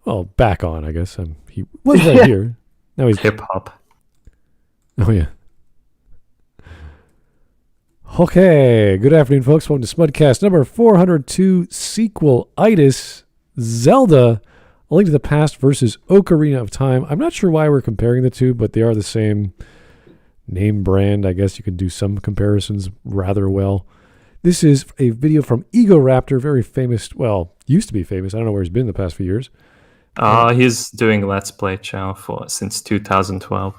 Well, back on, I guess. He was right here. Now he's hip hop. Oh yeah. Okay, good afternoon, folks. Welcome to Smudcast number 402, Sequelitis, Zelda, A Link to the Past versus Ocarina of Time. I'm not sure why we're comparing the two, but they are the same name brand. I guess you can do some comparisons rather well. This is a video from Egoraptor, very famous, well, used to be famous. I don't know where he's been the past few years. He's doing Let's Play channel since 2012.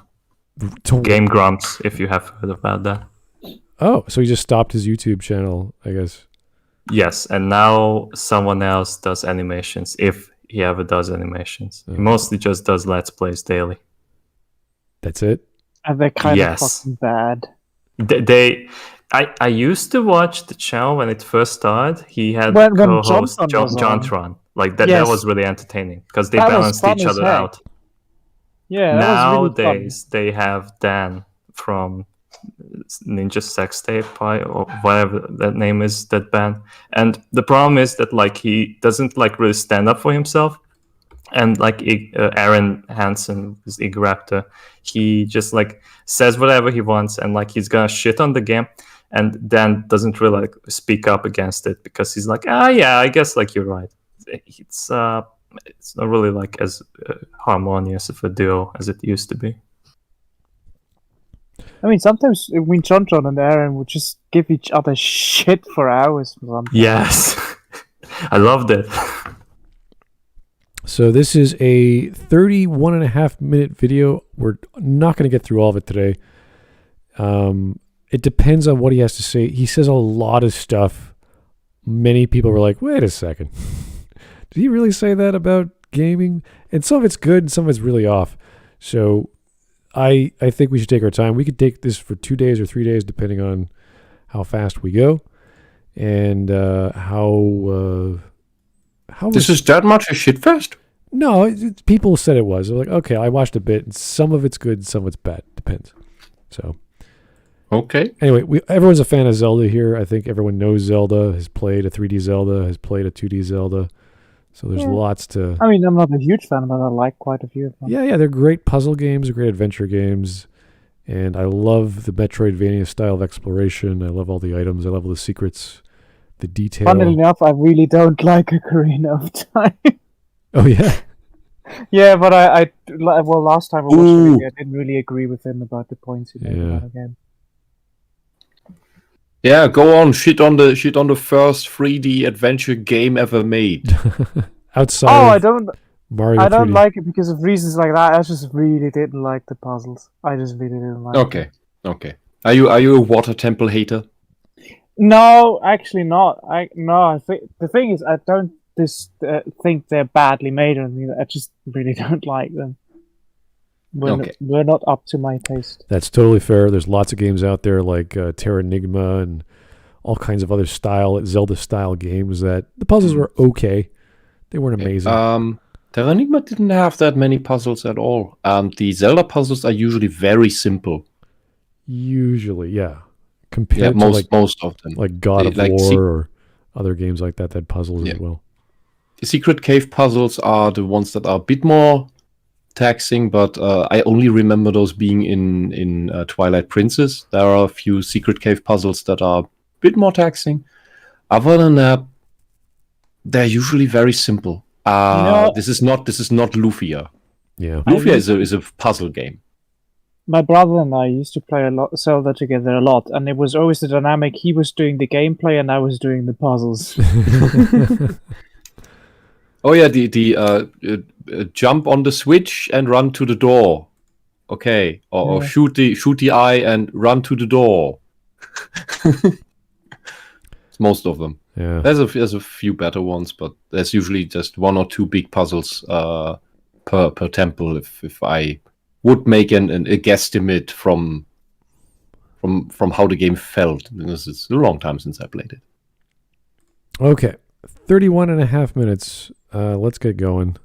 Game Grumps, if you have heard about that. Oh, so he just stopped his YouTube channel, I guess. Yes, and now someone else does animations, if he ever does animations. He mostly just does Let's Plays daily. That's it? And they're kind of fucking bad. I used to watch the channel when it first started. He had co-host Jontron. Like that was really entertaining because they balanced each other out. Yeah. Nowadays they have Dan from Ninja Sex Tape or whatever that name is, that band. And the problem is that like he doesn't like really stand up for himself. And like Aaron Hansen is Egoraptor, he just like says whatever he wants and like he's gonna shit on the game. And Dan doesn't really like speak up against it because he's like, yeah, I guess like you're right. It's not really like as harmonious of a duo as it used to be. I mean, sometimes when John and Aaron would just give each other shit for hours. Yes, I loved it. So this is a 31.5-minute video. We're not going to get through all of it today. It depends on what he has to say. He says a lot of stuff. Many people were like, wait a second. Did he really say that about gaming? And some of it's good and some of it's really off. So I think we should take our time. We could take this for 2 days or 3 days, depending on how fast we go and how this is that much a shitfest? No, people said it was. They're like, okay, I watched a bit, and some of it's good, some of it's bad. Depends. So, okay. Anyway, everyone's a fan of Zelda here. I think everyone knows Zelda, has played a 3D Zelda, has played a 2D Zelda. So there's lots to... I mean, I'm not a huge fan, but I like quite a few of them. Yeah, they're great puzzle games, great adventure games, and I love the Metroidvania style of exploration. I love all the items. I love all the secrets, the detail. Funnily enough, I really don't like Ocarina of Time. Oh, yeah? Yeah, but last time I watched it, I didn't really agree with him about the points he made about the game. Yeah, go on, shit on the first 3D adventure game ever made. Outside. Oh, I don't Mario like it because of reasons like that. I just really didn't like the puzzles. I just really didn't like it. Okay. Are you a water temple hater? No, actually not. I think the thing is, I don't think they're badly made or anything. I just really don't like them. We're not up to my taste. That's totally fair. There's lots of games out there like Terra Enigma and all kinds of other Zelda-style games that the puzzles were okay. They weren't amazing. Terra Enigma didn't have that many puzzles at all. The Zelda puzzles are usually very simple. Usually, yeah. Compared to most of them. Like God of War or other games like that puzzles as well. The secret cave puzzles are the ones that are a bit more taxing, but I only remember those being in Twilight Princess. There are a few secret cave puzzles that are a bit more taxing. Other than that, they're usually very simple. This is not Lufia. Yeah, Lufia is a puzzle game. My brother and I used to play Zelda together a lot, and it was always the dynamic. He was doing the gameplay, and I was doing the puzzles. Oh yeah, the jump on the switch and run to the door. Okay, or shoot the eye and run to the door. Most of them. Yeah. There's a few better ones, but there's usually just one or two big puzzles per temple. If I would make a guesstimate from how the game felt, because it's a long time since I played it. Okay, 31.5 minutes. Let's get going.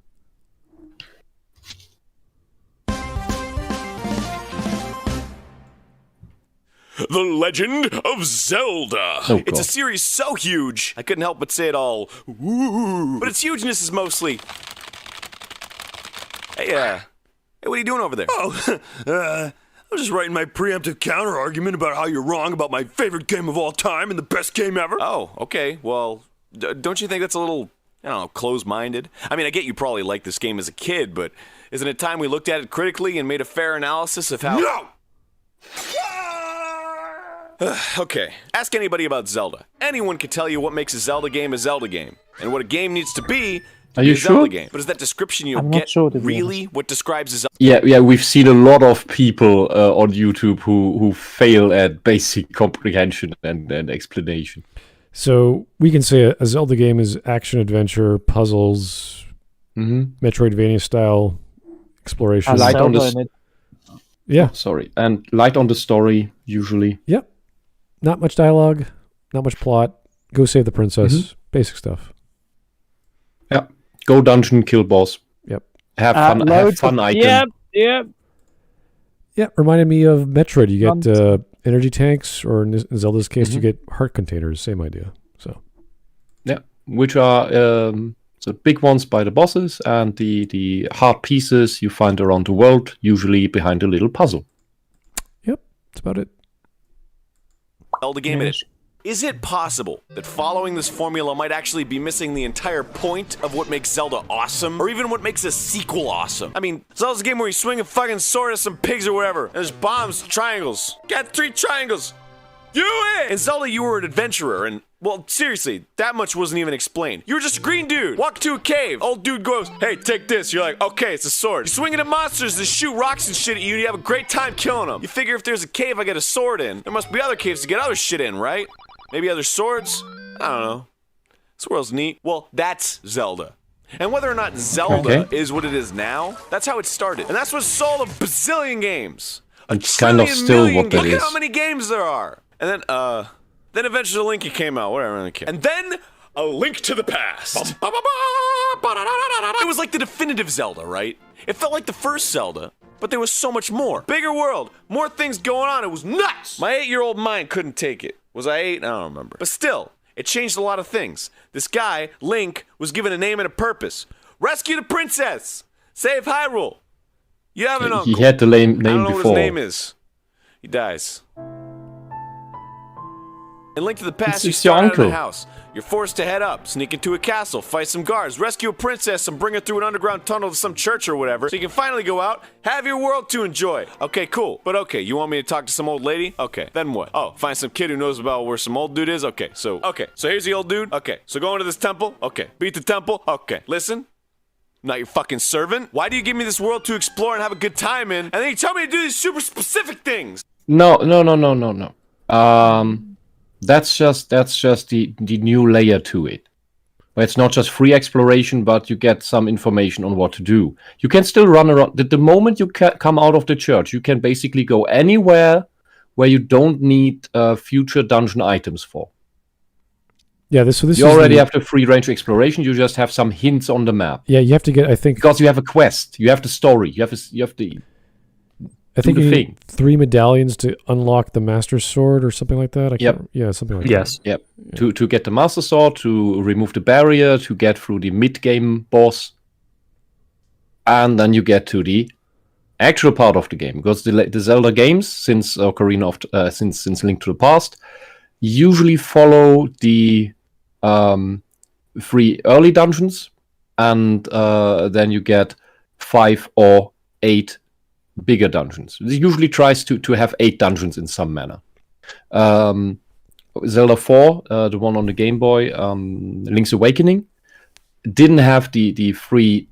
The Legend of Zelda. It's a series so huge, I couldn't help but say it all. Ooh. But its hugeness is mostly Hey, what are you doing over there? Oh, I was just writing my preemptive counter-argument about how you're wrong about my favorite game of all time and the best game ever. Oh, okay. Well, don't you think that's a little, I don't know, closed-minded? I mean, I get you probably liked this game as a kid, but isn't it time we looked at it critically and made a fair analysis of how... No! Okay, ask anybody about Zelda. Anyone can tell you what makes a Zelda game, and what a game needs to be Are you a sure? Zelda game. But is that description you'll I'm not get sure, to be really what describes a Zelda? Yeah, we've seen a lot of people on YouTube who fail at basic comprehension and explanation. So we can say a Zelda game is action, adventure, puzzles, Metroidvania style exploration. Light on Zelda the in it. Yeah. Sorry, and light on the story usually. Yep. Not much dialogue, not much plot. Go save the princess. Basic stuff. Yeah, go dungeon, kill boss. Yep. Have fun. Have fun item. Yep. Yeah, reminded me of Metroid. You get energy tanks, or in Zelda's case, you get heart containers. Same idea. So. Yeah, which are the big ones by the bosses, and the hard pieces you find around the world, usually behind a little puzzle. Yep, that's about it. Zelda game it is. Is it possible that following this formula might actually be missing the entire point of what makes Zelda awesome? Or even what makes a sequel awesome? I mean, Zelda's a game where you swing a fucking sword at some pigs or whatever, and there's bombs, triangles. Got 3 triangles. You win! In Zelda, you were an adventurer, and, well, seriously, that much wasn't even explained. You were just a green dude. Walk to a cave. Old dude goes, hey, take this. You're like, okay, it's a sword. You swing it at monsters that shoot rocks and shit at you, and you have a great time killing them. You figure if there's a cave I get a sword in, there must be other caves to get other shit in, right? Maybe other swords? I don't know. This world's neat. Well, that's Zelda. And whether or not Zelda is what it is now, that's how it started. And that's what sold a bazillion games. It's kind of still what that Look is. at how many games there are. And then eventually Linky came out, whatever. And then A Link to the Past. It was like the definitive Zelda, right? It felt like the first Zelda, but there was so much more. Bigger world, more things going on. It was nuts. My 8-year-old mind couldn't take it. Was I 8? I don't remember. But still, it changed a lot of things. This guy, Link, was given a name and a purpose. Rescue the princess. Save Hyrule. You have an uncle. He had the name I don't know before. what his name is. He dies. In Link to the Past, you It's your start out in a uncle. house. You're forced to head up, sneak into a castle, fight some guards, rescue a princess, and bring her through an underground tunnel to some church or whatever, so you can finally go out, have your world to enjoy. Okay, cool. But okay, you want me to talk to some old lady? Okay, then what? Oh, find some kid who knows about where some old dude is? Okay, so here's the old dude. Okay, so go into this temple. Okay, beat the temple. Okay, listen. I'm not your fucking servant. Why do you give me this world to explore and have a good time in, and then you tell me to do these super specific things? No. That's just the new layer to it. Where it's not just free exploration, but you get some information on what to do. You can still run around. The moment you come out of the church, you can basically go anywhere where you don't need future dungeon items for. Yeah, this you already have the free range exploration. You just have some hints on the map. Yeah, you have to get. I think because you have a quest, you have the story, you have the. I think you need 3 medallions to unlock the Master Sword or something like that. Yeah, something like that. Yep. To get the Master Sword, to remove the barrier, to get through the mid-game boss, and then you get to the actual part of the game. Because the Zelda games, since Ocarina of since Link to the Past, usually follow the free early dungeons, and then you get 5 or 8 bigger dungeons. It usually tries to have 8 dungeons in some manner. Zelda 4, the one on the Game Boy, Link's Awakening, didn't have the free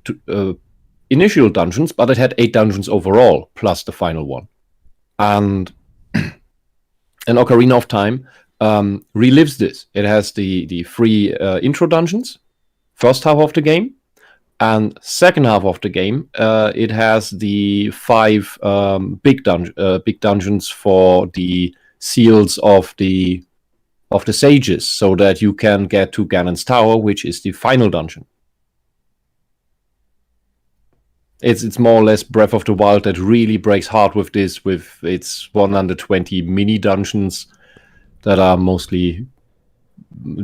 initial dungeons, but it had 8 dungeons overall, plus the final one. And Ocarina of Time relives this. It has the free intro dungeons, first half of the game, and second half of the game, it has the 5 big dungeons for the seals of the sages, so that you can get to Ganon's Tower, which is the final dungeon. It's more or less Breath of the Wild that really breaks hard with this, with its 120 mini dungeons that are mostly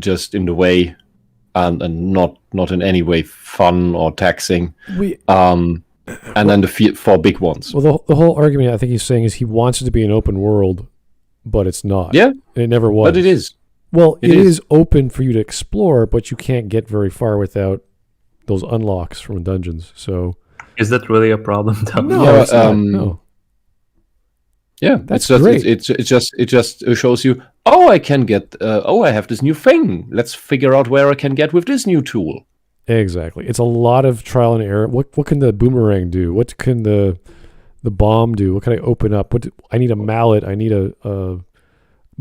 just in the way. And not in any way fun or taxing. and then the 4 big ones. Well, the whole argument I think he's saying is he wants it to be an open world, but it's not. Yeah, and it never was. but it is. Well, it is open for you to explore, but you can't get very far without those unlocks from dungeons. So, is that really a problem? Though? No, it's not. No. Yeah, that's great. It just shows you. Oh, I can get. I have this new thing. Let's figure out where I can get with this new tool. Exactly. It's a lot of trial and error. What can the boomerang do? What can the bomb do? What can I open up? I need a mallet. I need a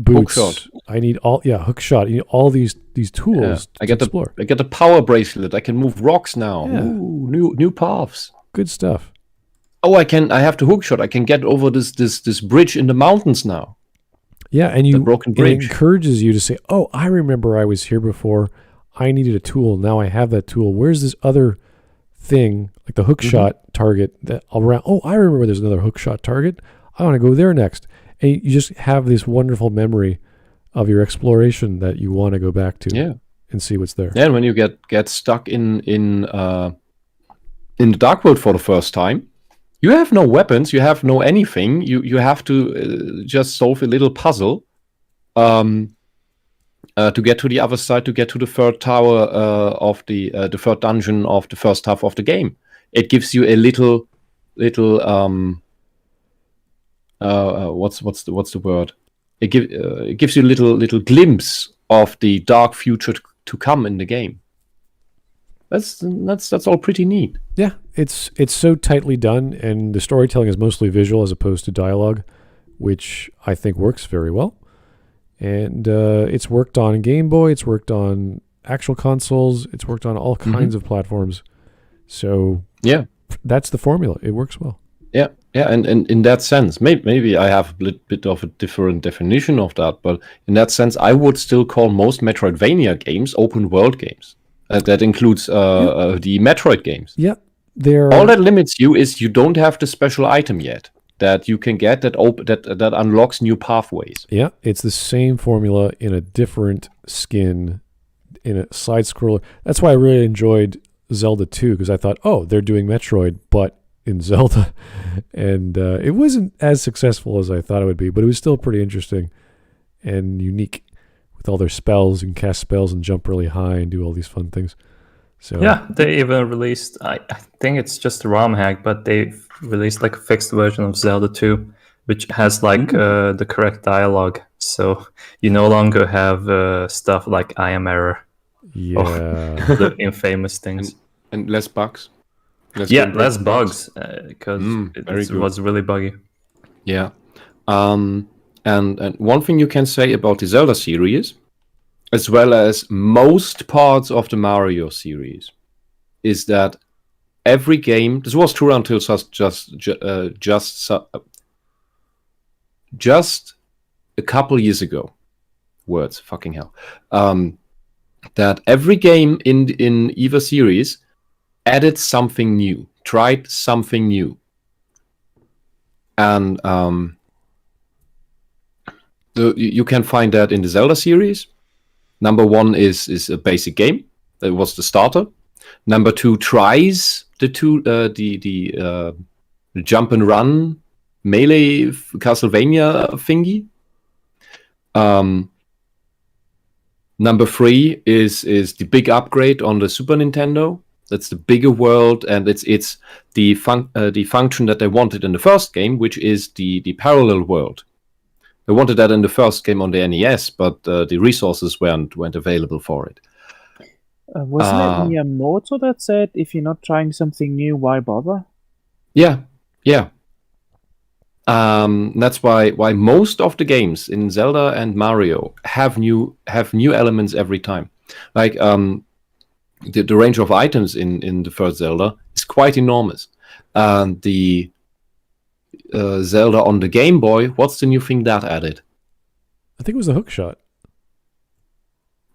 boots. Hook shot. I need hook shot. You need all these tools to explore. I get the power bracelet. I can move rocks now. Yeah. Ooh, new paths. Good stuff. Oh, I have the hook shot. I can get over this bridge in the mountains now. Yeah, and the broken bridge. It encourages you to say, "Oh, I remember I was here before. I needed a tool. Now I have that tool. Where's this other thing, like the hook shot target that around? Oh, I remember there's another hook shot target. I want to go there next." And you just have this wonderful memory of your exploration that you want to go back to and see what's there. Yeah, and when you get stuck in the dark world for the first time, you have no weapons, you have no anything. You have to just solve a little puzzle to get to the other side, to get to the third tower of the third dungeon of the first half of the game. It gives you a little what's the word? It gives you a little glimpse of the dark future to come in the game. That's all pretty neat. Yeah, it's so tightly done, and the storytelling is mostly visual as opposed to dialogue, which I think works very well. And it's worked on Game Boy, it's worked on actual consoles, it's worked on all kinds of platforms. So yeah, that's the formula. It works well. Yeah, and in that sense, maybe I have a bit of a different definition of that, but in that sense, I would still call most Metroidvania games open world games. That includes the Metroid games. Yeah, all that limits you is you don't have the special item yet that you can get that unlocks new pathways. Yeah, it's the same formula in a different skin in a side scroller. That's why I really enjoyed Zelda 2, because I thought, oh, they're doing Metroid, but in Zelda, and it wasn't as successful as I thought it would be, but it was still pretty interesting and unique with all their spells and cast spells and jump really high and do all these fun things. So yeah, they even released, I think it's just a ROM hack, but they released like a fixed version of Zelda 2, which has like the correct dialogue, so you no longer have stuff like I am error. Yeah, the infamous things. And less bugs. Less bugs, because it was really buggy. Yeah. And one thing you can say about the Zelda series, as well as most parts of the Mario series, is that every game, this was true until just a couple years ago, fucking hell, that every game in either series added something new, tried something new. And you can find that in the Zelda series. Number 1 is a basic game. That was the starter. Number 2 tries the jump and run melee Castlevania thingy. Number 3 is the big upgrade on the Super Nintendo. That's the bigger world, and it's the function that they wanted in the first game, which is the parallel world. They wanted that in the first game on the NES, but the resources weren't available for it. Wasn't it Miyamoto that said, if you're not trying something new, why bother? Yeah. That's why most of the games in Zelda and Mario have new elements every time. Like the range of items in the first Zelda is quite enormous. The Zelda on the Game Boy, what's the new thing that added? I think it was the hook shot.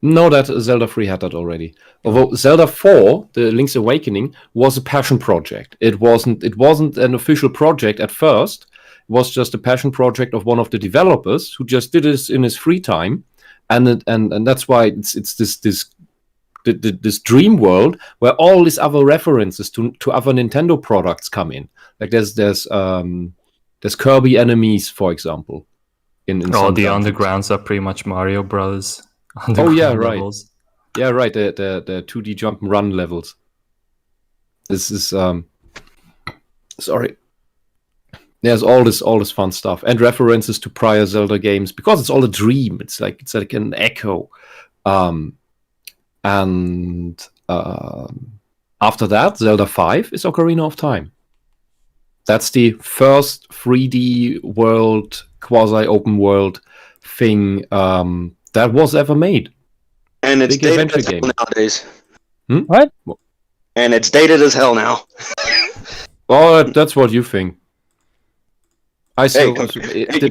No, that Zelda 3 had that already. Although Zelda 4, the Link's Awakening, was a passion project. It wasn't an official project at first. It was just a passion project of one of the developers who just did this in his free time, and that's why it's this this dream world where all these other references to other Nintendo products come in. Like there's Kirby enemies, for example. In some the dungeons. undergrounds are pretty much Mario Brothers. Oh yeah, right. Levels. Yeah, right. The 2D jump and run levels. This is sorry. There's all this fun stuff and references to prior Zelda games because it's all a dream. It's like an echo. And after that, Zelda 5 is Ocarina of Time. That's the first 3D world, quasi-open world thing that was ever made. And it's Big dated adventure as hell game. nowadays. What? And it's dated as hell now. Oh, that's what you think. I say Hey, the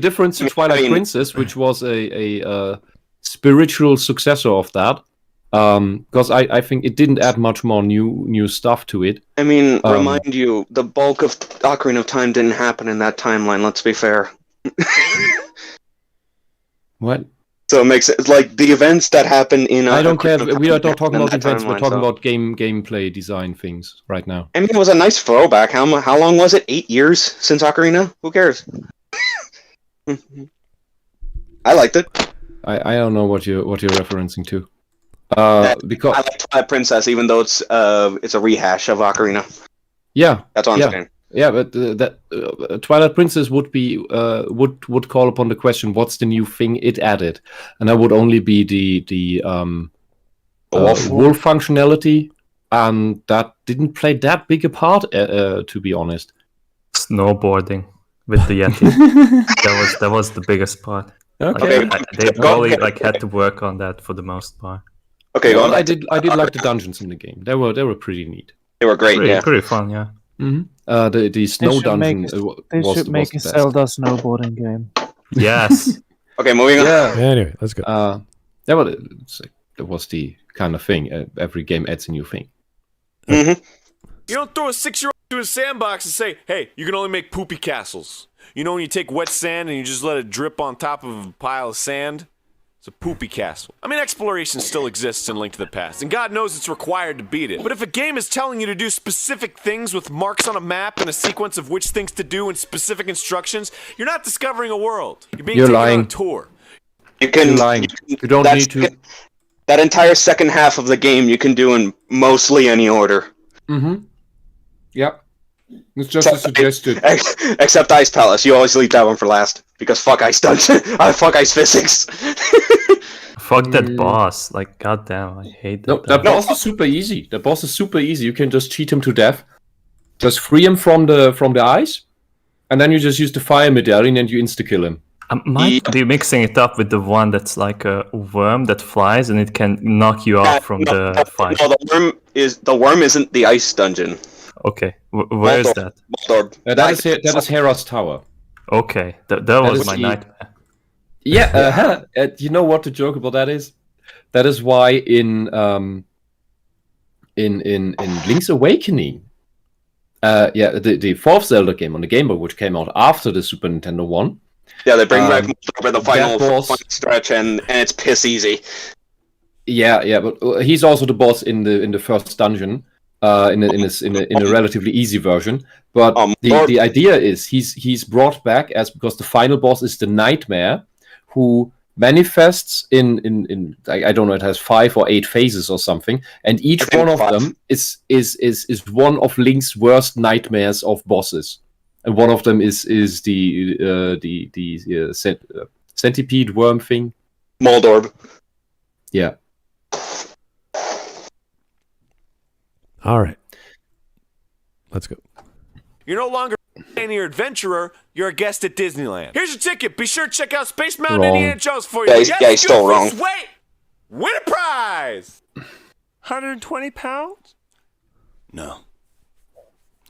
difference to Twilight Princess, which was a spiritual successor of that, because I think it didn't add much more new stuff to it. I mean, remind you, the bulk of Ocarina of Time didn't happen in that timeline, let's be fair. What? So it makes it like the events that happen in. I don't care. Ocarina of We are Time not talking in about that events. We're timeline, talking so- about gameplay design things right now. I mean, it was a nice throwback. How long was it? 8 years since Ocarina? Who cares? I liked it. I don't know what you're referencing to. Because I like Twilight Princess, even though it's a rehash of Ocarina. yeah, That's all I'm saying. yeah, but Twilight Princess would be would call upon the question, what's the new thing it added? And that would only be the wolf functionality, and that didn't play that big a part, to be honest. Snowboarding with the Yeti. that was the biggest part. Okay. They probably had to work on that for the most part. Okay, Well, going I back to did like the dungeons in the game. They were pretty neat. They were great, yeah. Pretty fun, yeah. Mm-hmm. The snow should dungeon They was should make the a best. Zelda snowboarding game. Yes. Okay, moving on. Yeah. Anyway, let's go. Yeah, well, that was the kind of thing. Every game adds a new thing. Mm-hmm. You don't throw a 6-year-old into a sandbox and say, hey, you can only make poopy castles. You know when you take wet sand and you just let it drip on top of a pile of sand? It's a poopy castle. I mean, exploration still exists in Link to the Past, and God knows it's required to beat it. But if a game is telling you to do specific things with marks on a map and a sequence of which things to do and specific instructions, you're not discovering a world. You're being taken lying. on a tour. You're lying. You don't that's- need to. That entire second half of the game you can do in mostly any order. Mm-hmm. Yep. It's just a suggested. Except Ice Palace. You always leave that one for last. Because fuck Ice Dungeon. Fuck Ice Physics. Fuck that boss. Like, goddamn, I hate that. No, that boss is super easy. The boss is super easy. You can just cheat him to death. Just free him from the ice, and then you just use the fire medallion and you insta-kill him. I might be mixing it up with the one that's like a worm that flies and it can knock you off from the fight. No, the worm isn't the Ice Dungeon. Okay, where is that? Moldor. That is Hera's tower. Okay, that was is my the- nightmare. Yeah, you know what the joke about that is? That is why in Link's Awakening, the fourth Zelda game on the Game Boy, which came out after the Super Nintendo one. Yeah, they bring back Moldor for the final boss- stretch, and it's piss easy. Yeah, but he's also the boss in the first dungeon, in a relatively easy version. But the idea is he's brought back because the final boss is the Nightmare, who manifests in I don't know, it has 5 or 8 phases or something, and each one of them is one of Link's worst nightmares of bosses, and one of them is the centipede worm thing. Moldorb. Yeah. All right. Let's go. You're no longer your adventurer, you're a guest at Disneyland. Here's your ticket. Be sure to check out Space Mountain Wrong. Indiana Jones for you. Yeah, he's still wrong. Wait! Win a prize! 120 pounds? No.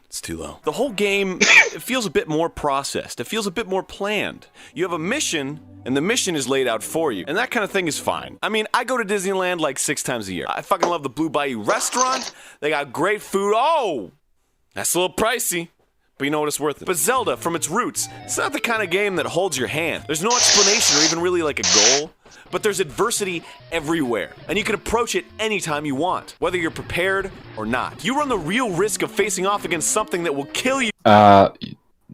It's too low. The whole game, it feels a bit more processed. It feels a bit more planned. You have a mission, and the mission is laid out for you. And that kind of thing is fine. I mean, I go to Disneyland like 6 times a year. I fucking love the Blue Bayou restaurant. They got great food. Oh! That's a little pricey. but you know what, it's worth it. But Zelda, from its roots, it's not the kind of game that holds your hand. There's no explanation or even really like a goal, but there's adversity everywhere, and you can approach it anytime you want, whether you're prepared or not. You run the real risk of facing off against something that will kill you.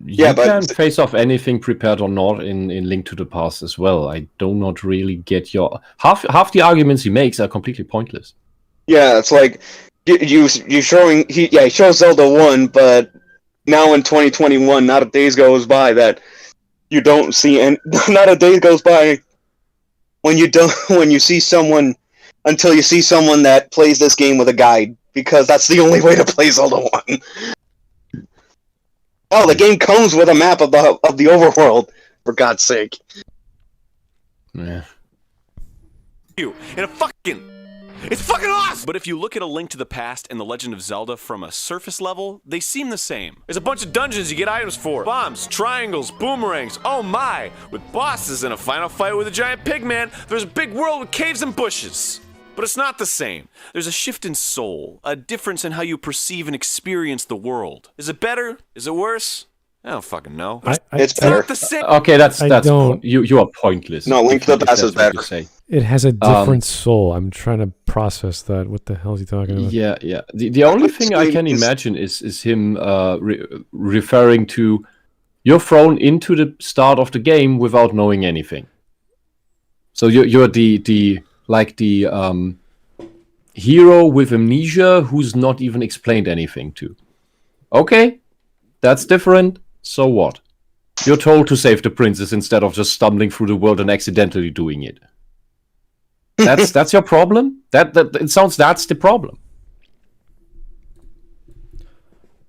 You can face off anything, prepared or not, in Link to the Past as well. I do not really get your... Half the arguments he makes are completely pointless. Yeah, it's like, you showing... He shows Zelda 1, but now in 2021, not a day goes by that you don't see... And not a day goes by when you see someone... Until you see someone that plays this game with a guide, because that's the only way to play Zelda 1. Oh, the game comes with a map of the overworld, for God's sake. Yeah. It's fucking awesome! But if you look at A Link to the Past and The Legend of Zelda from a surface level, they seem the same. There's a bunch of dungeons you get items for. Bombs, triangles, boomerangs, oh my! With bosses and a final fight with a giant pigman, there's a big world with caves and bushes. But it's not the same. There's a shift in soul, a difference in how you perceive and experience the world. Is it better? Is it worse? I don't fucking know. It's better. Not the same. Okay, that's you are pointless. No, Link to the Past is better. It has a different soul. I'm trying to process that. What the hell is he talking about? Yeah. The only thing I can imagine is him referring to you're thrown into the start of the game without knowing anything. So you're the hero with amnesia who's not even explained anything to. Okay, that's different. So what? You're told to save the princess instead of just stumbling through the world and accidentally doing it. That's your problem? It sounds that's the problem.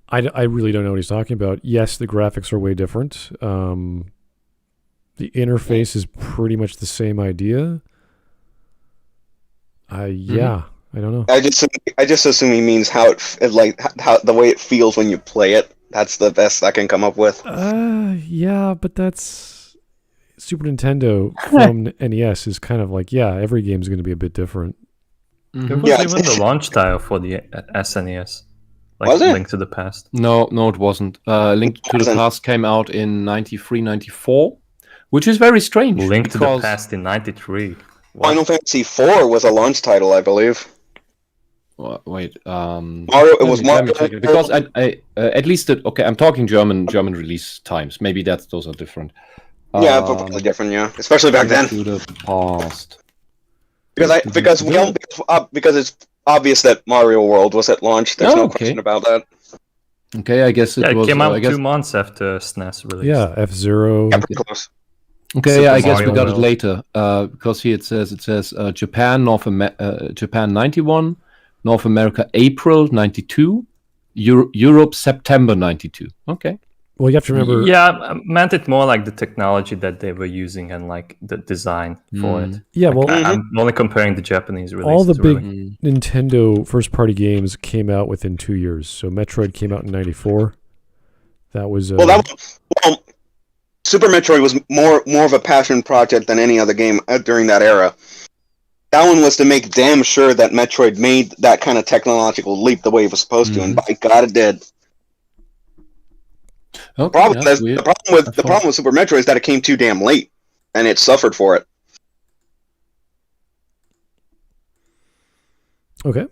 I really don't know what he's talking about. Yes, the graphics are way different. The interface is pretty much the same idea. Yeah, I don't know. I just assume he means how the way it feels when you play it. That's the best I can come up with. Yeah, but that's Super Nintendo from NES is kind of like, yeah, every game's going to be a bit different. It was even the launch title for the SNES. Like Was it? Link to the Past. No, it wasn't. Link to the Past came out in 93, 94, which is very strange. Link to the Past in 93. Final Fantasy IV was a launch title, I believe. Wait, Mario. It was Mario because I at least I'm talking German release times. Maybe those are different. Yeah, but probably different. Yeah, especially back then. To the Past. Because it's obvious that Mario World was at launch. There's no question about that. Okay, I guess it was. It came out 2 months after SNES release. Yeah, F-Zero. Yeah, pretty close. Okay, yeah, I guess Mario we got it World. later because here it says Japan, Japan 91, North America April 92, Europe September 92. Okay. Well, you have to remember. Yeah, I meant it more like the technology that they were using and like the design for it. Yeah, well, I'm only comparing the Japanese releases. all the big really. Nintendo first-party games came out within 2 years. So Metroid came out in 94. That was Super Metroid was more of a passion project than any other game during that era. That one was to make damn sure that Metroid made that kind of technological leap the way it was supposed to, and by God, it did. Okay, The problem with Super Metroid is that it came too damn late, and it suffered for it. okay.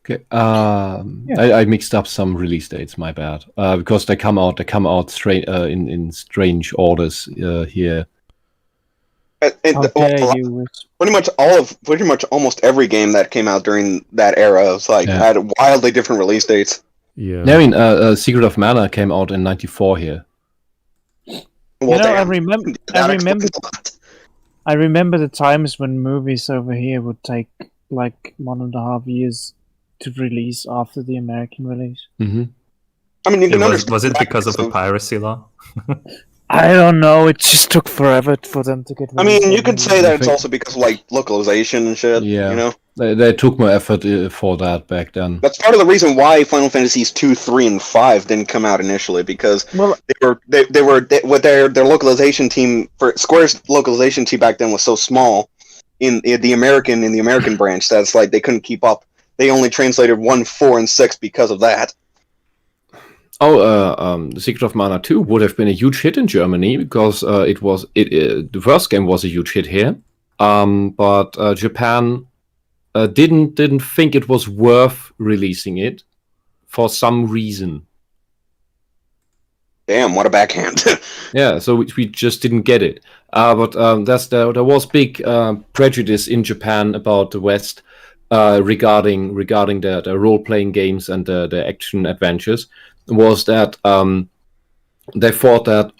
Okay. I mixed up some release dates. My bad. Because they come out in strange orders here. Pretty much almost every game that came out during that era was had wildly different release dates. Yeah. I mean, Secret of Mana came out in 94 here. Well, I remember the times when movies over here would take like 1.5 years to release after the American release. Mm-hmm. I mean, you can understand. Was it because of the piracy law? I don't know. It just took forever for them to get. I mean, you could say that it's also because of like localization and shit. Yeah, you know, they took more effort for that back then. that's part of the reason why Final Fantasies 2, 3, and 5 didn't come out initially, because they were with their localization team for Square's localization team back then was so small in the American branch that it's like they couldn't keep up. They only translated 1, 4, and 6 because of that. The Secret of Mana 2 would have been a huge hit in Germany because the first game was a huge hit here. But Japan didn't think it was worth releasing it for some reason. Damn, what a backhand. Yeah, so we just didn't get it. But there was big prejudice in Japan about the West regarding the role-playing games and the action adventures. Was that they thought that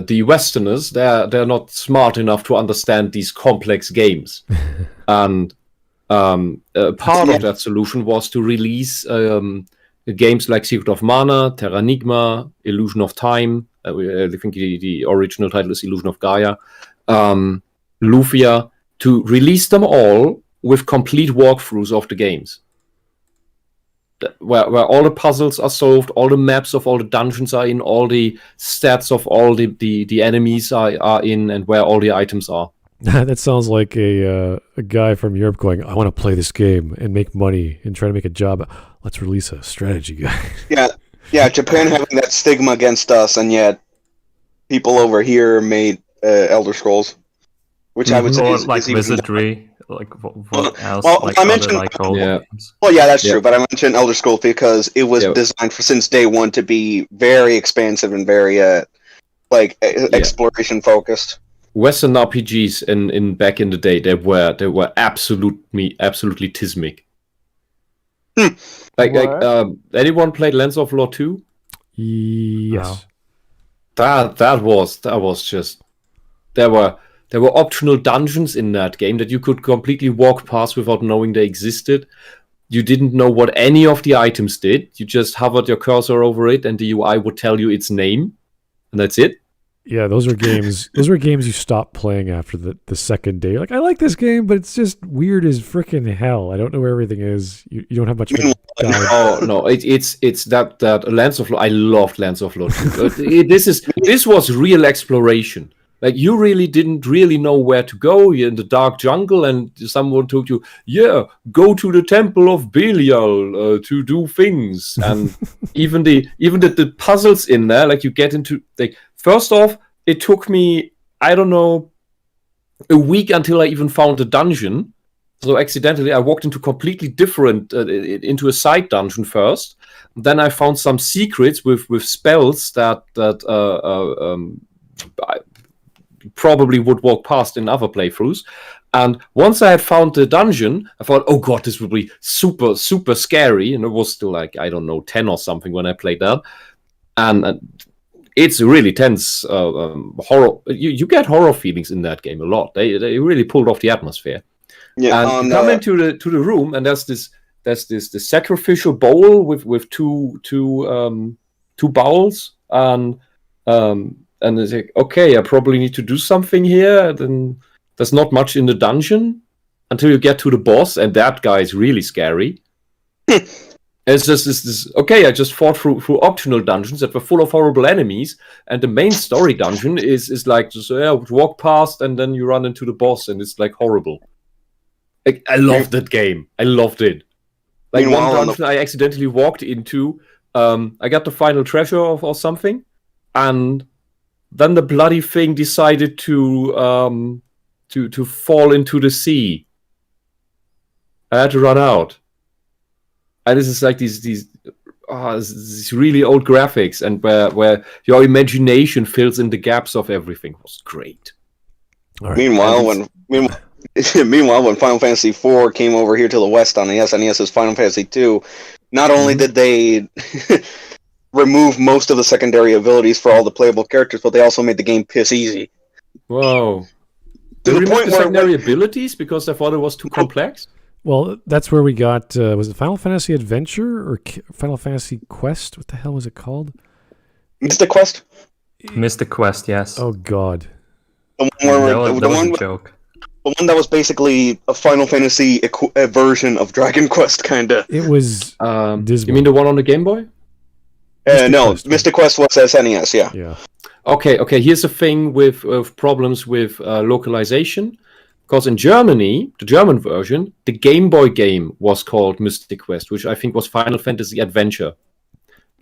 the Westerners they're not smart enough to understand these complex games, and part of that solution was to release games like Secret of Mana, Terranigma, Illusion of Time. I think the original title is Illusion of Gaia, Lufia, to release them all with complete walkthroughs of the games. Where all the puzzles are solved, all the maps of all the dungeons are in, all the stats of all the enemies are in, and where all the items are. That sounds like a guy from Europe going, I want to play this game and make money and try to make a job. Let's release a strategy guide. Yeah, Japan having that stigma against us, and yet people over here made Elder Scrolls, which I would say is like even Wizardry. Like what else? Well, like I mentioned, games? Well, yeah, that's true. But I mentioned Elder Scrolls because it was designed since day one to be very expansive and very exploration focused. Western RPGs in back in the day, they were absolutely tismic. Like anyone played Lands of Lore 2? Yes. That was just there were optional dungeons in that game that you could completely walk past without knowing they existed. You didn't know what any of the items did. You just hovered your cursor over it, and the UI would tell you its name, and that's it. Yeah, those were games. Those were games you stopped playing after the second day. You're like, I like this game, but it's just weird as freaking hell. I don't know where everything is. You don't have much. Oh no, it's that Lands of Lore. I loved Lands of Lore 2. This was real exploration. Like, you really didn't really know where to go. You're in the dark jungle, and someone told you, go to the Temple of Belial to do things. And even the puzzles in there, like, you get into, like, first off, it took me, I don't know, a week until I even found a dungeon. So accidentally, I walked into completely different, into a side dungeon first. Then I found some secrets with spells that I probably would walk past in other playthroughs. And once I had found the dungeon, I thought, oh god, this will be super, super scary. And it was still like, I don't know, 10 or something when I played that. And it's really tense horror. You get horror feelings in that game a lot. They really pulled off the atmosphere. Yeah, and you come into the room, and there's this sacrificial bowl with two bowls, and it's like, okay, I probably need to do something here. Then there's not much in the dungeon until you get to the boss, and that guy is really scary. It's just this. Okay, I just fought through optional dungeons that were full of horrible enemies, and the main story dungeon is like just walk past, and then you run into the boss, and it's like horrible. Like, I loved that game. I loved it. Like, one dungeon I accidentally walked into, I got the final treasure or something, and then the bloody thing decided to fall into the sea. I had to run out. And this is like these really old graphics, and where your imagination fills in the gaps of everything. It was great. Right. Meanwhile, when Final Fantasy IV came over here to the West on the SNES's Final Fantasy II, not only did they remove most of the secondary abilities for all the playable characters, but they also made the game piss easy. Whoa. They removed the secondary abilities because they thought it was too complex? Well, that's where we got, was it Final Fantasy Adventure or Final Fantasy Quest? What the hell was it called? Mystic Quest? Mystic Quest, yes. Oh, God. That was a joke. The one that was basically a Final Fantasy version of Dragon Quest, kind of. It was dismal. You mean the one on the Game Boy? Mystic Quest was SNES, Yeah. Okay. Here's the thing with problems with localization. Because in Germany, the German version, the Game Boy game was called Mystic Quest, which I think was Final Fantasy Adventure.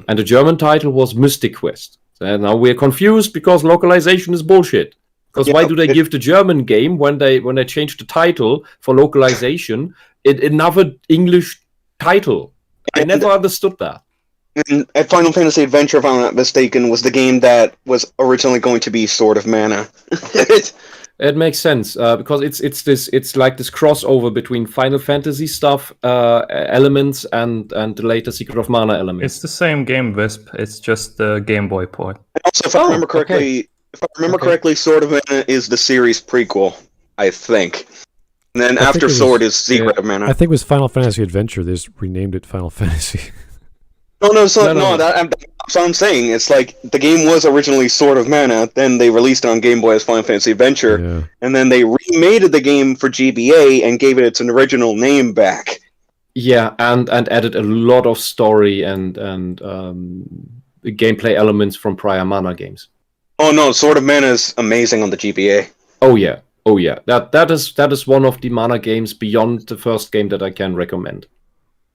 and the German title was Mystic Quest. And now we're confused because localization is bullshit. Because why do they give the German game, when they change the title for localization, another English title? I never understood that. And Final Fantasy Adventure, if I'm not mistaken, was the game that was originally going to be Sword of Mana. It makes sense because it's like this crossover between Final Fantasy stuff elements and the later Secret of Mana elements. It's the same game, Wisp. It's just the Game Boy port. Also, if I remember correctly, Sword of Mana is the series prequel, I think. And then after Sword is Secret of Mana. I think it was Final Fantasy Adventure. They just renamed it Final Fantasy. No. That's what I'm saying. It's like the game was originally Sword of Mana, then they released it on Game Boy as Final Fantasy Adventure, and then they remade the game for GBA and gave it its original name back. Yeah, and added a lot of story and gameplay elements from prior Mana games. Oh no, Sword of Mana is amazing on the GBA. Oh yeah. That is one of the Mana games beyond the first game that I can recommend.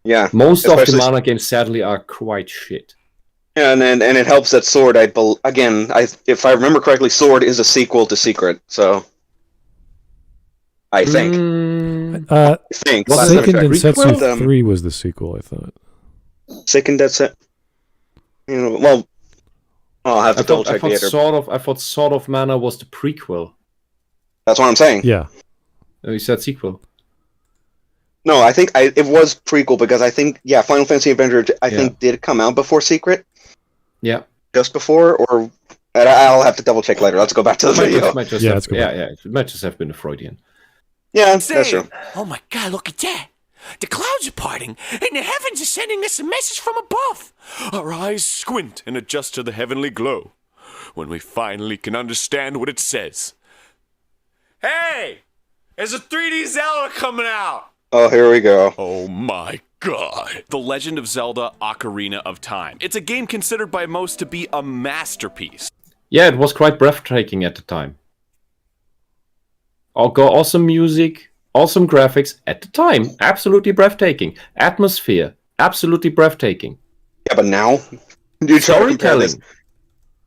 Yeah, most of the Mana games sadly are quite shit. Yeah, and it helps that Sword. If I remember correctly, Sword is a sequel to Secret. So I think. Seiken Densetsu 3 was the sequel, I thought. Seiken Densetsu. Well, I'll have to double check later. I thought Sword of Mana was the prequel. That's what I'm saying. Yeah. Oh, you said sequel. No, I think it was prequel because I think Final Fantasy Adventure think did come out before Secret. Yeah. Just before, or I'll have to double check later. Let's go back to the video. It might just have been a Freudian. Yeah, that's true. Oh my God! Look at that! The clouds are parting, and the heavens are sending us a message from above. Our eyes squint and adjust to the heavenly glow when we finally can understand what it says. Hey, there's a 3D Zelda coming out. Oh, here we go. Oh my God. The Legend of Zelda Ocarina of Time. It's a game considered by most to be a masterpiece. Yeah, it was quite breathtaking at the time. Awesome music, awesome graphics at the time. Absolutely breathtaking. Atmosphere, absolutely breathtaking. Yeah, but now? Storytelling.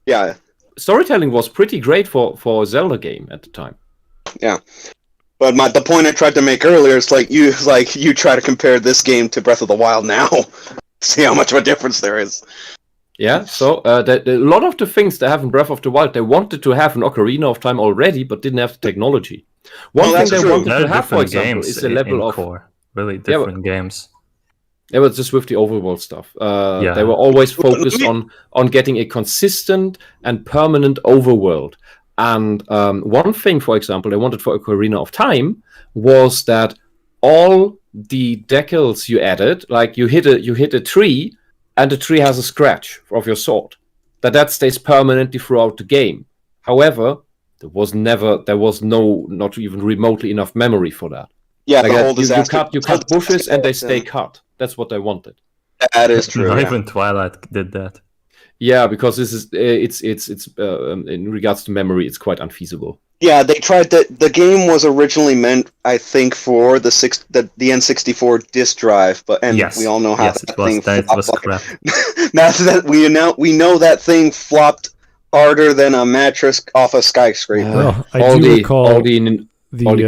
Yeah. Storytelling was pretty great for a Zelda game at the time. Yeah. But the point I tried to make earlier is you try to compare this game to Breath of the Wild now. See how much of a difference there is. Yeah, so a lot of the things they have in Breath of the Wild, they wanted to have an Ocarina of Time already, but didn't have the technology. One thing they wanted to have, for example, is a level of core. Really different games. Yeah, but just with the overworld stuff. They were always focused on getting a consistent and permanent overworld. And one thing, for example, they wanted for Ocarina of Time was that all the decals you added, like you hit a tree, and the tree has a scratch of your sword, that stays permanently throughout the game. However, there was not even remotely enough memory for that. Yeah, like the whole disaster. You cut bushes and they stay cut. That's what they wanted. That is true. Not even Twilight did that. Yeah, because this is it's in regards to memory, it's quite unfeasible. Yeah, they tried that. The game was originally meant, I think, for the N64 disk drive, we all know how that thing flopped. Now that we know that thing flopped harder than a mattress off a skyscraper. All the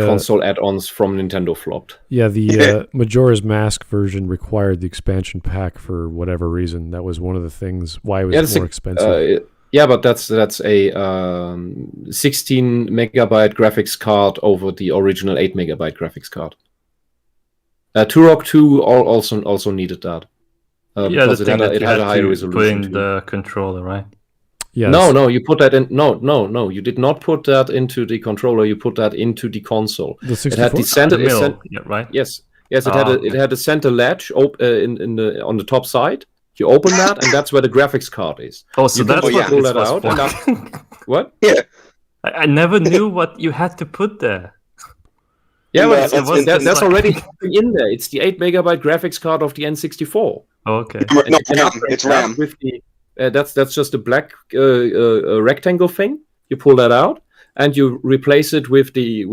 console add-ons from Nintendo flopped. Yeah, the Majora's Mask version required the expansion pack for whatever reason. That was one of the things why it was more expensive. But that's a 16 megabyte graphics card over the original 8 megabyte graphics card. Turok 2 also needed that. Because it had a high resolution. Put in the controller, right? Yes. No, you put that in. No, you did not put that into the controller. You put that into the console. The 64? It had the center. Right? Yes. It had a center latch on the top side. You open that, and that's where the graphics card is. Oh, so that's what pull that out. What? Yeah. I never knew what you had to put there. Yeah, but that's already in there. It's the 8 megabyte graphics card of the N64. Okay. No, it's RAM. With the, that's just a black rectangle thing. You pull that out, and you replace it with the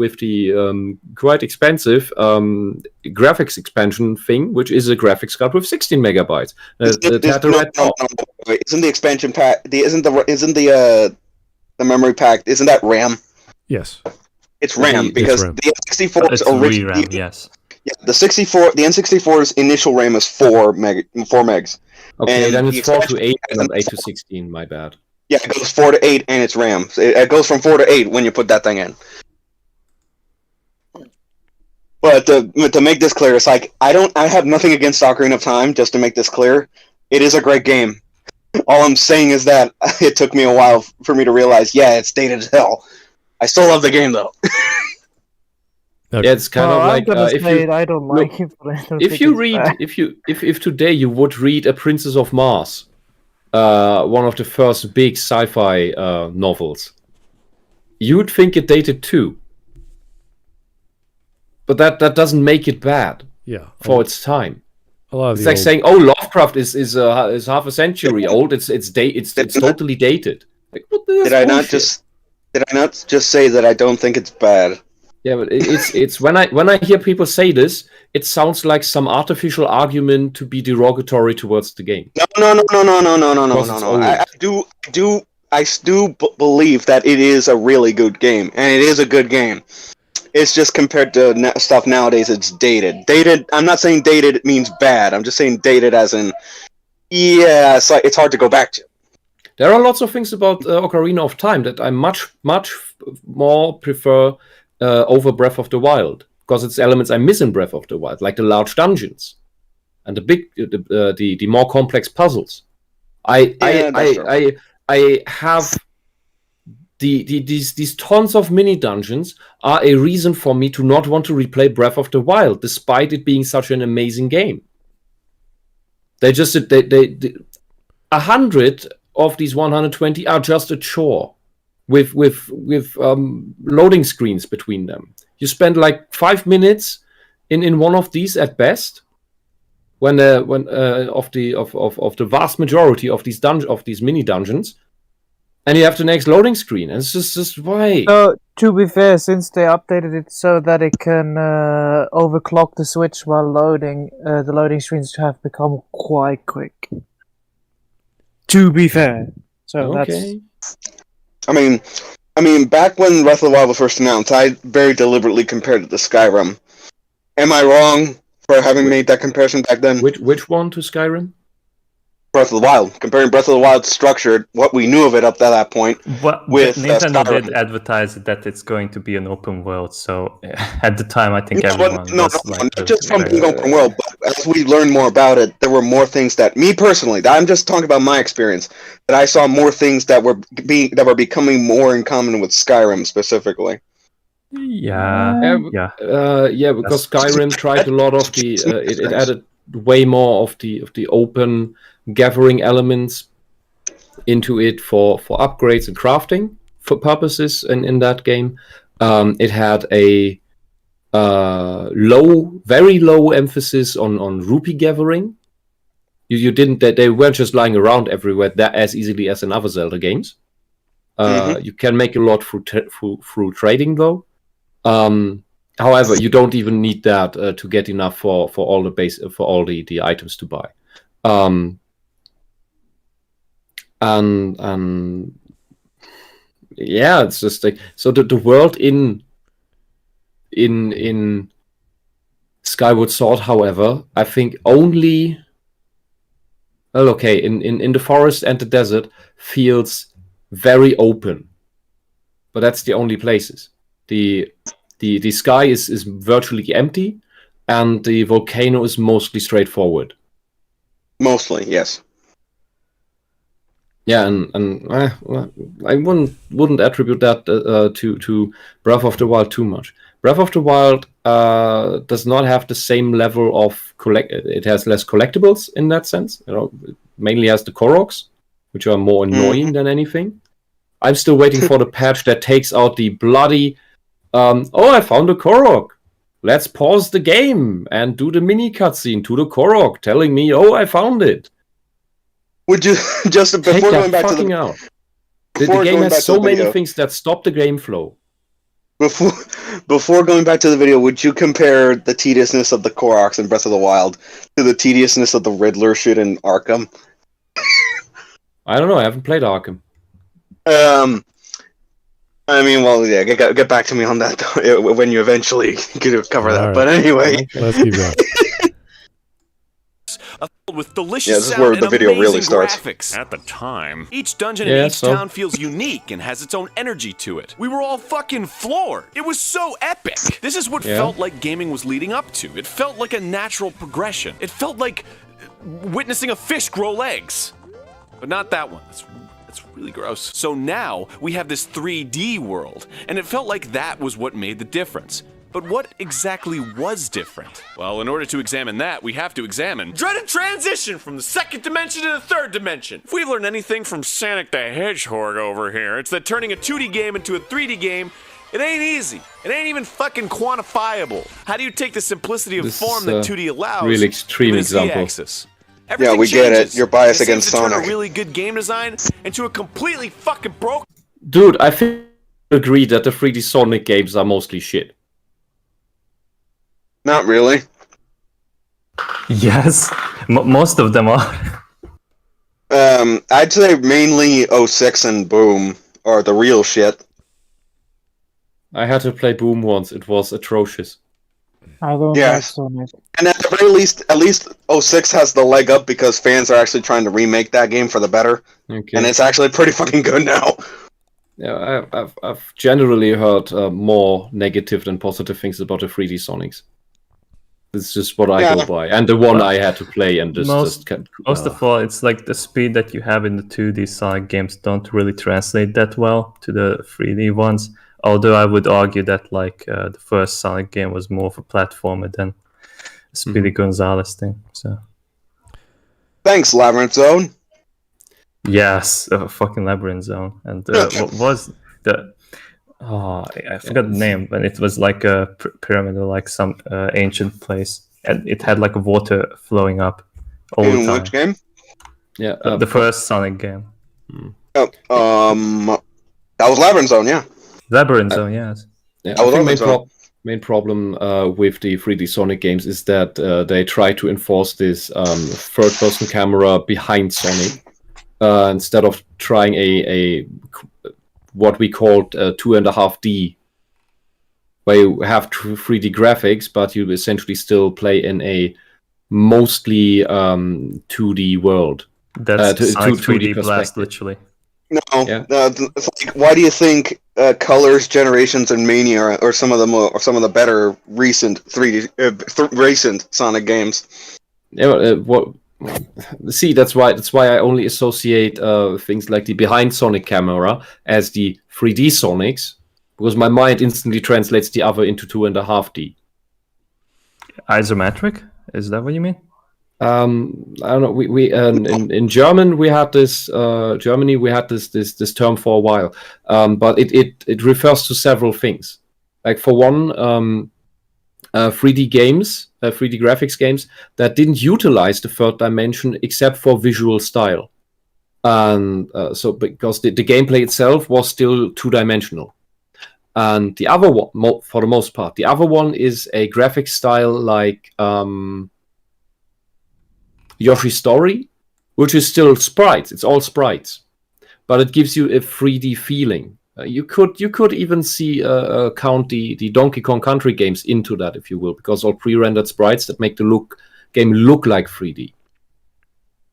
quite expensive graphics expansion thing, which is a graphics card with 16 megabytes. Isn't the expansion pack? Isn't the memory pack? Isn't that RAM? Yes. It's RAM because RAM. the N64's original. RAM, yes. Yeah, the N64's initial RAM is 4 megs. Okay, And then the it's 4 to expansion 8 pack and not is 8 to 16. My bad. Yeah, it goes 4 to 8 and it's RAM. So it goes from 4 to 8 when you put that thing in. But to make this clear, it's like I have nothing against Ocarina of Time. Just to make this clear, it is a great game. All I'm saying is that it took me a while for me to realize, yeah, it's dated as hell. I still love the game though. Okay. Yeah, it's kind of like I don't like it. But I don't if think you it's read bad. if today you would read A Princess of Mars, one of the first big sci-fi novels, you would think it dated too. But that doesn't make it bad Yeah. for its time. A lot of It's the like old- saying, "Oh, Lovecraft is half a century old. It's totally dated." Like, what the Did I not just say that I don't think it's bad? Yeah, but it's when I hear people say this, it sounds like some artificial argument to be derogatory towards the game. No. Because it's old. I do believe that it is a really good game, and it is a good game. It's just compared to stuff nowadays, it's dated. Dated. I'm not saying dated means bad. I'm just saying dated as in, yeah, it's hard to go back to. There are lots of things about Ocarina of Time that I much more prefer over Breath of the Wild, because it's elements I miss in Breath of the Wild, like the large dungeons and the more complex puzzles. I have these tons of mini dungeons are a reason for me to not want to replay Breath of the Wild, despite it being such an amazing game. They 100 of these 120 are just a chore with loading screens between them. You spend like 5 minutes in one of these at best, when of the vast majority of these mini dungeons, and you have the next loading screen. And it's just why. So, to be fair, since they updated it so that it can overclock the Switch while loading, the loading screens have become quite quick. To be fair, so Okay. I mean, back when Breath of the Wild was first announced, I very deliberately compared it to Skyrim. Am I wrong for having made that comparison back then? Which one to Skyrim? Breath of the Wild, comparing Breath of the Wild's structure, what we knew of it up to that point, with Nintendo Skyrim. did advertise that it's going to be an open world, so at the time I think No, everyone not just from being open world, but as we learned more about it, there were more things that me personally, I'm just talking about my experience, that I saw more things that were becoming more in common with Skyrim specifically. Yeah. Because Skyrim tried a lot of the it added way more of the open gathering elements into it for upgrades and crafting for purposes in that game. It had a very low emphasis on rupee gathering. You didn't they weren't just lying around everywhere that as easily as in other Zelda games. You can make a lot through trading though. However, you don't even need that to get enough for all the items to buy. And yeah, it's just like so the world in Skyward Sword, however, I think only in the forest and the desert feels very open, but that's the only places. The sky is virtually empty, and the volcano is mostly straightforward. Mostly, yes. Yeah, and I wouldn't attribute that to Breath of the Wild too much. Breath of the Wild does not have the same level of It has less collectibles in that sense. It mainly has the Koroks, which are more annoying than anything. I'm still waiting for the patch that takes out the bloody. I found a Korok. Let's pause the game and do the mini cutscene to the Korok, telling me, "Oh, I found it." Would you just before going back to the out. The game has so many things that stop the game flow. Before going back to the video, would you compare the tediousness of the Koroks in Breath of the Wild to the tediousness of the Riddler shit in Arkham? I don't know. I haven't played Arkham. I mean, well, yeah. Get back to me on that when you eventually cover that. Right. But anyway, let's keep going. With delicious this is sound where and the video really amazing starts. graphics. At the time. Each dungeon in each town feels unique and has its own energy to it. We were all fucking floored. It was so epic. This is what felt like gaming was leading up to. It felt like a natural progression. It felt like witnessing a fish grow legs. But not that one. That's really gross. So now we have this 3D world, and it felt like that was what made the difference. But what exactly was different? Well, in order to examine that, we have to examine dreaded transition from the second dimension to the third dimension. If we've learned anything from Sonic the Hedgehog over here, it's that turning a 2D game into a 3D game, it ain't easy. It ain't even fucking quantifiable. How do you take the simplicity of form that 2D allows? Really extreme example. Yeah, we get it. You're biased against Sonic. Turn a really good game design into a completely fucking broken. Dude, I think I agree that the 3D Sonic games are mostly shit. Not really. Yes, most of them are. I'd say mainly 06 and Boom are the real shit. I had to play Boom once. It was atrocious. I don't like Sonic. And at the very least, 06 has the leg up because fans are actually trying to remake that game for the better. Okay. And it's actually pretty fucking good now. Yeah, I've generally heard more negative than positive things about the 3D Sonics. It's just what I go by, and the one I had to play, and most of all, it's like the speed that you have in the 2D Sonic games don't really translate that well to the 3D ones. Although I would argue that like the first Sonic game was more of a platformer than Speedy Gonzales thing. So thanks, Labyrinth Zone. Yes, fucking Labyrinth Zone, and what was the? Oh, I forgot the name, but it was like a pyramid or like some ancient place, and it had like water flowing up all the time. Which game? Yeah, the first Sonic game. That was Labyrinth Zone, yeah. Labyrinth Zone, yes. Yeah, I think main problem with the 3D Sonic games is that they try to enforce this third-person camera behind Sonic instead of trying a what we called 2.5D, where you have 3D graphics, but you essentially still play in a mostly 2D world. That's Sonic 3D Blast, literally. No, it's like, why do you think Colors, Generations, and Mania are some of the better recent 3D recent Sonic games? Yeah, see, that's why I only associate things like the behind Sonic camera as the 3D Sonics, because my mind instantly translates the other into 2.5D. Isometric? Is that what you mean? I don't know. We in German we had this Germany we had this term for a while, but it refers to several things. Like for one, 3D games, 3D graphics games that didn't utilize the third dimension except for visual style, and so because the gameplay itself was still two-dimensional. And the other one, for the most part, the other one is a graphic style like Yoshi's Story, which is still sprites. It's all sprites, but it gives you a 3D feeling. You could even see count the Donkey Kong Country games into that, if you will, because all pre-rendered sprites that make the game look like 3D.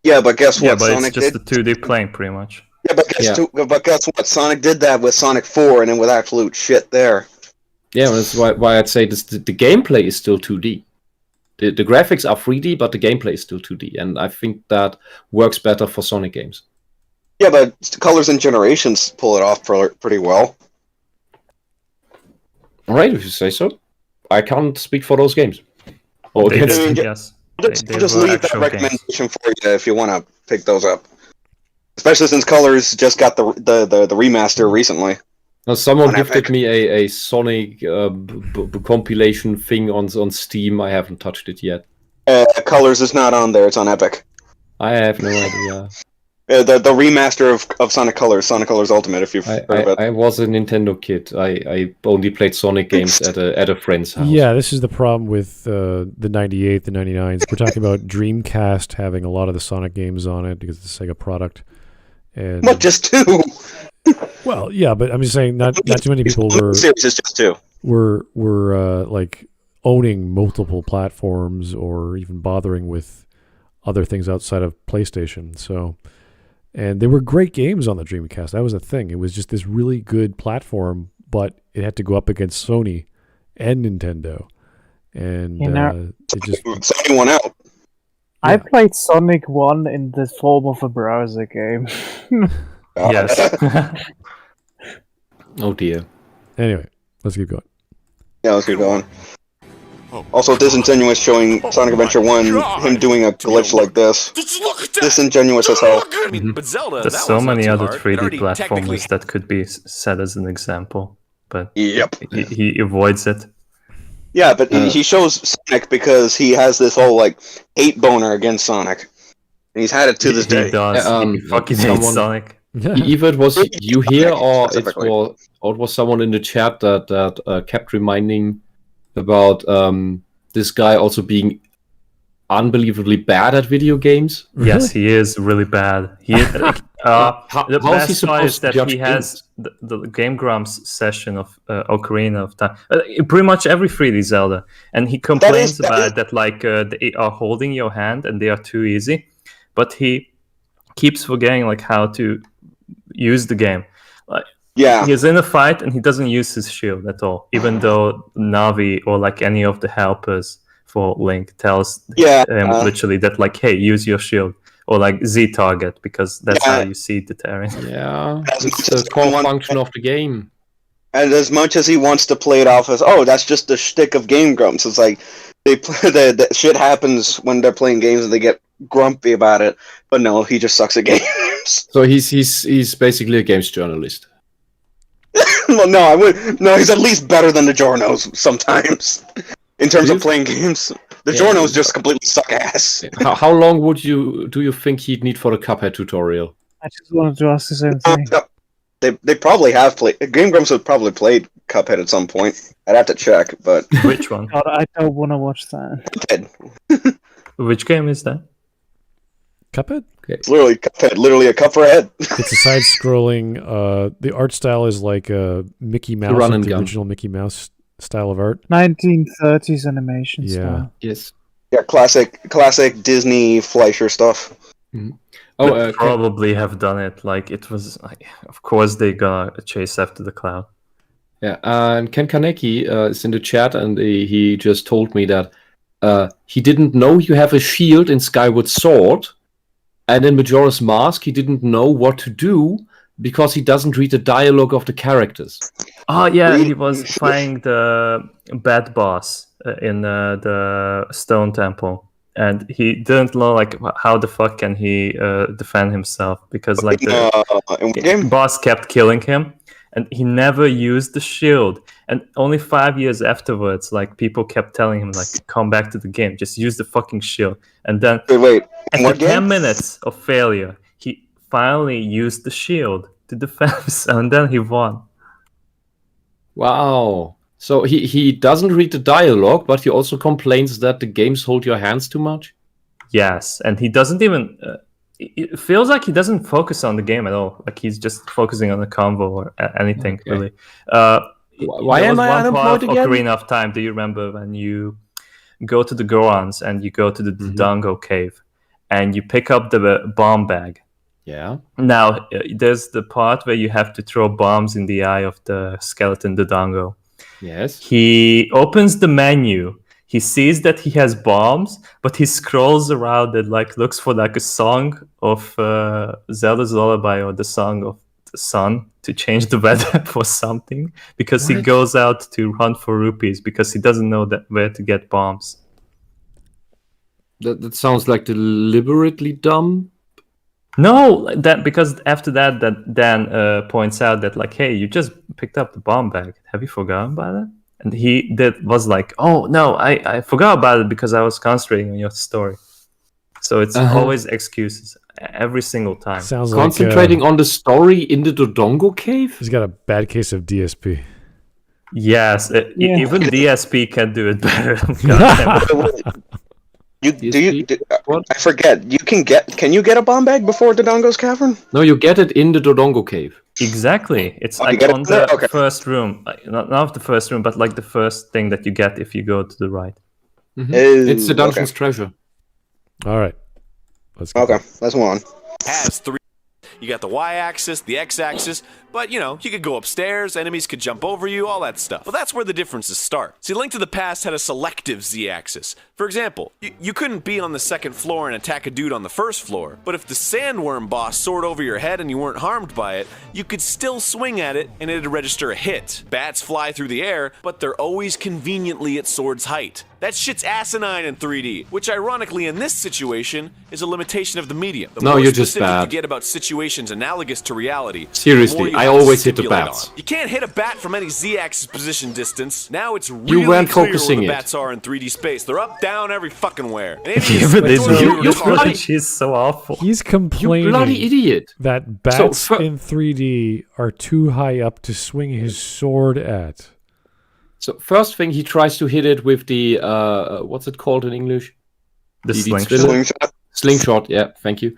Yeah, but guess what? Yeah, but Sonic it's just did? a 2D plane, pretty much. Yeah, but guess what? Sonic did that with Sonic 4, and then with absolute shit there. Yeah, that's why I'd say the gameplay is still 2D. The graphics are 3D, but the gameplay is still 2D, and I think that works better for Sonic games. Yeah, but Colors and Generations pull it off pretty well. All right, if you say so. I can't speak for those games. Yes. I'll just leave that recommendation for you if you want to pick those up. Especially since Colors just got the remaster recently. Now, someone gifted me a Sonic compilation thing on Steam. I haven't touched it yet. Colors is not on there. It's on Epic. I have no idea. The remaster of Sonic Colors Ultimate. If you've heard of it. I was a Nintendo kid. I only played Sonic games at a friend's house. Yeah, this is the problem with the 98, the 99s. We're talking about Dreamcast having a lot of the Sonic games on it because it's a Sega product. And, What, just 2? well, yeah, but I'm just saying not too many people Series is just 2. were like owning multiple platforms or even bothering with other things outside of PlayStation. So, and they were great games on the Dreamcast. That was the thing. It was just this really good platform, but it had to go up against Sony and Nintendo. And it just Sony won out. I played Sonic 1 in the form of a browser game. Yes. Oh dear. Anyway, let's keep going. Yeah, let's keep going. Also, Disingenuous showing Sonic Adventure 1, him doing a glitch like this. Disingenuous as hell. I mean, but Zelda, There's that so was not many too other hard. It 3D already technically platformers that could be set as an example, but Yep. he avoids it. Yeah, but he shows Sonic because he has this whole, like, hate boner against Sonic. And he's had it to this He day. does. He fucking hates someone- Sonic. Either it was you here or it Specifically. was someone in the chat that kept reminding about this guy also being unbelievably bad at video games. Yes, he is really bad. He is, the how is he best part is supposed to that judge he has the Game Grumps session of Ocarina of Time. Pretty much every 3D Zelda, and he complains that about is- that like they are holding your hand and they are too easy, but he keeps forgetting like how to use the game. Like Yeah. he's in a fight and he doesn't use his shield at all, even though Navi or like any of the helpers for Link tells Yeah. him literally that like, hey, use your shield or like Z target because that's how Yeah. you see the terrain. Yeah, As it's much the as core someone- function of the game. And as much as he wants to play it off as, oh, that's just the shtick of Game Grumps, it's like, they play, the shit happens when they're playing games and they get grumpy about it. But no, he just sucks at games. So he's basically a games journalist. Well, no, I would. No, he's at least better than the Jornos sometimes in terms of playing games. The Yeah. Jornos just completely suck ass. How long do you think he'd need for the Cuphead tutorial? I just wanted to ask the same thing. They probably have played. Game Grumps have probably played Cuphead at some point. I'd have to check, but Which one? God, I don't want to watch that. Cuphead. Which game is that? Cuphead? It's literally Cuphead, literally a cup for a head. It's a side-scrolling. The art style is like a Mickey Mouse, run like and the gun. original Mickey Mouse style of art. 1930s animation Yeah. style. Yes. Yeah, classic Disney Fleischer stuff. Oh, They probably have done it. Like it was. Like, of course, they gonna chase after the cloud. yeah. And Ken Kaneki is in the chat, and he just told me that he didn't know you have a shield in Skyward Sword, and in Majora's Mask he didn't know what to do because he doesn't read the dialogue of the characters. Oh yeah, Really? he was fighting the bad boss in the Stone Temple, and he didn't know like how the fuck can he defend himself because like the In what game? boss kept killing him, and he never used the shield. And only 5 years afterwards, like people kept telling him like, come back to the game, just use the fucking shield. And then Wait. In after what 10 game? minutes of failure, he finally used the shield to defend himself, and then he won. Wow. So he doesn't read the dialogue, but he also complains that the games hold your hands too much. Yes, and he doesn't even. It feels like he doesn't focus on the game at all. Like he's just focusing on the combo or anything Okay. really. Why there am was I one part unemployed of again? Ocarina of Time. Do you remember when you go to the Gorons and you go to the Dodongo cave and you pick up the bomb bag? Yeah. Now there's the part where you have to throw bombs in the eye of the skeleton Dodongo. Yes. He opens the menu. He sees that he has bombs, but he scrolls around and like looks for like a song of Zelda's Lullaby or the song of the sun to change the weather for something because he What? goes out to hunt for rupees because he doesn't know that where to get bombs. That sounds like deliberately dumb. No, that because after that Dan points out that like, hey, you just picked up the bomb bag. Have you forgotten about it? And he was like, oh no, I forgot about it because I was concentrating on your story. So it's always excuses. every single time. Sounds Concentrating on the story in the Dodongo cave? He's got a bad case of DSP. Yes, even DSP can do it better. I forget. Can you get a bomb bag before Dodongo's cavern? No, you get it in the Dodongo cave. Exactly. It's Oh, like on the first room. Not the first room, but like the first thing that you get if you go to the right. Mm-hmm. It's the dungeon's treasure. All right. Let's go. Okay, let's move on. Has 3. You got the y-axis, the x-axis, but you could go upstairs, enemies could jump over you, all that stuff. Well, that's where the differences start. See, Link to the Past had a selective z-axis. For example, you couldn't be on the second floor and attack a dude on the first floor, but if the sandworm boss soared over your head and you weren't harmed by it, you could still swing at it and it'd register a hit. Bats fly through the air, but they're always conveniently at sword's height. That shit's asinine in 3D, which ironically in this situation is a limitation of the medium. The more you're just specific bad. you get about situations analogous to reality, Seriously, the more you I have to always hit the stipulate bats. on. You can't hit a bat from any z-axis position distance. Now it's really weren't clear focusing where the it. bats are in 3D space. They're up, down, every fucking where. And Yeah, but this you bloody- is so awful. He's complaining You bloody idiot. that bats So, in 3D are too high up to swing his sword at. So first thing, he tries to hit it with the, what's it called in English? The DD slingshot. Slingshot. Slingshot, yeah, thank you.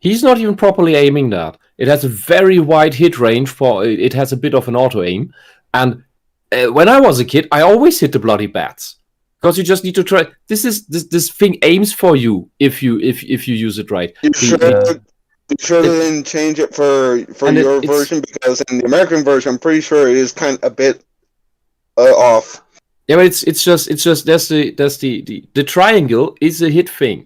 He's not even properly aiming that. It has a very wide hit range, it has a bit of an auto-aim. And when I was a kid, I always hit the bloody bats. Because you just need to try. This thing aims for you if you use it right. You should then change it for your version, because in the American version, I'm pretty sure it is kind of a bit off. Yeah, but it's just that's the triangle is a hit thing.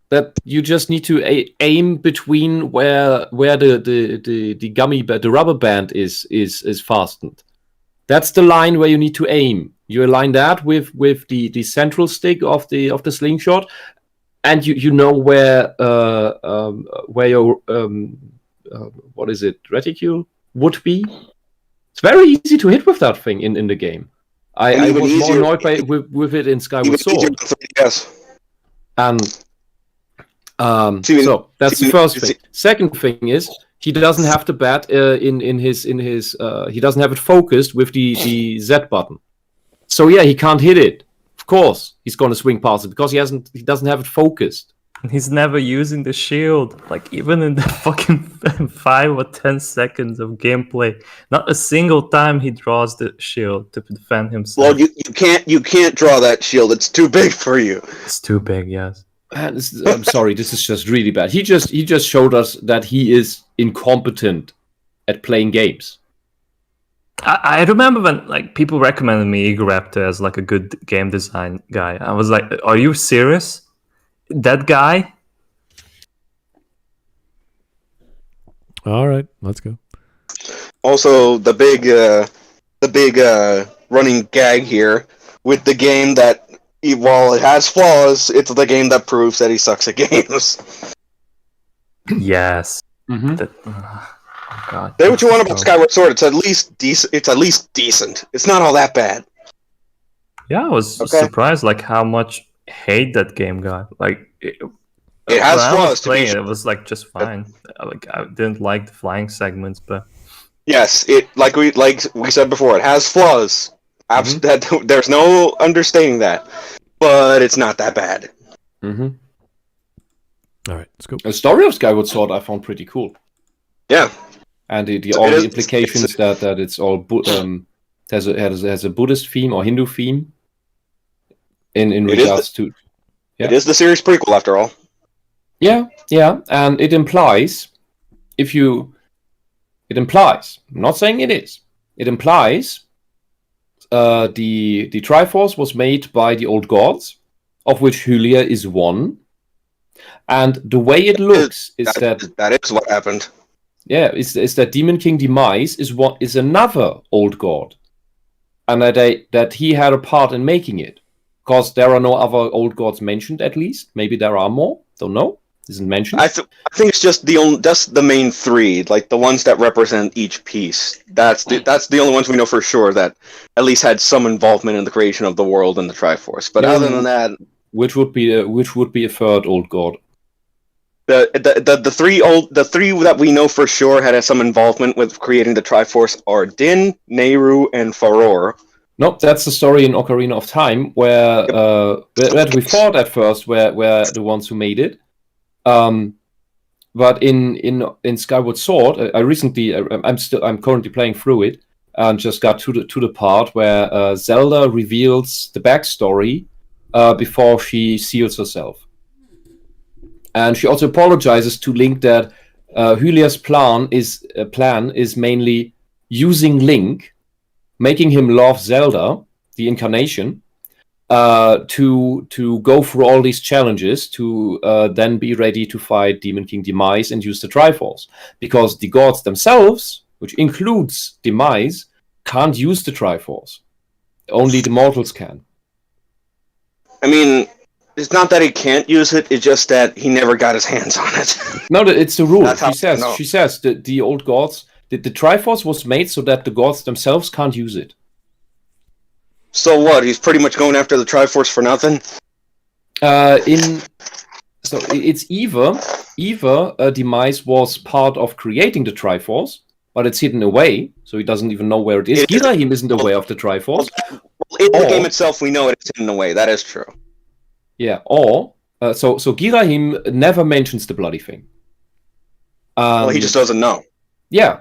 That you just need to aim between where the gummy the rubber band is fastened. That's the line where you need to aim. You align that with the central stick of the slingshot, and you know where your what is it, reticule would be. It's very easy to hit with that thing in the game. I was more annoyed with it in Skyward Sword. Yes. And so that's the first thing. Second thing is he doesn't have the bat in his he doesn't have it focused with the Z button. So yeah, he can't hit it. Of course, he's going to swing past it because he doesn't have it focused. He's never using the shield. Like even in the fucking 5 or 10 seconds of gameplay, not a single time he draws the shield to defend himself. Well, you can't draw that shield. It's too big for you. It's too big, yes. I'm sorry, this is just really bad. He just showed us that he is incompetent at playing games. I remember when like people recommended me Egoraptor as like a good game design guy. I was like, "Are you serious? That guy?" All right, let's go. Also, the big running gag here with the game that, while it has flaws, it's the game that proves that he sucks at games. Yes. Mm-hmm. God. Say what you want about Skyward Sword, it's at least decent. It's not all that bad. Yeah, I was surprised like how much hate that game got. Like it has flaws. It was like just fine. Like I didn't like the flying segments, but yes, like we said before, it has flaws. Mm-hmm. There's no understating that, but it's not that bad. Mm-hmm. All right, let's go. The story of Skyward Sword I found pretty cool. Yeah, and all the implications that it's all has a Buddhist theme or Hindu theme in regards to. Yeah. It is the series prequel after all. Yeah, and it implies I'm not saying it is. It implies the Triforce was made by the old gods, of which Hylia is one. And the way it looks is that is what happened. Yeah, is that Demon King Demise is another old god, and that he had a part in making it, because there are no other old gods mentioned. At least maybe there are more. Don't know. Isn't mentioned. I think it's just that's the main three, like the ones that represent each piece. That's the only ones we know for sure that at least had some involvement in the creation of the world and the Triforce. But other than that, Which would be a third old god? The three that we know for sure had some involvement with creating the Triforce are Din, Nehru, and Faror. Nope, that's the story in Ocarina of Time where that we thought at first were the ones who made it. But in Skyward Sword, I'm currently playing through it and just got to the part where Zelda reveals the backstory before she seals herself. And she also apologizes to Link that Hylia's plan is mainly using Link, making him love Zelda, the incarnation, to go through all these challenges to then be ready to fight Demon King Demise and use the Triforce. Because the gods themselves, which includes Demise, can't use the Triforce. Only the mortals can. I mean, it's not that he can't use it, it's just that he never got his hands on it. No, it's the rule. She says the old gods, the Triforce was made so that the gods themselves can't use it. So what? He's pretty much going after the Triforce for nothing? So it's either Demise was part of creating the Triforce, but it's hidden away, so he doesn't even know where it is. Girahim isn't aware of the Triforce. In the game itself, we know it's hidden away. That is true. Yeah, so Girahim never mentions the bloody thing. Well, he just doesn't know. Yeah,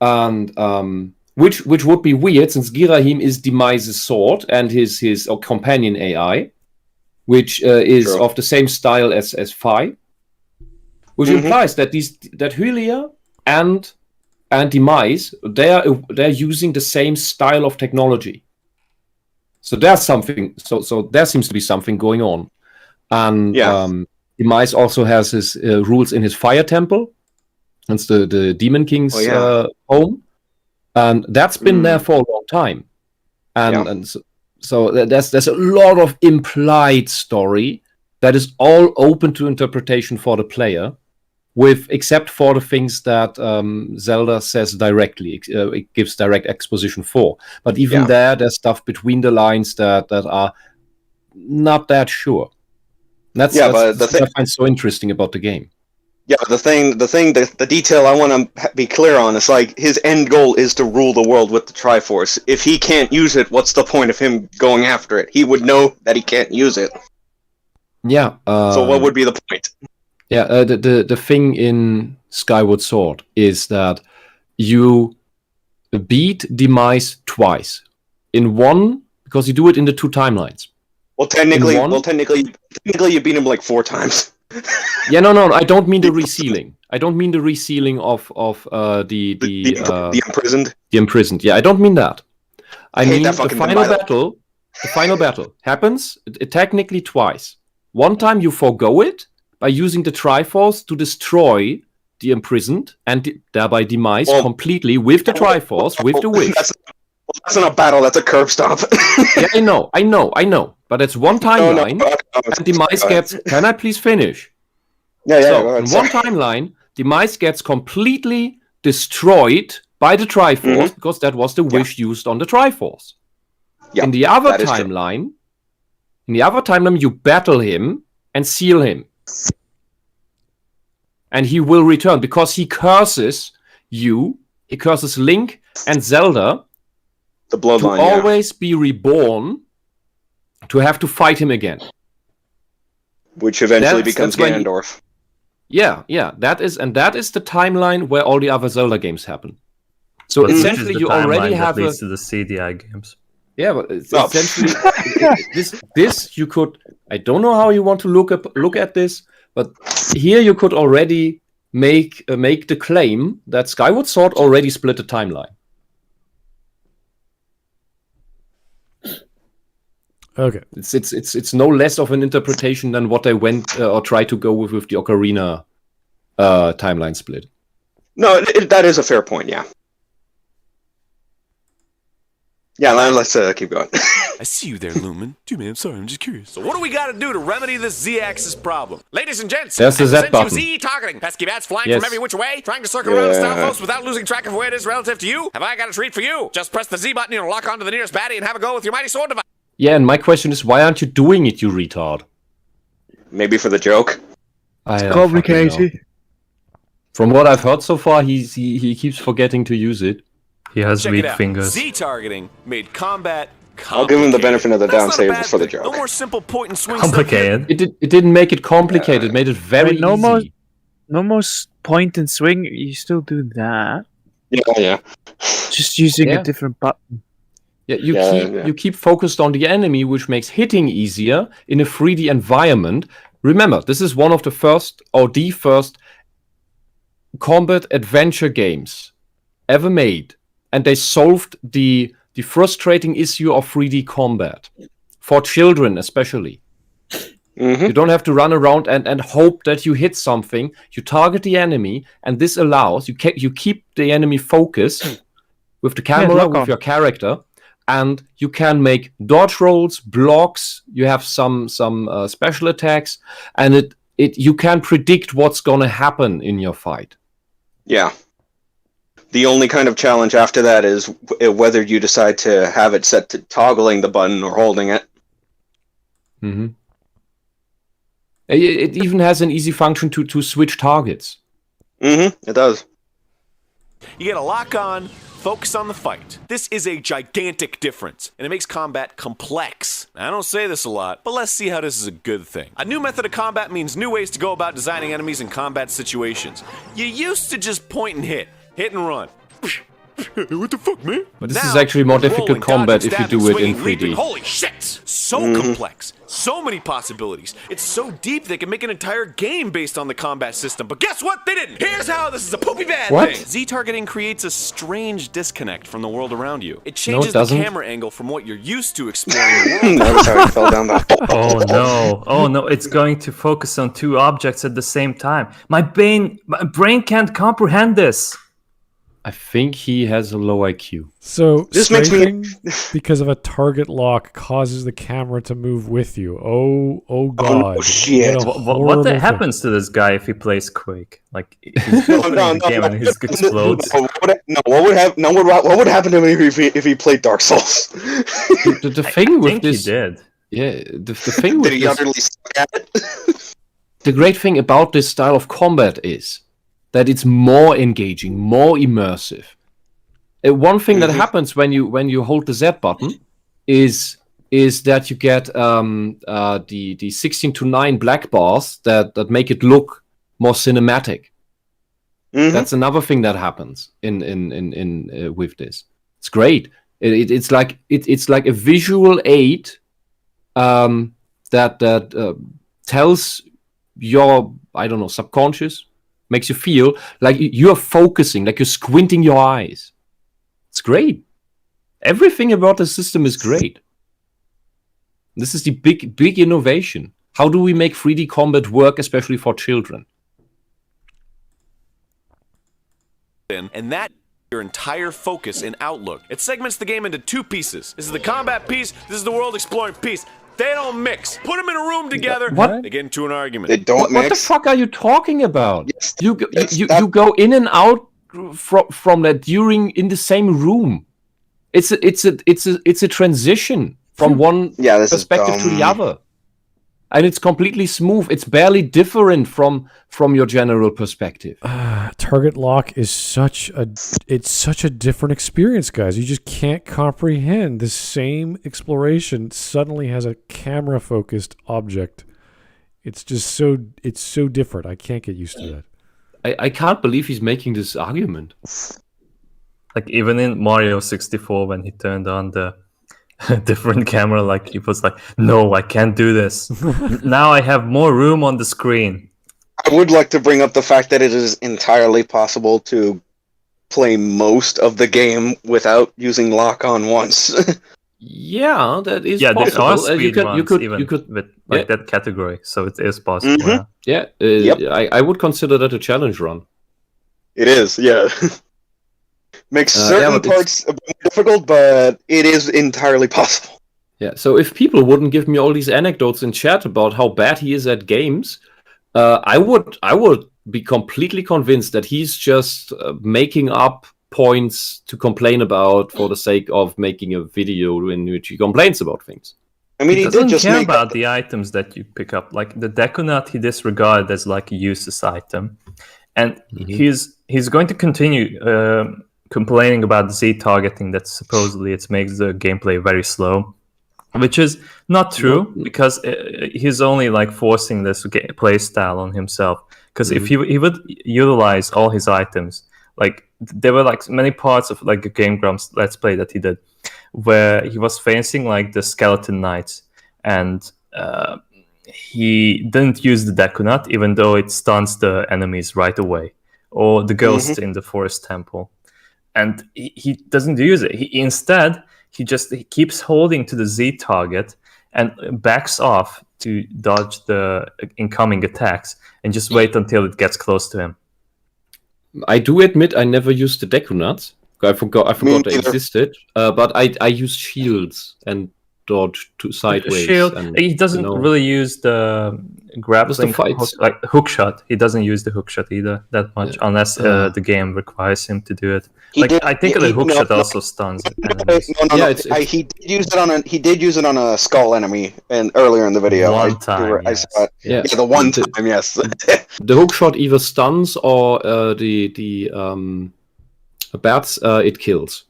and which would be weird since Girahim is Demise's sword and his companion AI, which is of the same style as Phi, which implies that Hylia and Demise they're using the same style of technology. So there's something. So there seems to be something going on, and Demise also has his rules in his fire temple. That's the Demon King's home, and that's been there for a long time. And so there's a lot of implied story that is all open to interpretation for the player, except for the things that Zelda says directly. It gives direct exposition for. But even there's stuff between the lines that are not that sure. That's what I find so interesting about the game. Yeah, the detail I want to be clear on is like his end goal is to rule the world with the Triforce. If he can't use it, what's the point of him going after it? He would know that he can't use it. Yeah. So what would be the point? Yeah, the thing in Skyward Sword is that you beat Demise twice. In one, because you do it in the two timelines. Well, technically, you beat him like 4 times. Yeah, no, I don't mean the resealing. I don't mean the resealing of the imprisoned. The imprisoned. Yeah, I don't mean that. I mean the final battle. The final battle happens technically twice. One time you forgo it by using the Triforce to destroy the imprisoned and thereby Demise completely with the Triforce, with the wish. That's not a battle, that's a curb stop. Yeah, I know. But it's one timeline, and Demise gets... Can I please finish? Yeah. So, in one timeline, Demise gets completely destroyed by the Triforce, because that was the wish used on the Triforce. Yeah, in the other timeline, you battle him and seal him. And he will return, because he curses you, he curses Link and Zelda the bloodline, to always be reborn, to have to fight him again. Which eventually becomes Ganondorf. Yeah, that is the timeline where all the other Zelda games happen. So essentially you already have leads to the CDI games. Yeah, but essentially this you could, I don't know how you want to look at this, but here you could already make the claim that Skyward Sword already split the timeline. Okay, it's no less of an interpretation than what they went or tried to go with the Ocarina timeline split. No, that is a fair point. Yeah. Yeah, let's keep going. I see you there, Lumen. Dude, man, I'm sorry, I'm just curious. So what do we gotta do to remedy this Z-axis problem? Ladies and gents, there's the Z button. Z-targeting. Pesky bats flying from every which way, trying to circle around Star without losing track of where it is relative to you. Have I got a treat for you? Just press the Z button and lock onto the nearest baddie and have a go with your mighty sword device. Yeah, and my question is, why aren't you doing it, you retard? Maybe for the joke. It's complicated. From what I've heard so far, he keeps forgetting to use it. He has Check weak it out. fingers. Z-targeting made combat I'll give him the benefit of the That's doubt and not say a it bad was for the thing. joke. No more simple point and swing stuff here. Complicated. It didn't make it complicated. It made it very no easy. more- No more point and swing. You still do that. Yeah. Just using Yeah. a different button. Yeah, Yeah. you keep focused on the enemy, which makes hitting easier in a 3D environment. Remember, this is one of the first combat adventure games ever made, and they solved the frustrating issue of 3D combat for children, especially. Mm-hmm. You don't have to run around and hope that you hit something. You target the enemy, and this allows you keep the enemy focused with the camera, lock with on. your character, and you can make dodge rolls, blocks. You have some special attacks, and you can predict what's gonna happen in your fight. Yeah. The only kind of challenge after that is whether you decide to have it set to toggling the button or holding it. Mm-hmm. It even has an easy function to switch targets. Mm-hmm. It does. You get a lock on, focus on the fight. This is a gigantic difference, and it makes combat complex. I don't say this a lot, but let's see how this is a good thing. A new method of combat means new ways to go about designing enemies in combat situations. You used to just point and hit and run. What the fuck, man? But This now, is actually more rolling, difficult combat dodging, if you stabbing, do it in swinging, 3D. leaping. Holy shit! So complex. So many possibilities. It's so deep they can make an entire game based on the combat system. But guess what? They didn't. Here's how this is a poopy bad What? thing. Z-targeting creates a strange disconnect from the world around you. It changes the doesn't. camera angle from what you're used to exploring the world. That was how he fell down the hole. Oh no! It's going to focus on two objects at the same time. My brain can't comprehend this. I think he has a low IQ. So This makes me- strafing because of a target lock causes the camera to move with you. Oh God! shit. What a What horrible thing. happens to this guy if he plays Quake? Like he's opening the game and he explodes. What would happen to him if he played Dark Souls? The thing I with think this, he did. yeah, the thing with Did he this, utterly suck at it? the great thing about this style of combat is that it's more engaging, more immersive. One thing that happens when you hold the Z button is that you get the 16:9 black bars that make it look more cinematic. Mhm. That's another thing that happens in with this. It's great. It's like a visual aid that tells your, I don't know, subconscious, makes you feel like you're focusing, like you're squinting your eyes. It's great. Everything about the system is great. This is the big innovation. How do we make 3D combat work, especially for children? And that your entire focus and outlook. It segments the game into two pieces. This is the combat piece, this is the world exploring piece. They don't mix. Put them in a room together, What? they get into an argument. They don't What the mix. fuck are you talking about? Yes, You that's- you that- go in and out from that in the same room. It's a transition from one Yeah, this is perspective to the dumb. other, and it's completely smooth. It's barely different from your general perspective. Target lock is such a different experience, guys. You just can't comprehend the same exploration suddenly has a camera focused object. It's so different. I can't get used to that. I can't believe he's making this argument. Like even in Mario 64 when he turned on the different camera, like he was like, "No, I can't do this. Now I have more room on the screen." I would like to bring up the fact that it is entirely possible to play most of the game without using lock on once. Yeah, that is Yeah, there possible. are speed runs you could with like that category, so it is possible. Mhm. Yeah. yeah. Yep. I would consider that a challenge run. It is, yeah. Makes Yeah, certain but it's- parts a bit difficult, but it is entirely possible. Yeah, so if people wouldn't give me all these anecdotes in chat about how bad he is at games, I would be completely convinced that he's just making up points to complain about for the sake of making a video in which he complains about things. I mean, he doesn't did just care make about the items that you pick up. Like the Dekunut, he disregarded as like a useless item, and he's going to continue complaining about Z targeting. That supposedly it makes the gameplay very slow, which is not true because he's only like forcing this play style on himself. Because if he would utilize all his items, like there were like many parts of like a Game Grumps Let's Play that he did, where he was facing like the skeleton knights, and he didn't use the Dekunut, even though it stuns the enemies right away, or the ghosts in the forest temple, and he doesn't use it. Instead, he keeps holding to the Z target and backs off to dodge the incoming attacks, and just wait until it gets close to him. I do admit I never used the Dekunut. I forgot they existed. But I used shields and dodge to sideways. Shield. And, He doesn't really use the grappling hook shot. He doesn't use the hook shot either that much, unless the game requires him to do it. I think the hook shot also stuns enemies. He did use it on he did use it on a skull enemy and earlier in the video. One time, I saw it. The one time, yes. The hook shot either stuns or the bats it kills.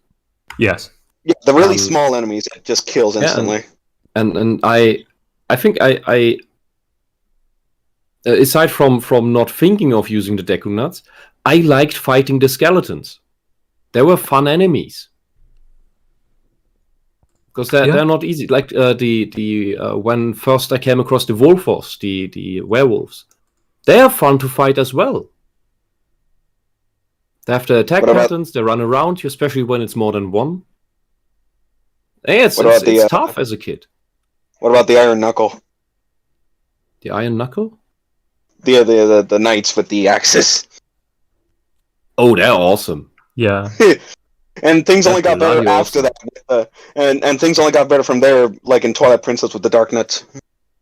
Yes. Yeah, the really small enemies it just kills instantly. And I think I aside from not thinking of using the Dekunuts, I liked fighting the skeletons. They were fun enemies. Because they're not easy. Like when first I came across the Wolfos, the werewolves, they are fun to fight as well. They have the attack patterns, they run around you, especially when it's more than one. Hey, it's tough as a kid. What about the Iron Knuckle? The Iron Knuckle? The knights with the axes. Oh, they're awesome. Yeah. And things only got better after that. And things only got better from there, like in Twilight Princess with the Dark Nuts.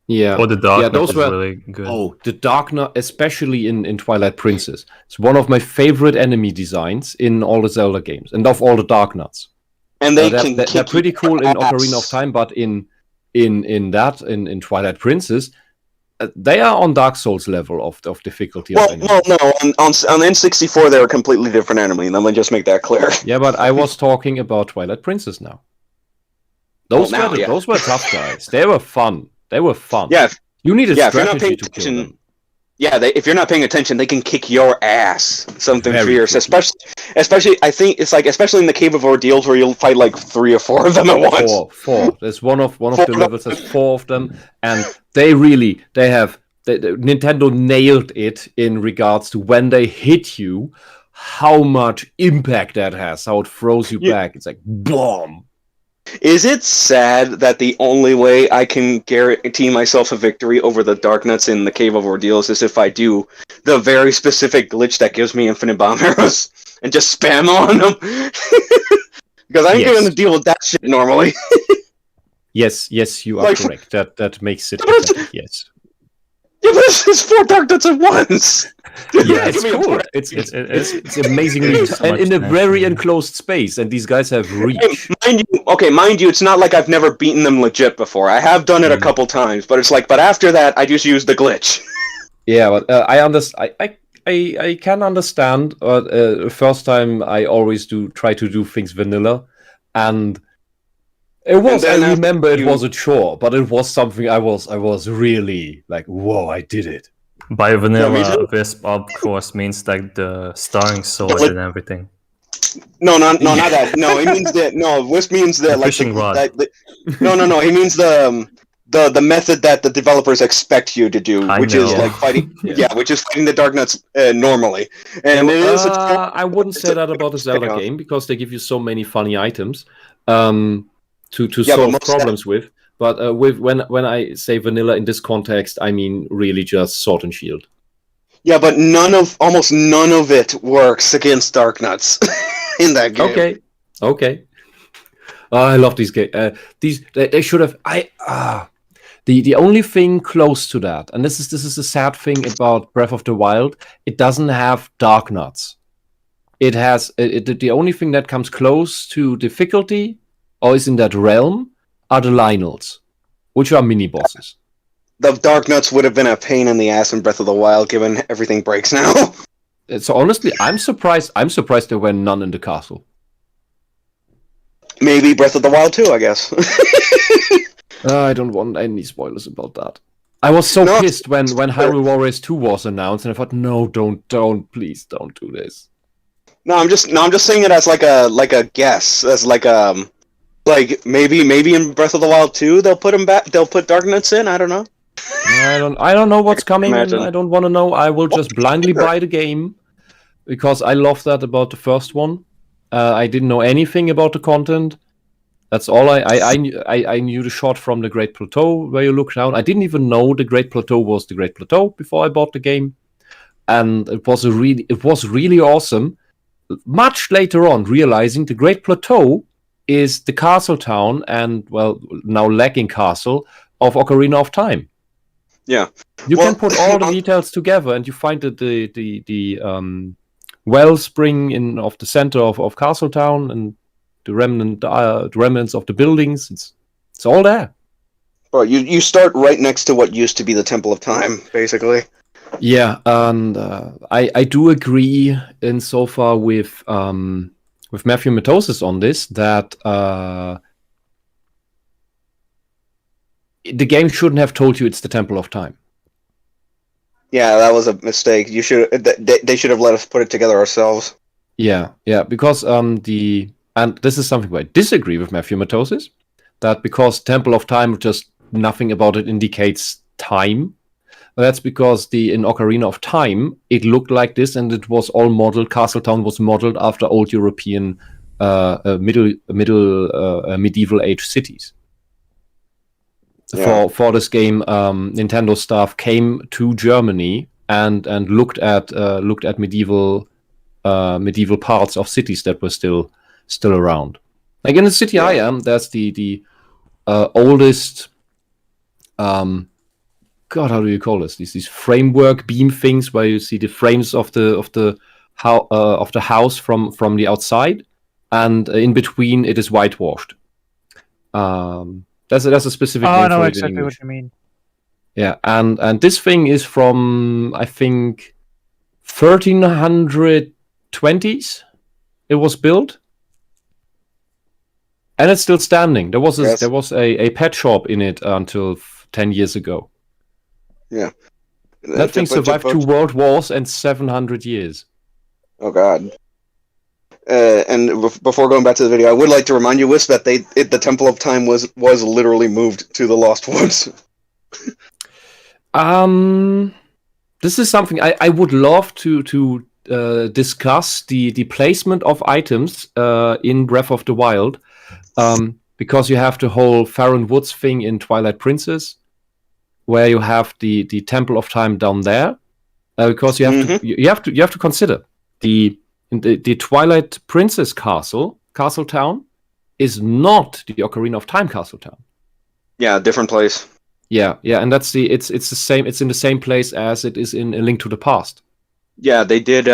Yeah. Or the Dark Nut is really good. Oh, the Dark Nut, especially in Twilight Princess. It's one of my favorite enemy designs in all the Zelda games, and of all the Dark Nuts. And they're pretty cool in Ocarina of Time, but in Twilight Princess, they are on Dark Souls level of difficulty. No. On N64, they're a completely different enemy. Let me just make that clear. Yeah, but I was talking about Twilight Princess now. Those were tough guys. They were fun. Yeah, you need a strategy to kill them. Yeah, if you're not paying attention, they can kick your ass. Something fierce, especially. I think it's like, especially in the Cave of Ordeals, where you'll fight like 3 or 4 of them at once. Four. There's one of the levels has 4 of them, and Nintendo nailed it in regards to when they hit you, how much impact that has, how it throws you back. It's like boom. Is it sad that the only way I can guarantee myself a victory over the Dark Nuts in the Cave of Ordeals is if I do the very specific glitch that gives me infinite bomb arrows and just spam on them? Because I ain't going to deal with that shit normally. Yes, you are correct. That makes it yes. Yeah, but it's 4 Dark Nuts at once! Yeah, it's cool. It's amazingly and in a very enclosed space, and these guys have reach. Mind you, it's not like I've never beaten them legit before. I have done it a couple times, but it's like, but after that, I just use the glitch. Yeah, but I understand. I can understand. First time, I always try to do things vanilla, and it was. I remember it was a chore, but it was something I was really like, whoa! I did it. By vanilla, Wisp, of course, means like the starring sword and everything. No, not that. No, it means that. No, Wisp means the like fishing rod. No. He means the method that the developers expect you to do, which is like fighting. Which is fighting the Dark Nuts normally. And it is. I wouldn't say that about a Zelda game because they give you so many funny items to solve problems with. But when I say vanilla in this context, I mean really just sword and shield. Yeah, but almost none of it works against Dark Nuts in that game. Okay. I love these games. They should have. The only thing close to that, and this is the sad thing about Breath of the Wild, it doesn't have Dark Nuts. It has the only thing that comes close to difficulty or is in that realm are the Lynels. which are mini bosses. The Dark Nuts would have been a pain in the ass in Breath of the Wild, given everything breaks now. So honestly, I'm surprised there were none in the castle. Maybe Breath of the Wild 2, I guess. I don't want any spoilers about that. I was so pissed when Hyrule Warriors 2 was announced, and I thought, no, please don't do this. No, I'm just saying it as like a guess, as like maybe in Breath of the Wild 2 they'll put Dark Nuts in. I don't know. I don't know what's coming. I don't want to know. I will just blindly buy the game because I love that about the first one. I didn't know anything about the content. That's all I knew the shot from the Great Plateau where you look down. I didn't even know the Great Plateau was the Great Plateau before I bought the game, and it was really awesome. Much later on, realizing the Great Plateau is the castle town and now lacking castle of Ocarina of Time. Yeah, you can put all the details together, and you find the wellspring of the center of Castletown and the remnants of the buildings. It's all there. Well, you start right next to what used to be the Temple of Time, basically. Yeah, and I do agree insofar with Matthew Matosis on this that the game shouldn't have told you it's the Temple of Time. Yeah, that was a mistake. They should have let us put it together ourselves. Yeah, because and this is something where I disagree with Matthew Matosis, that because Temple of Time, just nothing about it indicates time. That's because in Ocarina of Time, it looked like this, and it was all modeled. Castletown was modeled after old European medieval age cities. Yeah. For this game, Nintendo staff came to Germany and looked at medieval parts of cities that were still around. Like in the city I am, there's the oldest God, how do you call this? These framework beam things where you see the frames of the house from the outside, and in between it is whitewashed. That's a specific name I know for it in exactly English. what you mean. Yeah, and this thing is from, I think, 1320s. It was built, and it's still standing. There was a pet shop in it until 10 years ago. Yeah, that thing survived 2 world wars and 700 years. Oh God. And before going back to the video, I would like to remind you, Wisp, that the Temple of Time was literally moved to the Lost Woods. This is something I would love to discuss the placement of items in Breath of the Wild, because you have the whole Farron Woods thing in Twilight Princess, where you have the Temple of Time down there, because you have to consider the Twilight Princess Castletown is not the Ocarina of Time Castletown. Yeah, different place. Yeah, and that's it's the same. It's in the same place as it is in A Link to the Past. Yeah, they did.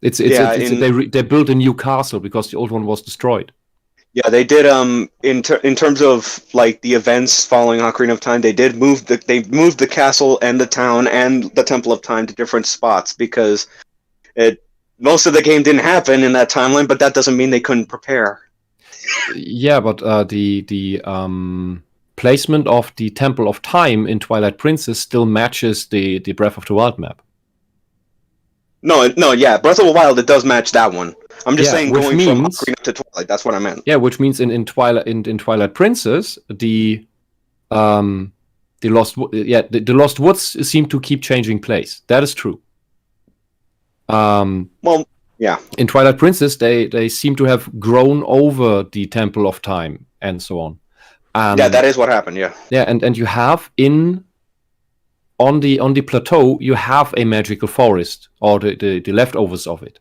They built a new castle because the old one was destroyed. Yeah, they did. In terms of like the events following Ocarina of Time, they moved the castle and the town and the Temple of Time to different spots because most of the game didn't happen in that timeline, but that doesn't mean they couldn't prepare. Yeah, but the placement of the Temple of Time in Twilight Princess still matches the Breath of the Wild map. No, yeah, Breath of the Wild, it does match that one. I'm just saying going from Ocarina to Twilight, that's what I meant. Yeah, which means in Twilight Princess, the Lost Woods seem to keep changing place. That is true. Well, yeah. In Twilight Princess, they seem to have grown over the Temple of Time and so on. Yeah, that is what happened. Yeah. Yeah, and you have on the plateau, you have a magical forest or the leftovers of it.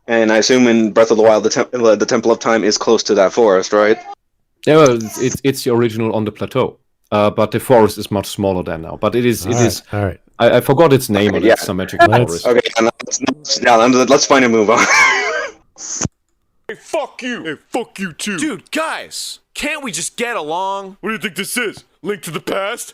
And I assume in Breath of the Wild, the Temple of Time is close to that forest, right? Yeah, well, it's the original on the plateau, but the forest is much smaller than now. But it is. All right. I forgot its name, but it's some magical forest. Okay, let's find a move on. Hey, fuck you! Hey, fuck you too! Dude, guys, can't we just get along? What do you think this is? Link to the past?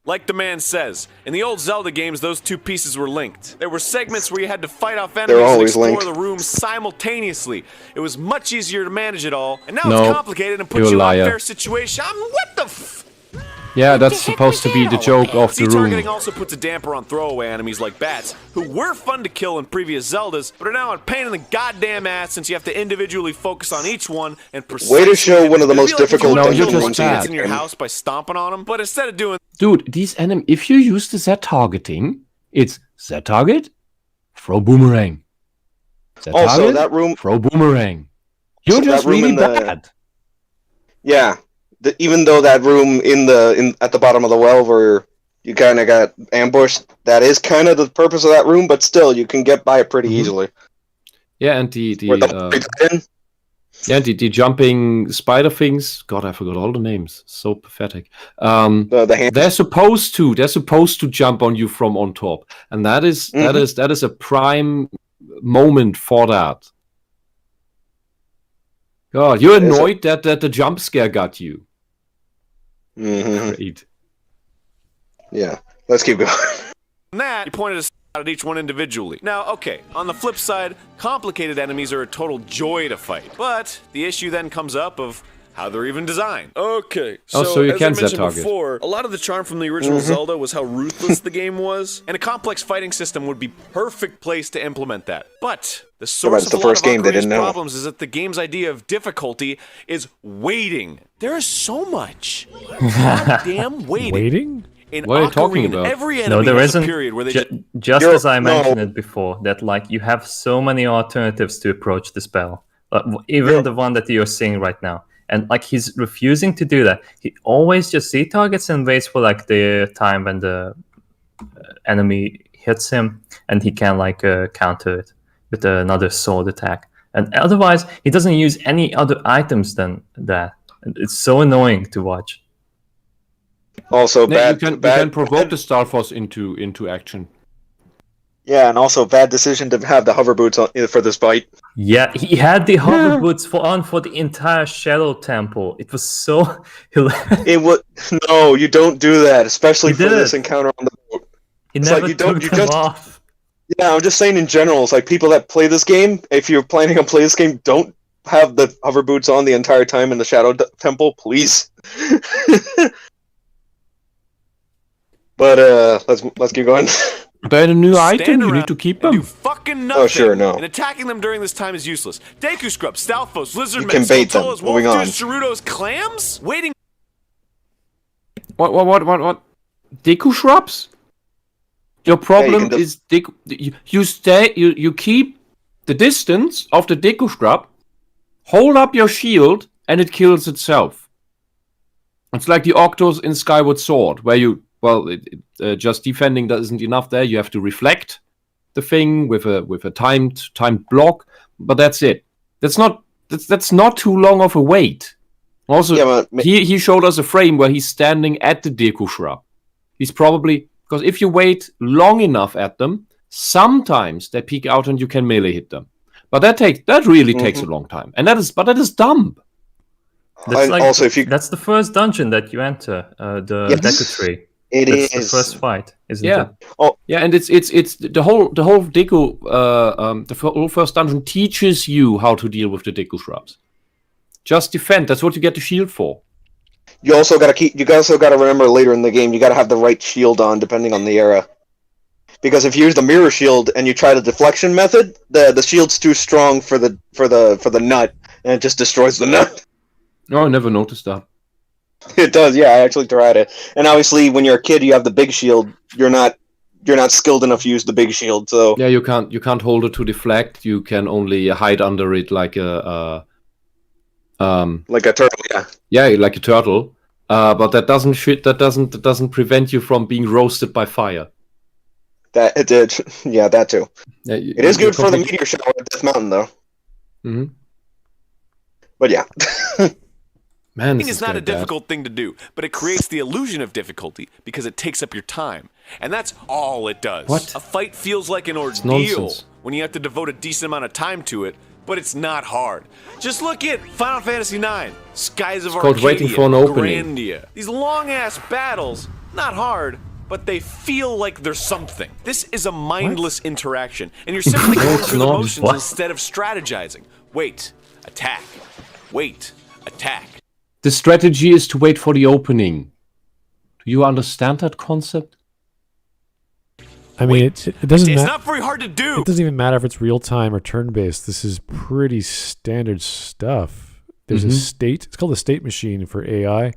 Like the man says, in the old Zelda games, those two pieces were linked. There were segments where you had to fight off enemies and explore the room simultaneously. It was much easier to manage it all, and now it's complicated and puts you in an unfair situation. What the f... Yeah, that's supposed to be the joke of the room. Targeting also puts a damper on throwaway enemies like bats, who were fun to kill in previous Zeldas, but are now a pain in the goddamn ass since you have to individually focus on each one and precisely... Way to show one of the most difficult dungeons in your house by stomping on them, but instead of doing... Dude, these enemies, if you use the Z targeting, it's Z target, throw boomerang. Z target, that room... throw boomerang. You're just really bad. Yeah. Even though that room at the bottom of the well where you kind of got ambushed, that is kind of the purpose of that room, but still, you can get by it pretty easily. Yeah, and the jumping spider things. God, I forgot all the names. So pathetic. They're supposed to jump on you from on top, and that is a prime moment for that. God, you're annoyed that the jump scare got you. Great. Yeah, let's keep going. That you pointed us out at each one individually. Now, okay, on the flip side, complicated enemies are a total joy to fight. But the issue then comes up of how they're even designed. Okay, so you as can I mentioned target. before, a lot of the charm from the original Zelda was how ruthless the game was, and a complex fighting system would be perfect place to implement that. But the source of a lot of Ocarina's problems is that the game's idea of difficulty is waiting. There is so much goddamn waiting. Waiting? In what are you talking Ocarina, about? every No, enemy there has isn't. a period where they Just as I mentioned it before, that like you have so many alternatives to approach the spell. Even the one that you're seeing right now. And like he's refusing to do that. He always just see targets and waits for like the time when the enemy hits him, and he can like counter it with another sword attack. And otherwise, he doesn't use any other items than that. And it's so annoying to watch. Also, you can provoke the Star Force into action. Yeah, and also bad decision to have the hover boots on for this fight. Yeah, he had the hover boots for the entire Shadow Temple. It was so hilarious. It was no, you don't do that, especially for this encounter on the boat. He never took them off. Yeah, I'm just saying in general, it's like people that play this game, if you're planning on playing this game, don't have the hover boots on the entire time in the Shadow Temple, please. But let's keep going. But a new item, you need to keep them. Do fucking nothing. Oh, sure, no. And attacking them during this time is useless. Deku Scrub, Stalfos, Lizard You can bait them. Moving on. Gerudo's clams? Waiting. What? Deku shrubs? Your problem is Deku. You keep the distance of the Deku shrub, hold up your shield, and it kills itself. It's like the Octos in Skyward Sword, where you... Well, just defending that isn't enough there. You have to reflect the thing with a timed block, but that's it. That's not too long of a wait. Also, he showed us a frame where he's standing at the Deku shrub. He's probably, because if you wait long enough at them, sometimes they peek out and you can melee hit them. But that really takes a long time, and that is dumb. That's like, also, that's the first dungeon that you enter, the Deku tree. That's the first fight, isn't it? Oh, yeah, and it's the whole Deku the whole first dungeon teaches you how to deal with the Deku shrubs. Just defend. That's what you get the shield for. You also got to remember later in the game, you got to have the right shield on, depending on the era. Because if you use the mirror shield and you try the deflection method, the shield's too strong for the nut, and it just destroys the nut. Oh, I never noticed that. It does, yeah. I actually tried it, and obviously, when you're a kid, you have the big shield. You're not skilled enough to use the big shield, so yeah, you can't hold it to deflect. You can only hide under it like a turtle, yeah. Yeah, like a turtle. But that doesn't prevent you from being roasted by fire. That it did, yeah, that too. Yeah, it is good for the meteor shower at Death Mountain, though. Mm-hmm. But yeah. Man, It's not a difficult thing to do, but it creates the illusion of difficulty because it takes up your time. And that's all it does. What? A fight feels like an ordeal nonsense. when you have to devote a decent amount of time to it, but it's not hard. Just look at Final Fantasy IX, Skies of called Arcadia, waiting for an opening. Grandia. These long-ass battles, not hard, but they feel like they're something. This is a mindless interaction, and you're simply going through the not. motions What? instead of strategizing. Wait, attack. Wait, attack. The strategy is to wait for the opening. Do you understand that concept? I mean, it doesn't It's matter. not very hard to do. It doesn't even matter if it's real time or turn based. This is pretty standard stuff. There's a state. It's called a state machine for AI.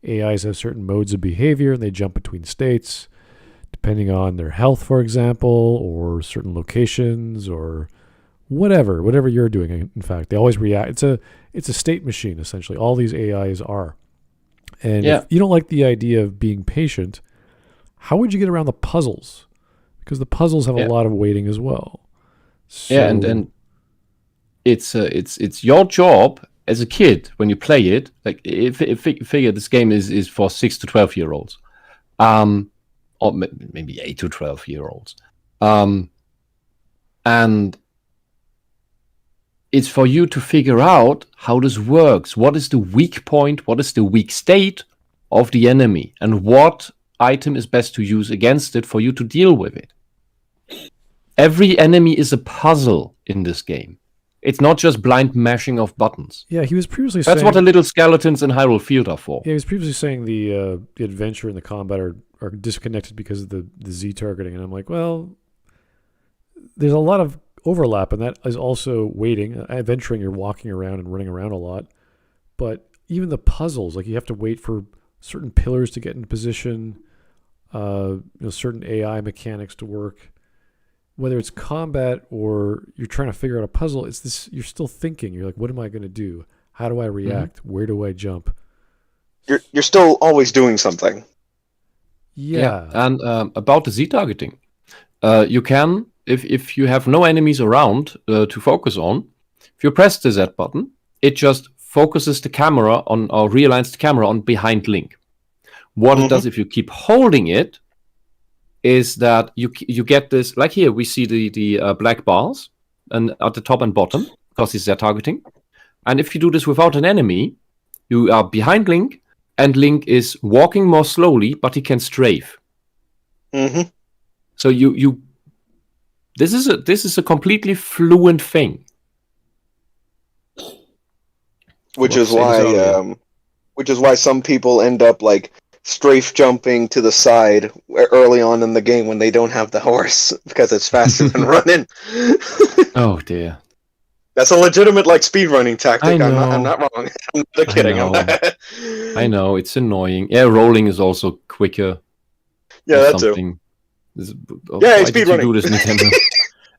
AIs have certain modes of behavior, and they jump between states depending on their health, for example, or certain locations, or whatever you're doing. In fact, they always react. It's a state machine, essentially. All these AIs are. And if you don't like the idea of being patient, how would you get around the puzzles? Because the puzzles have a lot of waiting as well. So, and it's your job as a kid when you play it. Like, if figure this game is for 6 to 12-year-olds, or maybe 8 to 12-year-olds, and it's for you to figure out how this works. What is the weak point? What is the weak state of the enemy? And what item is best to use against it for you to deal with it? Every enemy is a puzzle in this game. It's not just blind mashing of buttons. Yeah, he was previously saying... That's what the little skeletons in Hyrule Field are for. Yeah, he was previously saying the adventure and the combat are disconnected because of the Z targeting. And I'm like, well, there's a lot of overlap, and that is also waiting. Adventuring, you're walking around and running around a lot. But even the puzzles, like you have to wait for certain pillars to get in position, certain AI mechanics to work. Whether it's combat or you're trying to figure out a puzzle, it's this. You're still thinking. You're like, what am I going to do? How do I react? Where do I jump? You're still always doing something. Yeah. And about the Z targeting, you can, if you have no enemies around to focus on, if you press the Z button, it just focuses the camera on, or realigns the camera on behind Link. What it does if you keep holding it is that you get this, like here we see the black bars and at the top and bottom because it's Z targeting. And if you do this without an enemy, you are behind Link, and Link is walking more slowly, but he can strafe. So this is a completely fluent thing. Which is why some people end up like strafe jumping to the side early on in the game when they don't have the horse because it's faster than running. Oh dear. That's a legitimate like speedrunning tactic. I'm not wrong. I'm not kidding. I know, it's annoying. Yeah, rolling is also quicker. Yeah, that too. Why did you do this, Nintendo?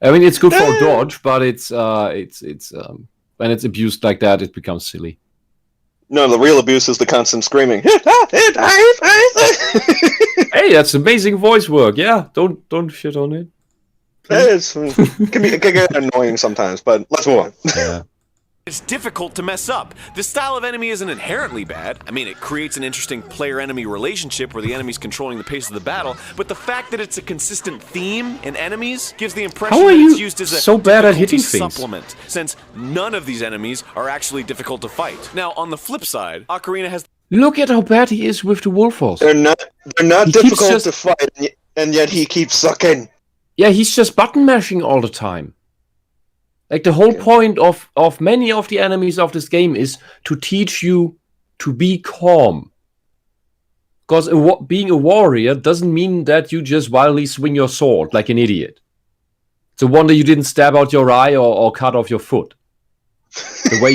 I mean, it's good for dodge, but it's when it's abused like that, it becomes silly. No, the real abuse is the constant screaming. Hey, that's amazing voice work. Yeah, don't shit on it. It can get annoying sometimes, but let's move on. Yeah. It's difficult to mess up. This style of enemy isn't inherently bad. I mean, it creates an interesting player-enemy relationship where the enemy's controlling the pace of the battle, but the fact that it's a consistent theme in enemies gives the impression that it's used as a so bad at hitting things? supplement, since none of these enemies are actually difficult to fight. Now, on the flip side, Ocarina has... Look at how bad he is with the Wolfos. They're not difficult to fight, and yet he keeps sucking. Yeah, he's just button mashing all the time. Like, the whole point of many of the enemies of this game is to teach you to be calm. Because being a warrior doesn't mean that you just wildly swing your sword like an idiot. It's a wonder you didn't stab out your eye or cut off your foot. The way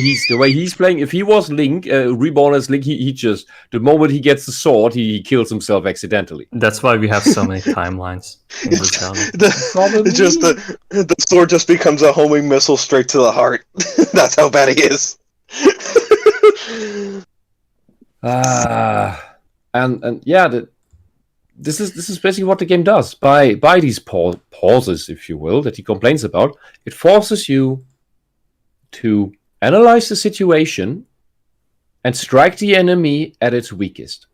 he's playing, if he was Link, reborn as Link, he just, the moment he gets the sword, he kills himself accidentally. That's why we have so many timelines in this genre. The sword just becomes a homing missile straight to the heart. That's how bad he is. And yeah, this is basically what the game does. By these pauses, if you will, that he complains about, it forces you to analyze the situation and strike the enemy at its weakest.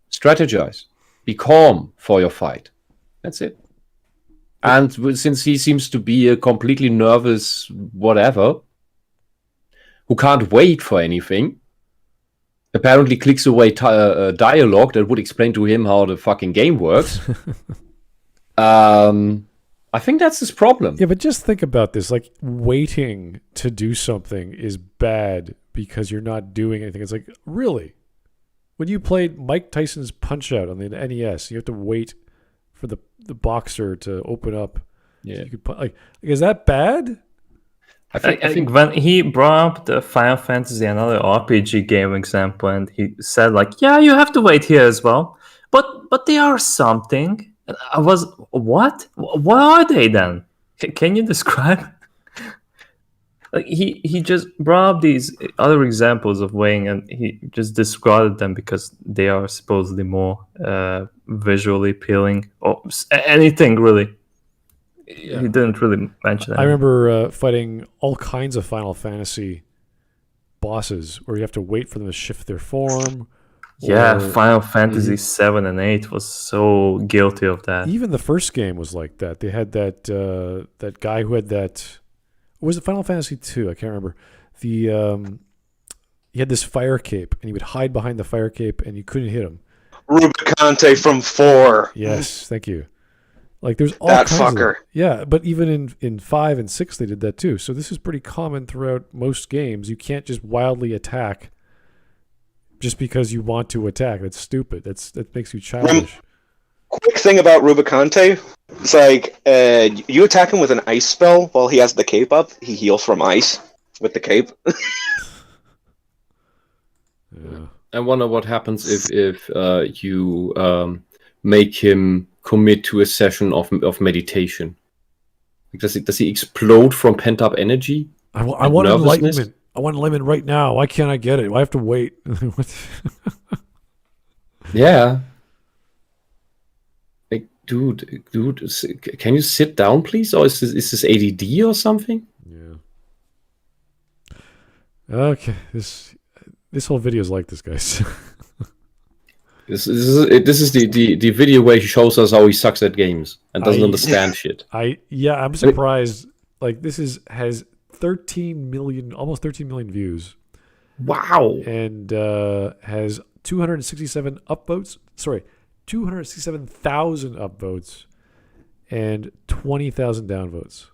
Strategize. Be calm for your fight. That's it. And since he seems to be a completely nervous whatever, who can't wait for anything, apparently clicks away dialogue that would explain to him how the fucking game works. I think that's his problem. Yeah, but just think about this. Like, waiting to do something is bad because you're not doing anything. It's like, really? When you played Mike Tyson's Punch-Out on the NES, you have to wait for the boxer to open up. Yeah. So you could like, is that bad? I think when he brought up the Final Fantasy, another RPG game example, and he said like, yeah, you have to wait here as well. But they are something. I was, what? What are they then? Can you describe? Like he just brought up these other examples of weighing, and he just discarded them because they are supposedly more visually appealing or anything really. Yeah. He didn't really mention that. I remember fighting all kinds of Final Fantasy bosses where you have to wait for them to shift their form. Yeah, Final Fantasy 7 and 8 was so guilty of that. Even the first game was like that. They had that that guy who had that. Was it Final Fantasy 2? I can't remember. He had this fire cape, and he would hide behind the fire cape, and you couldn't hit him. Rubicante from 4. Yes, thank you. Like there's all that kinds fucker. Of, yeah, but even in 5 and 6 they did that too. So this is pretty common throughout most games. You can't just wildly attack just because you want to attack. That's stupid. That makes you childish. Quick thing about Rubicante. It's like you attack him with an ice spell while he has the cape up. He heals from ice with the cape. Yeah. I wonder what happens if you make him commit to a session of meditation. Does he explode from pent up energy? I want enlightenment. I want enlightenment right now. Why can't I get it? I have to wait. Yeah. Like, dude, can you sit down, please? Or is this ADD or something? Yeah. Okay. This whole video is like this, guys. This is the video where he shows us how he sucks at games and doesn't understand shit. I'm surprised. Like this has 13 million, almost 13 million views. Wow. And has 267 upvotes. Sorry, 267,000 upvotes and 20,000 downvotes.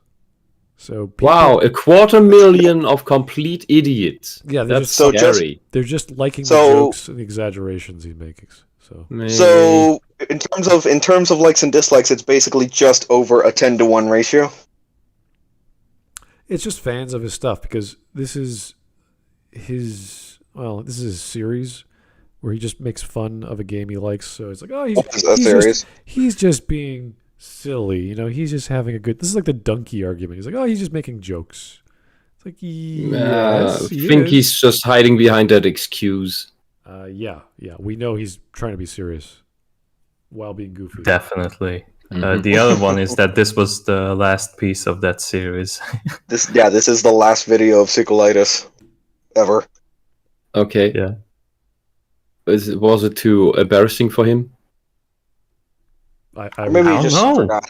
So people, wow, 250,000 of complete idiots. Yeah, that's so scary. They're just liking the jokes and the exaggerations he's making. So in terms of likes and dislikes, it's basically just over a 10-to-1 ratio. It's just fans of his stuff because this is his series where he just makes fun of a game he likes. So it's like, oh, he's just being silly, you know. He's just having a good. This is like the donkey argument. He's like, oh, he's just making jokes. It's like, yes, I think he's just hiding behind that excuse. Yeah. We know he's trying to be serious while being goofy. Definitely. The other one is that this was the last piece of that series. This is the last video of Sequelitis ever. Okay. Yeah. Was it too embarrassing for him? I don't know.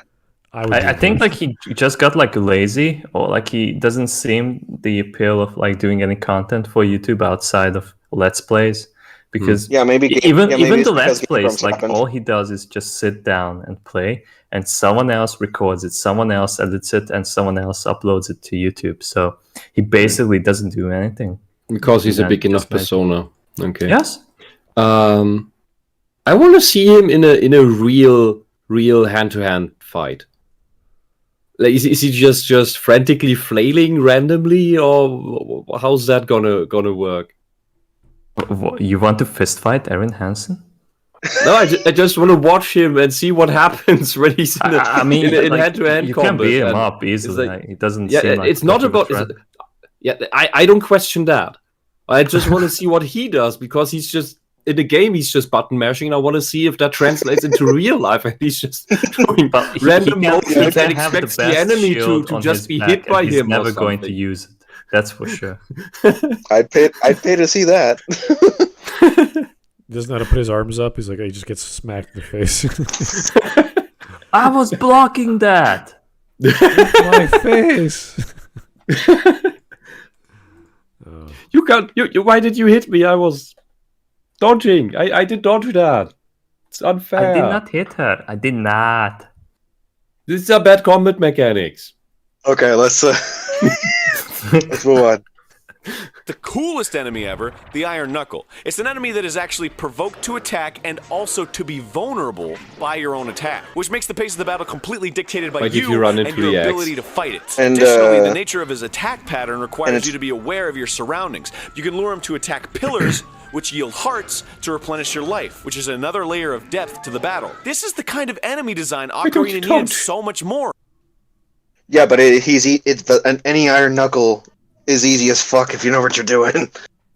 I think like he just got like lazy, or like he doesn't seem the appeal of like doing any content for YouTube outside of Let's Plays. Because even the Let's Plays, like all he does is just sit down and play, and someone else records it, someone else edits it, and someone else uploads it to YouTube. So he basically doesn't do anything. Because he's a big enough persona. Okay. Yes. I want to see him in a real hand-to-hand fight. Like, is he just frantically flailing randomly, or how's that gonna work? You want to fist fight Erin Hansen? No, I just want to watch him and see what happens when he's in hand-to-hand you combat. You can beat him up easily. Like, it doesn't seem like it's not about... I don't question that. I just want to see what he does, because he's just... In the game, he's just button mashing, and I want to see if that translates into real life, and he's just doing random motions and expects the enemy to just be hit by him. He's never going to use it. That's for sure. I'd pay to see that. He doesn't know how to put his arms up. He's like, he just gets smacked in the face. I was blocking that. My face. You can't. You. Why did you hit me? I was dodging. I did dodge that. It's unfair. I did not hit her. I did not. These are bad combat mechanics. Okay, let's let's move on. The coolest enemy ever, the Iron Knuckle. It's an enemy that is actually provoked to attack and also to be vulnerable by your own attack, which makes the pace of the battle completely dictated by Like if you you run and into your the ability to fight it. And, Additionally, the nature of his attack pattern and requires it's- you to be aware of your surroundings. You can lure him to attack pillars, which yield hearts to replenish your life, which is another layer of depth to the battle. This is the kind of enemy design Ocarina needed so much more. Yeah, but any Iron Knuckle is easy as fuck if you know what you're doing.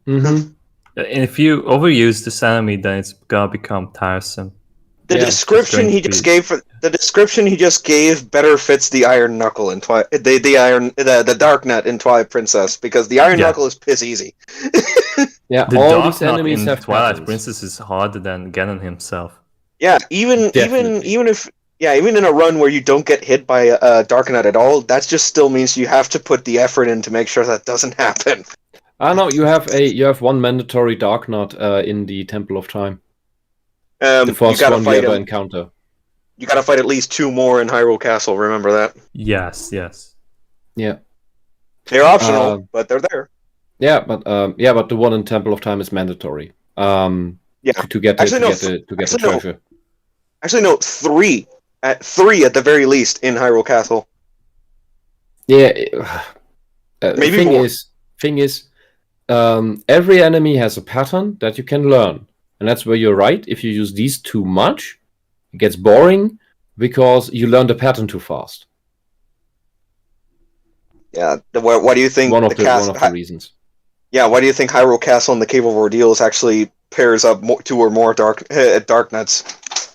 Mm-hmm. And if you overuse this enemy, then it's gonna become tiresome. The Yeah, description he just gave better fits the Iron Knuckle in the Dark Nut in Twilight Princess, because the Iron Knuckle is piss easy. Yeah, The all Dark these Knight enemies in have Twilight patterns. Princess is harder than Ganon himself. Yeah, even in a run where you don't get hit by a Dark Nut at all, that just still means you have to put the effort in to make sure that doesn't happen. No, you have one mandatory Dark Knot in the Temple of Time. The first one you ever encounter. You gotta fight at least 2 more in Hyrule Castle. Remember that? Yes. Yeah. They're optional, but they're there. Yeah, but the one in Temple of Time is mandatory. To get the treasure. Actually, no, 3 at the very least in Hyrule Castle. Yeah. Maybe more. Thing is, every enemy has a pattern that you can learn, and that's where you're right. If you use these too much, it gets boring because you learn the pattern too fast. Yeah. What do you think? One of the reasons. Yeah. Why do you think Hyrule Castle and the Cave of Ordeals actually pairs up 2 or more Dark Nuts?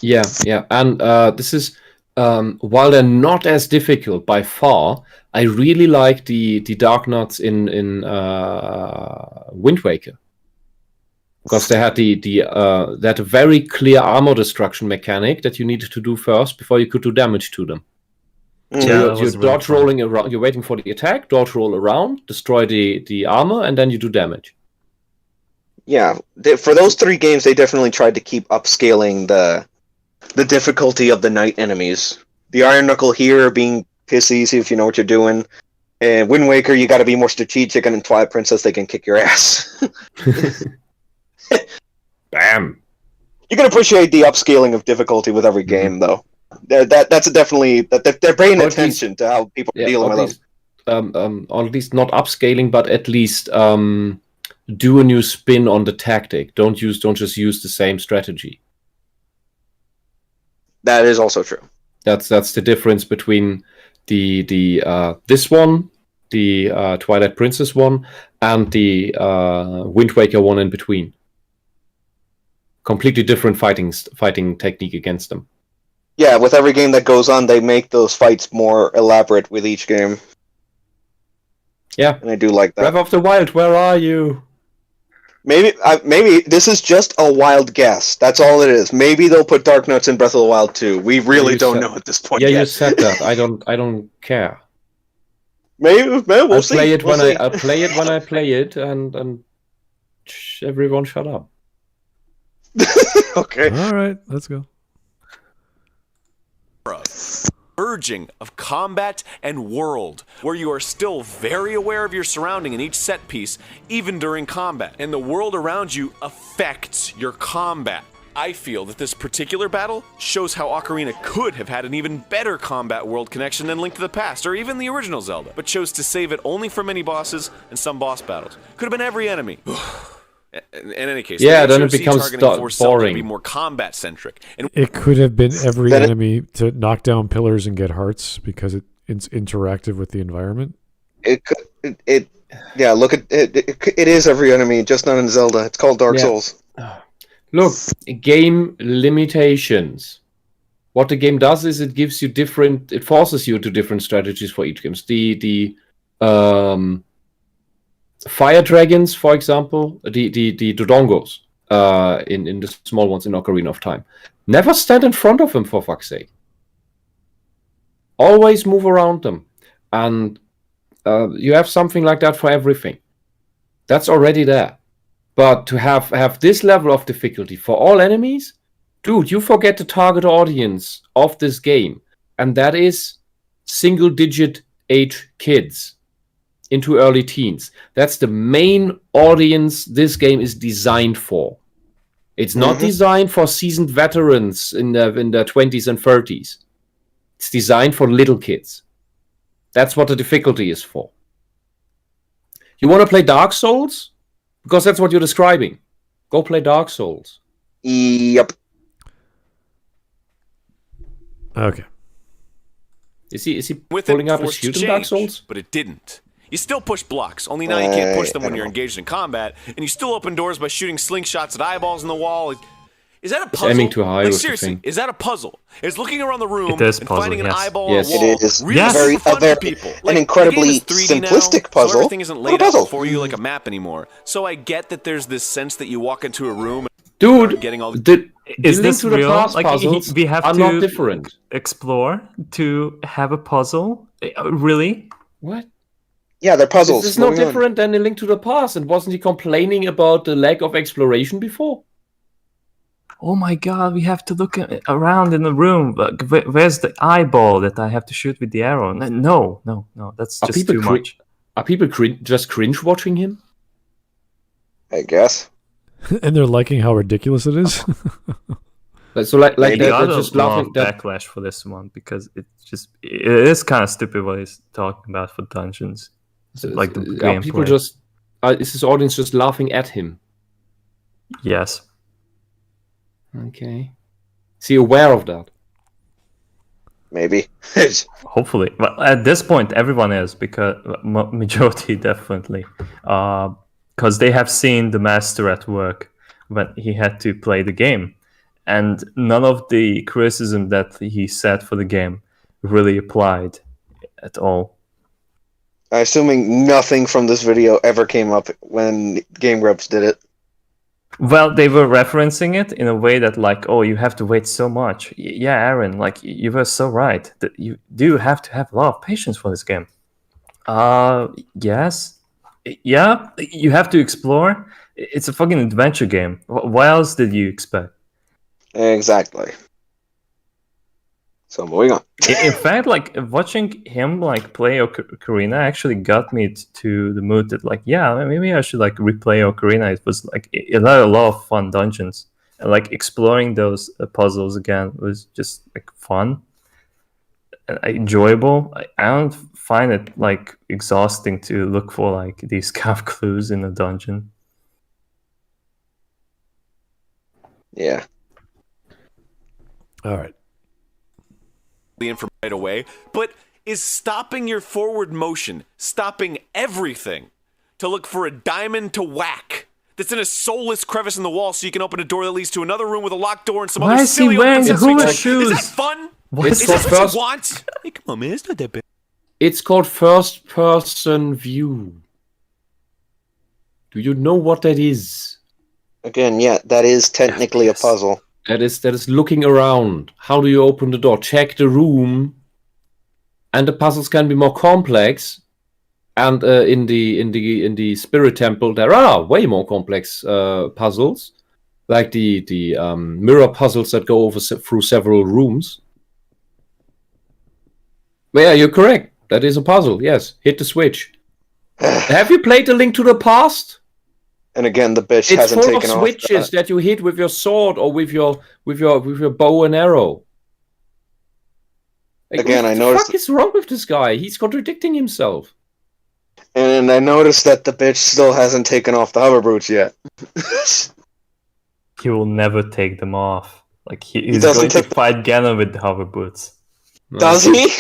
Yeah, and this is while they're not as difficult by far, I really like the Dark Nuts in Wind Waker, because they had that a very clear armor destruction mechanic that you needed to do first before you could do damage to them. So you're dodge rolling around, you're waiting for the attack, dodge roll around, destroy the armor, and then you do damage. Yeah, for those 3 games, they definitely tried to keep upscaling the difficulty of the night enemies. The Iron Knuckle here being piss easy if you know what you're doing. And Wind Waker, you got to be more strategic, and in Twilight Princess, they can kick your ass. Bam! You can appreciate the upscaling of difficulty with every game, though. That's definitely they're paying attention to how people are dealing with them. Or at least not upscaling, but at least do a new spin on the tactic. Don't just use the same strategy. That is also true. That's the difference between the this one, the Twilight Princess one, and the Wind Waker one in between. Completely different fighting technique against them. Yeah, with every game that goes on, they make those fights more elaborate with each game. Yeah, and I do like that. Breath of the Wild, where are you? Maybe this is just a wild guess. That's all it is. Maybe they'll put Dark Nuts in Breath of the Wild too. We really don't know at this point. Yeah, yet. you said that. I don't care. Maybe we'll see. I'll play it when I play it, and everyone shut up. Okay. All right, let's go. Urging of combat and world, where you are still very aware of your surrounding in each set piece, even during combat, and the world around you affects your combat. I feel that this particular battle shows how Ocarina could have had an even better combat world connection than Link to the Past, or even the original Zelda, but chose to save it only for many bosses and some boss battles. Could have been every enemy. In any case, yeah, then it becomes boring. To be more combat centric. And it could have been every enemy to knock down pillars and get hearts because it's interactive with the environment. Yeah. Look at it. It is every enemy, just not in Zelda. It's called Dark Souls. Look, game limitations. What the game does is it gives you different. It forces you to different strategies for each game. fire dragons, for example, the Dodongos, in the small ones in Ocarina of Time. Never stand in front of them, for fuck's sake. Always move around them. And you have something like that for everything. That's already there. But to have this level of difficulty for all enemies, dude, you forget the target audience of this game. And that is single-digit age kids into early teens. That's the main audience this game is designed for. It's not designed for seasoned veterans in their 20s and 30s. It's designed for little kids. That's what the difficulty is for. You want to play Dark Souls? Because that's what you're describing. Go play Dark Souls. Yep. Okay. Is he With pulling it, up his forced to shield in Dark change, Souls? but it didn't. You still push blocks, only now you can't push them when you're engaged in combat, and you still open doors by shooting slingshots at eyeballs in the wall. Is that a puzzle? Aiming too high like, was the seriously, thing. is that a puzzle? Is looking around the room It is and puzzle, finding an yes. eyeball Yes. on a wall It is really Yes. very, fun a very, for people? an Like, incredibly the game is 3D now, simplistic puzzle. So everything isn't What a laid puzzle. out for you like a map anymore. So I get that there's this sense that you walk into a room and Dude, start getting all the Is Link this to the real? Past Like puzzles we have are to not different. explore to have a puzzle? Really? What? Yeah, they're puzzles. This is no Moving on. different than A Link to the Past. And wasn't he complaining about the lack of exploration before? Oh my god, we have to look around in the room. Like, where's the eyeball that I have to shoot with the arrow? No, that's Are just people too much. Are people just cringe watching him? I guess. And they're liking how ridiculous it is. So like They they're got just a lot laughing. of backlash for this one because it is kind of stupid what he's talking about for dungeons. Like the Are people gameplay. just is his audience just laughing at him? Yes. Okay. Is he aware of that? Maybe. Hopefully, but at this point, everyone is because majority definitely, because they have seen the master at work when he had to play the game, and none of the criticism that he said for the game really applied at all. I'm assuming nothing from this video ever came up when Game Grumps did it. Well, they were referencing it in a way that, like, oh, you have to wait so much. Yeah, Aaron, like, you were so right that you do have to have a lot of patience for this game. Yes. Yeah, you have to explore. It's a fucking adventure game. What else did you expect? Exactly. So moving on. In fact, like, watching him, like, play Ocarina actually got me to the mood that, like, yeah, maybe I should, like, replay Ocarina. It was, like, it had a lot of fun dungeons. And, like, exploring those puzzles again was just, like, fun and enjoyable. I don't find it, like, exhausting to look for, like, these kind of clues in a dungeon. Yeah. All right. the information right away, but is stopping your forward motion, stopping everything to look for a diamond to whack that's in a soulless crevice in the wall so you can open a door that leads to another room with a locked door and some Why other is he silly wearing open hula sesame shoes? Is that fun? It's Is that called what first. you want? Hey, come on, man, it's not that bad. It's called first-person view. Do you know what that is? Again, yeah, that is technically a puzzle. That is looking around. How do you open the door? Check the room. And the puzzles can be more complex. And in the Spirit Temple, there are way more complex puzzles, like the mirror puzzles that go through several rooms. But yeah, you're correct. That is a puzzle. Yes, hit the switch. Have you played A Link to the Past? And again, the bitch It's hasn't full of taken off. switches that you hit with your sword or with your bow and arrow. Like, Again, I what noticed- the fuck is wrong with this guy? He's contradicting himself. And I noticed that the bitch still hasn't taken off the hover boots yet. He will never take them off. Like he's doesn't going to take- fight Ganon with the hover boots. Does he?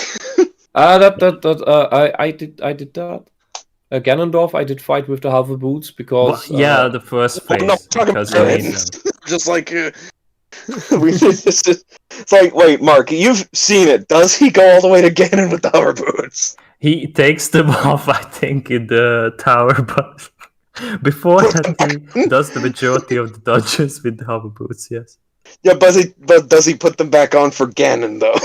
I did that. Ganondorf, I did fight with the hover boots because Well, yeah, the first phase. no, talking because about you it. need them. Just like it's like, wait, Mark, you've seen it. Does he go all the way to Ganon with the hover boots? He takes them off, I think, in the tower, but Before that, he does the majority of the dodges with the hover boots. Yes. Yeah, but does he put them back on for Ganon though?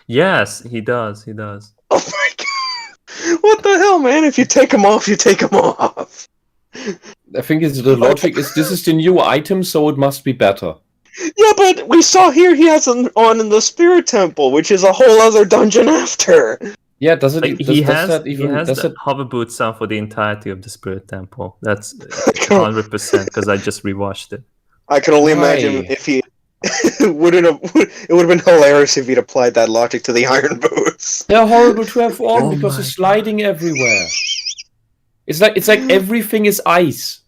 Yes, he does. He does. Oh my god! What the hell, man? If you take them off, you take them off. I think it's the logic is this is the new item, so it must be better. Yeah, but we saw here he has them on in the Spirit Temple, which is a whole other dungeon after. Yeah, does it? Like, Does, he does has that even? he has Does the it? hover boots on for the entirety of the Spirit Temple. That's 100% because I just rewatched it. I can only imagine if he it would have been hilarious if he'd applied that logic to the iron boots. They're horrible to have on Oh because my they're sliding everywhere. It's like everything is ice.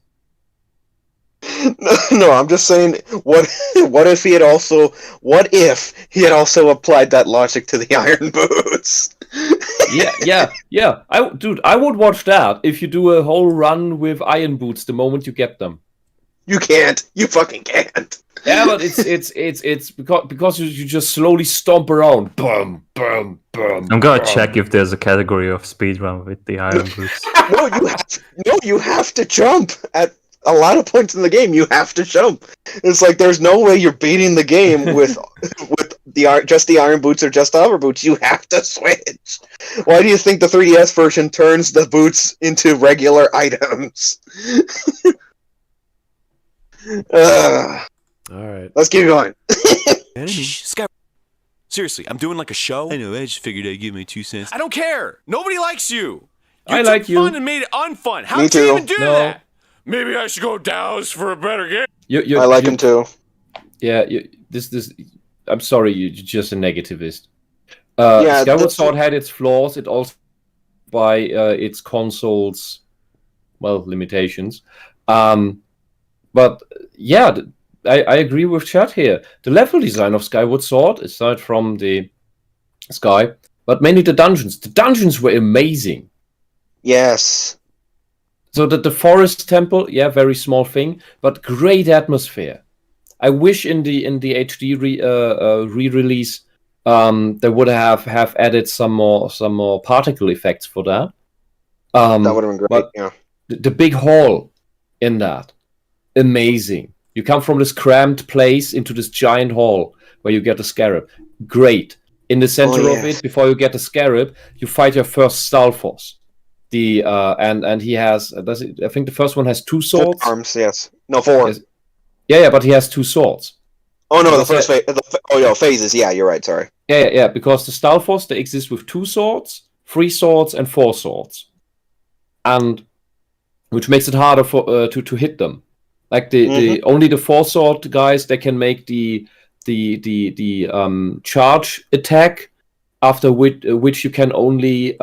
No, I'm just saying. What if he had also applied that logic to the iron boots? Yeah. I would watch that if you do a whole run with iron boots the moment you get them. You can't. You fucking can't. Yeah, but it's because you just slowly stomp around. Boom, boom, boom. I'm gonna check if there's a category of speedrun with the iron boots. You have to jump at a lot of points in the game. You have to jump. It's like there's no way you're beating the game with just the iron boots or just the hover boots. You have to switch. Why do you think the 3DS version turns the boots into regular items? All right. Let's keep going. Shh, Sky. Seriously, I'm doing like a show. I know, I just figured I'd give my 2 cents. I don't care. Nobody likes you. I took like you. fun and made it unfun. How Me did you too. even do No. that? Maybe I should go Dallas for a better game. I I like him too. Yeah, this. I'm sorry, you're just a negativist. Yeah, Skyward Sword had its flaws. It also by its console's limitations. But yeah, I agree with Chad here. The level design of Skyward Sword, aside from the sky, but mainly the dungeons. The dungeons were amazing. Yes. So the forest temple, yeah, very small thing, but great atmosphere. I wish in the HD re-release they would have added some more particle effects for that. That would have been great. But Yeah. the big hall in that, amazing. You come from this cramped place into this giant hall where you get a scarab. Great. In the center of it, before you get the scarab, you fight your first Stalfos. And he has. I think the first one has 2 swords. 4 arms. Yes. No, 4. Yes. Yeah, but he has 2 swords. Oh no, the first phase. Phases. Yeah, you're right. Sorry. Yeah. Because the Stalfos they exist with 2 swords, 3 swords, and 4 swords, and which makes it harder for to hit them. Like the only the 4 sword guys they can make the charge attack, after which you can only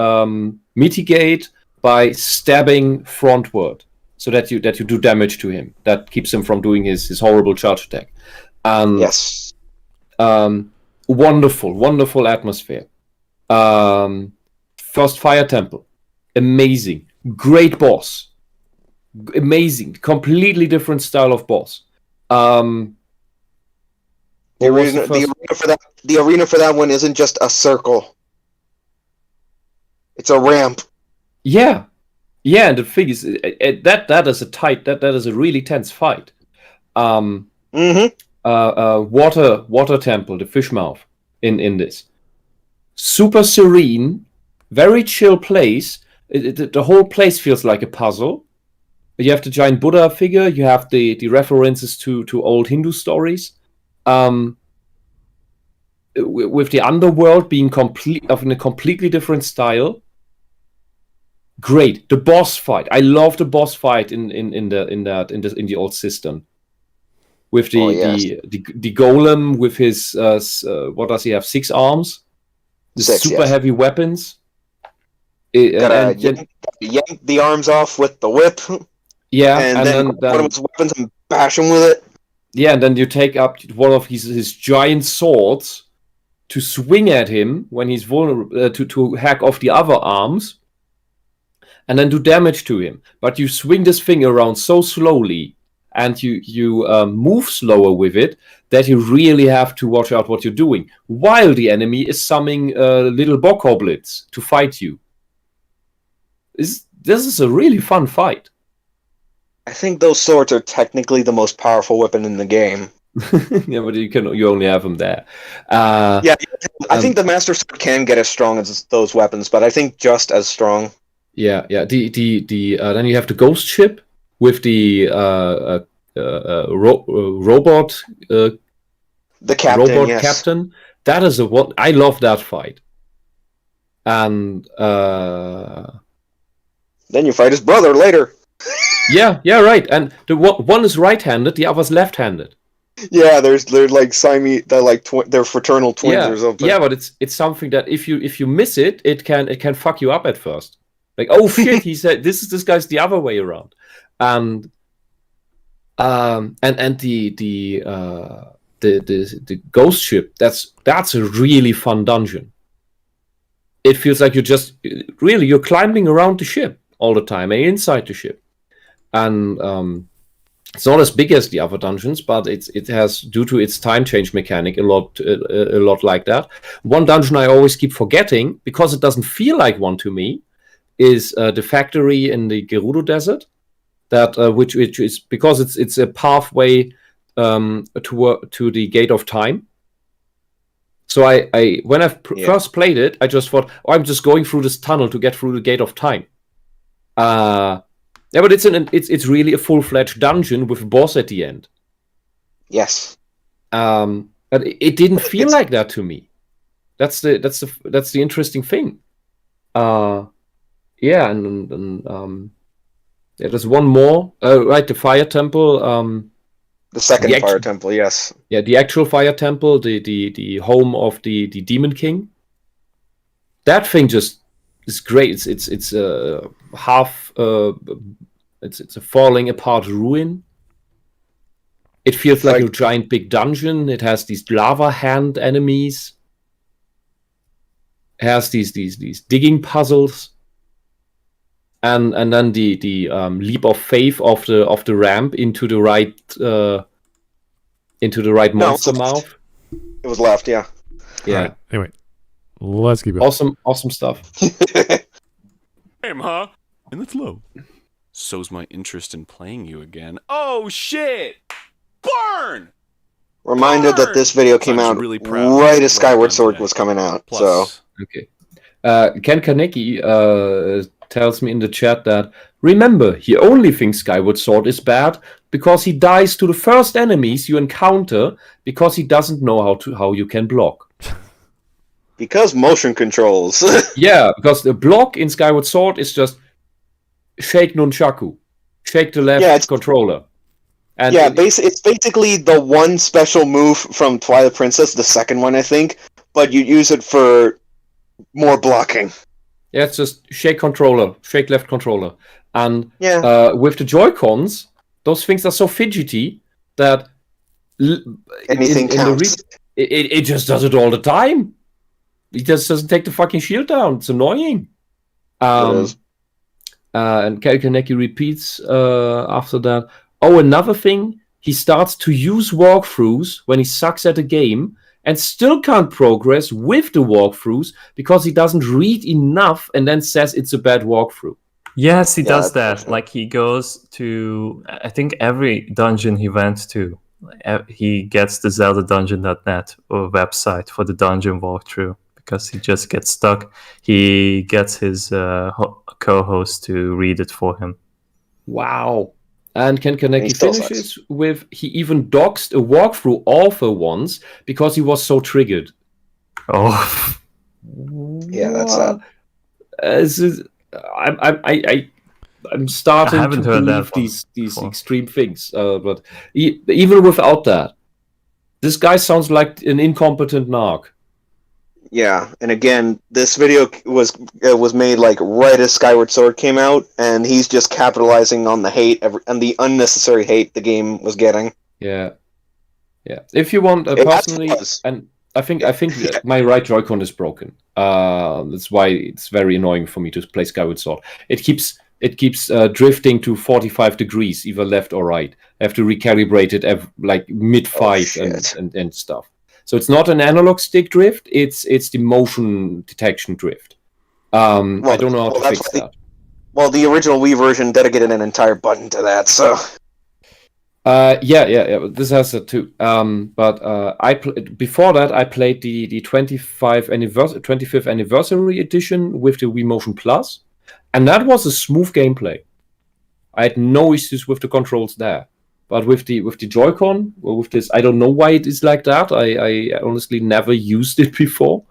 mitigate by stabbing frontward, so that you do damage to him. That keeps him from doing his horrible charge attack. Yes. Wonderful atmosphere. First Fire Temple, amazing, great boss, amazing, completely different style of boss. The arena for that one isn't just a circle. It's a ramp. Yeah, and the thing is that is that is a really tense fight. Water temple, the fish mouth in this. Super serene, very chill place. The whole place feels like a puzzle. You have the giant Buddha figure, you have the references to old Hindu stories. With the underworld being in a completely different style. Great. The boss fight. I love the boss fight in the old system. With the golem with his what does he have? 6 arms, the 6, super heavy weapons. Gotta yank the arms off with the whip. Yeah, and then one of his weapons and bash him with it. Yeah, and then you take up one of his giant swords to swing at him when he's vulnerable to hack off the other arms, and then do damage to him. But you swing this thing around so slowly, and you move slower with it, that you really have to watch out what you're doing, while the enemy is summoning little bokoblins to fight you. This is a really fun fight. I think those swords are technically the most powerful weapon in the game. Yeah, but you only have them there. Yeah, I think the Master Sword can get as strong as those weapons, but I think just as strong. Yeah. Then you have the ghost ship with the robot. The captain, robot yes. captain. That is what I love that fight. And then you fight his brother later. yeah, right. And the one is right-handed, the other's left-handed. Yeah, they're like Siamese, they're fraternal twins or something. Yeah, but it's something that if you miss it, it can fuck you up at first. Like, oh shit, he said this guy's the other way around. And the ghost ship, that's a really fun dungeon. It feels like you're climbing around the ship all the time and inside the ship. And it's not as big as the other dungeons, but it has, due to its time change mechanic, a lot like that. One dungeon I always keep forgetting, because it doesn't feel like one to me, is the factory in the Gerudo Desert. That which is because it's a pathway to the Gate of Time. So I when I first played it, I just thought, I'm just going through this tunnel to get through the Gate of Time. Yeah, but it's really a full-fledged dungeon with a boss at the end. Yes. But it didn't feel like that to me. That's the interesting thing. Yeah, and there's one more. Right, the Fire Temple. The second Fire Temple, yes. Yeah, the actual Fire Temple, the home of the Demon King. That thing just is great. It's a half. It's a falling apart ruin. It feels like a giant big dungeon. It has these lava hand enemies. It has these digging puzzles. And then the leap of faith of the ramp into the right monster mouth. It was left, yeah. Yeah. Right. Anyway, let's keep going. Awesome stuff. Damn, huh? And that's low. So's my interest in playing you again. Oh shit! Burn! Reminded that this video came out really proud right as Skyward Sword was coming out. Plus, okay. Ken Kaneki tells me in the chat that, remember, he only thinks Skyward Sword is bad because he dies to the first enemies you encounter because he doesn't know how you can block. Because motion controls. Yeah, because the block in Skyward Sword is just shake nunchaku, shake the left controller. And it's basically the one special move from Twilight Princess, the second one, I think, but you use it for more blocking. Yeah, it's just shake controller, shake left controller. And with the Joy-Cons, those things are so fidgety that anything counts. It just does it all the time. It just doesn't take the fucking shield down. It's annoying. And Kalkaneki repeats after that. Oh, another thing, he starts to use walkthroughs when he sucks at a game and still can't progress with the walkthroughs because he doesn't read enough and then says it's a bad walkthrough. Yes, he does that. Like, he goes to, I think, every dungeon he went to. He gets the ZeldaDungeon.net or website for the dungeon walkthrough because he just gets stuck. He gets his co-host to read it for him. Wow. And Ken Kaneki finishes with, he even doxed a walkthrough author once because he was so triggered. Oh. Yeah, that's that. I'm starting to believe these extreme things. But even without that, this guy sounds like an incompetent narc. Yeah, and again, this video was made like right as Skyward Sword came out, and he's just capitalizing on the hate and the unnecessary hate the game was getting. Yeah. If you want, personally, and I think my right Joy-Con is broken. That's why it's very annoying for me to play Skyward Sword. It keeps drifting to 45 degrees, either left or right. I have to recalibrate it like mid-fight and stuff. So it's not an analog stick drift, it's the motion detection drift. I don't know how to fix that. Well, the original Wii version dedicated an entire button to that, so... Yeah. This has it too. But before that, I played the 25th anniversary edition with the Wii Motion Plus, and that was a smooth gameplay. I had no issues with the controls there. But with the Joy-Con, or with this, I don't know why it is like that. I honestly never used it before.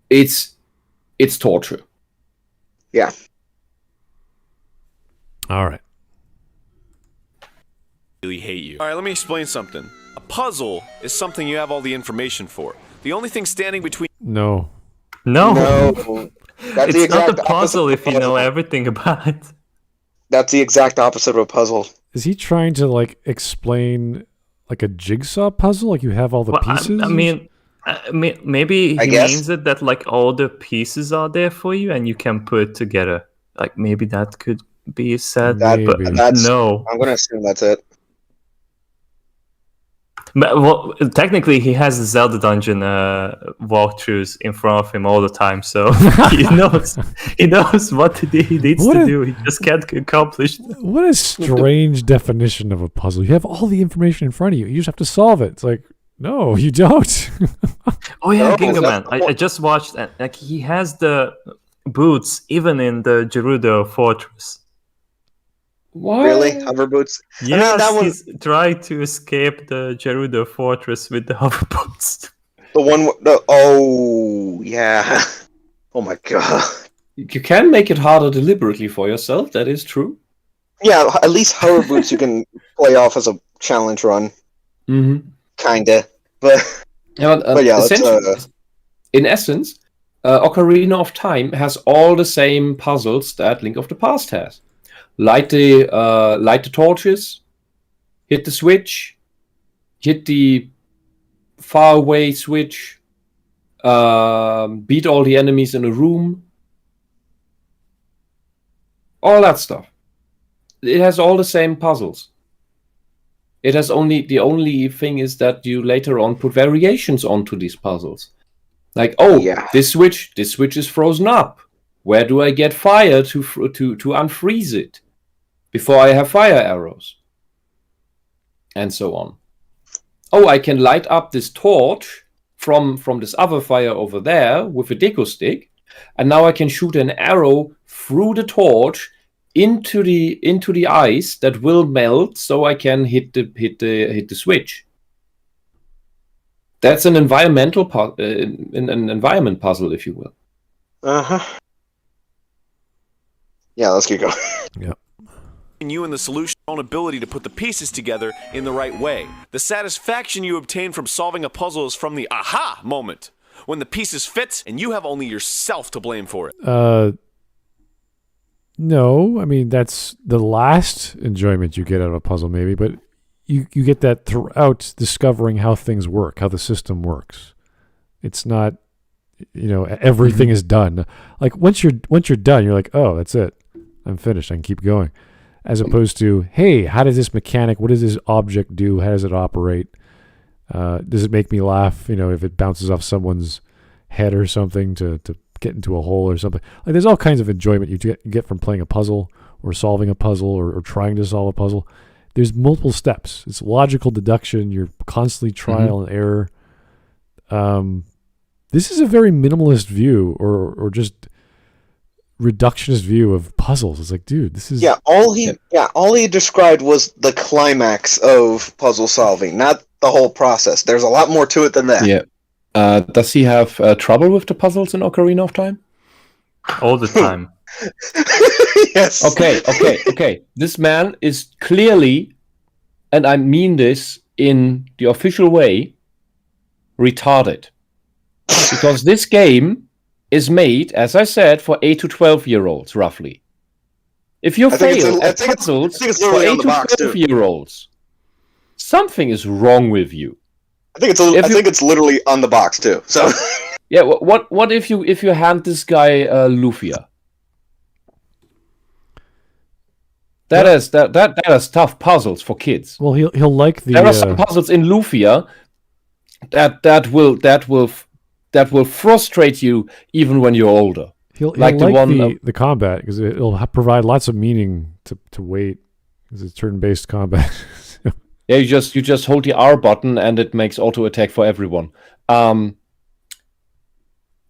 It's torture. Yeah. All right. Really hate you. All right, let me explain something. A puzzle is something you have all the information for. The only thing standing between... No. No. That's It's not a opposite puzzle of if you know everything about it. That's the exact opposite of a puzzle. Is he trying to like explain like a jigsaw puzzle? Like you have all the pieces? I mean, maybe he means it that like all the pieces are there for you and you can put it together. Like maybe that could be said, but no. I'm gonna assume that's it. But, well, technically, he has the Zelda dungeon walkthroughs in front of him all the time, so he knows what he needs to do. He just can't accomplish it. What a strange definition of a puzzle. You have all the information in front of you. You just have to solve it. It's like, no, you don't. Oh yeah, Gingaman. I just watched. Like he has the boots even in the Gerudo Fortress. What? Really? Hover boots? Yes, he's trying to escape the Gerudo Fortress with the hover boots. The one... oh, yeah. Oh my god. You can make it harder deliberately for yourself, that is true. Yeah, at least hover boots you can play off as a challenge run. Mm-hmm. Kinda. But yeah, in essence, Ocarina of Time has all the same puzzles that Link of the Past has. Light the torches, hit the switch, hit the far away switch, beat all the enemies in a room, all that stuff. It has all the same puzzles. It has the only thing is that you later on put variations onto these puzzles. Like, this switch is frozen up. Where do I get fire to unfreeze it before I have fire arrows? And so on. Oh, I can light up this torch from this other fire over there with a deco stick, and now I can shoot an arrow through the torch into the ice that will melt, so I can hit the switch. That's an environment puzzle, if you will. Uh-huh. Yeah, let's keep going. Yeah. You and the solution own ability to put the pieces together in the right way. The satisfaction you obtain from solving a puzzle is from the aha moment, when the pieces fit and you have only yourself to blame for it. No, I mean that's the last enjoyment you get out of a puzzle, maybe, but you get that throughout discovering how things work, how the system works. It's not, everything is done. Like once you're done, you're like, oh, that's it. I'm finished. I can keep going. As opposed to, hey, how does this mechanic, what does this object do? How does it operate? Does it make me laugh? If it bounces off someone's head or something to get into a hole or something. Like there's all kinds of enjoyment you get from playing a puzzle or solving a puzzle or trying to solve a puzzle. There's multiple steps. It's logical deduction. You're constantly trial and error. This is a very minimalist view or just reductionist view of puzzles. It's like, dude, this is all he described was the climax of puzzle solving, not the whole process. There's a lot more to it than that. Yeah. Does he have trouble with the puzzles in Ocarina of Time? All the time. Yes. Okay. This man is clearly, and I mean this in the official way, retarded. Because this game is made, as I said, for 8 to 12-year-olds, roughly. If you fail at puzzles for 8 to 12-year-olds, something is wrong with you. I think it's literally on the box too. So yeah, what if you hand this guy Lufia? That is tough puzzles for kids. Well, he'll like the. There are some puzzles in Lufia that will frustrate you even when you're older. He'll Like like the one the combat because it'll provide lots of meaning to wait because it's turn-based combat. Yeah, you just hold the R button and it makes auto attack for everyone. But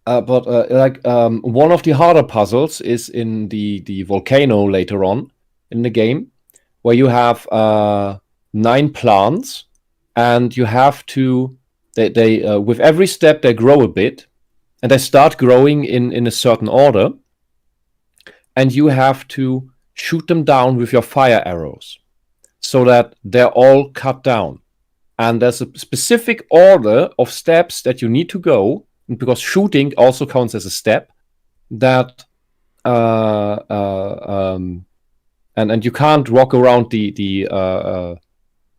one of the harder puzzles is in the volcano later on in the game, where you have 9 plants, and you have to they with every step they grow a bit, and they start growing in a certain order, and you have to shoot them down with your fire arrows so that they're all cut down. And there's a specific order of steps that you need to go, because shooting also counts as a step, that and you can't walk around the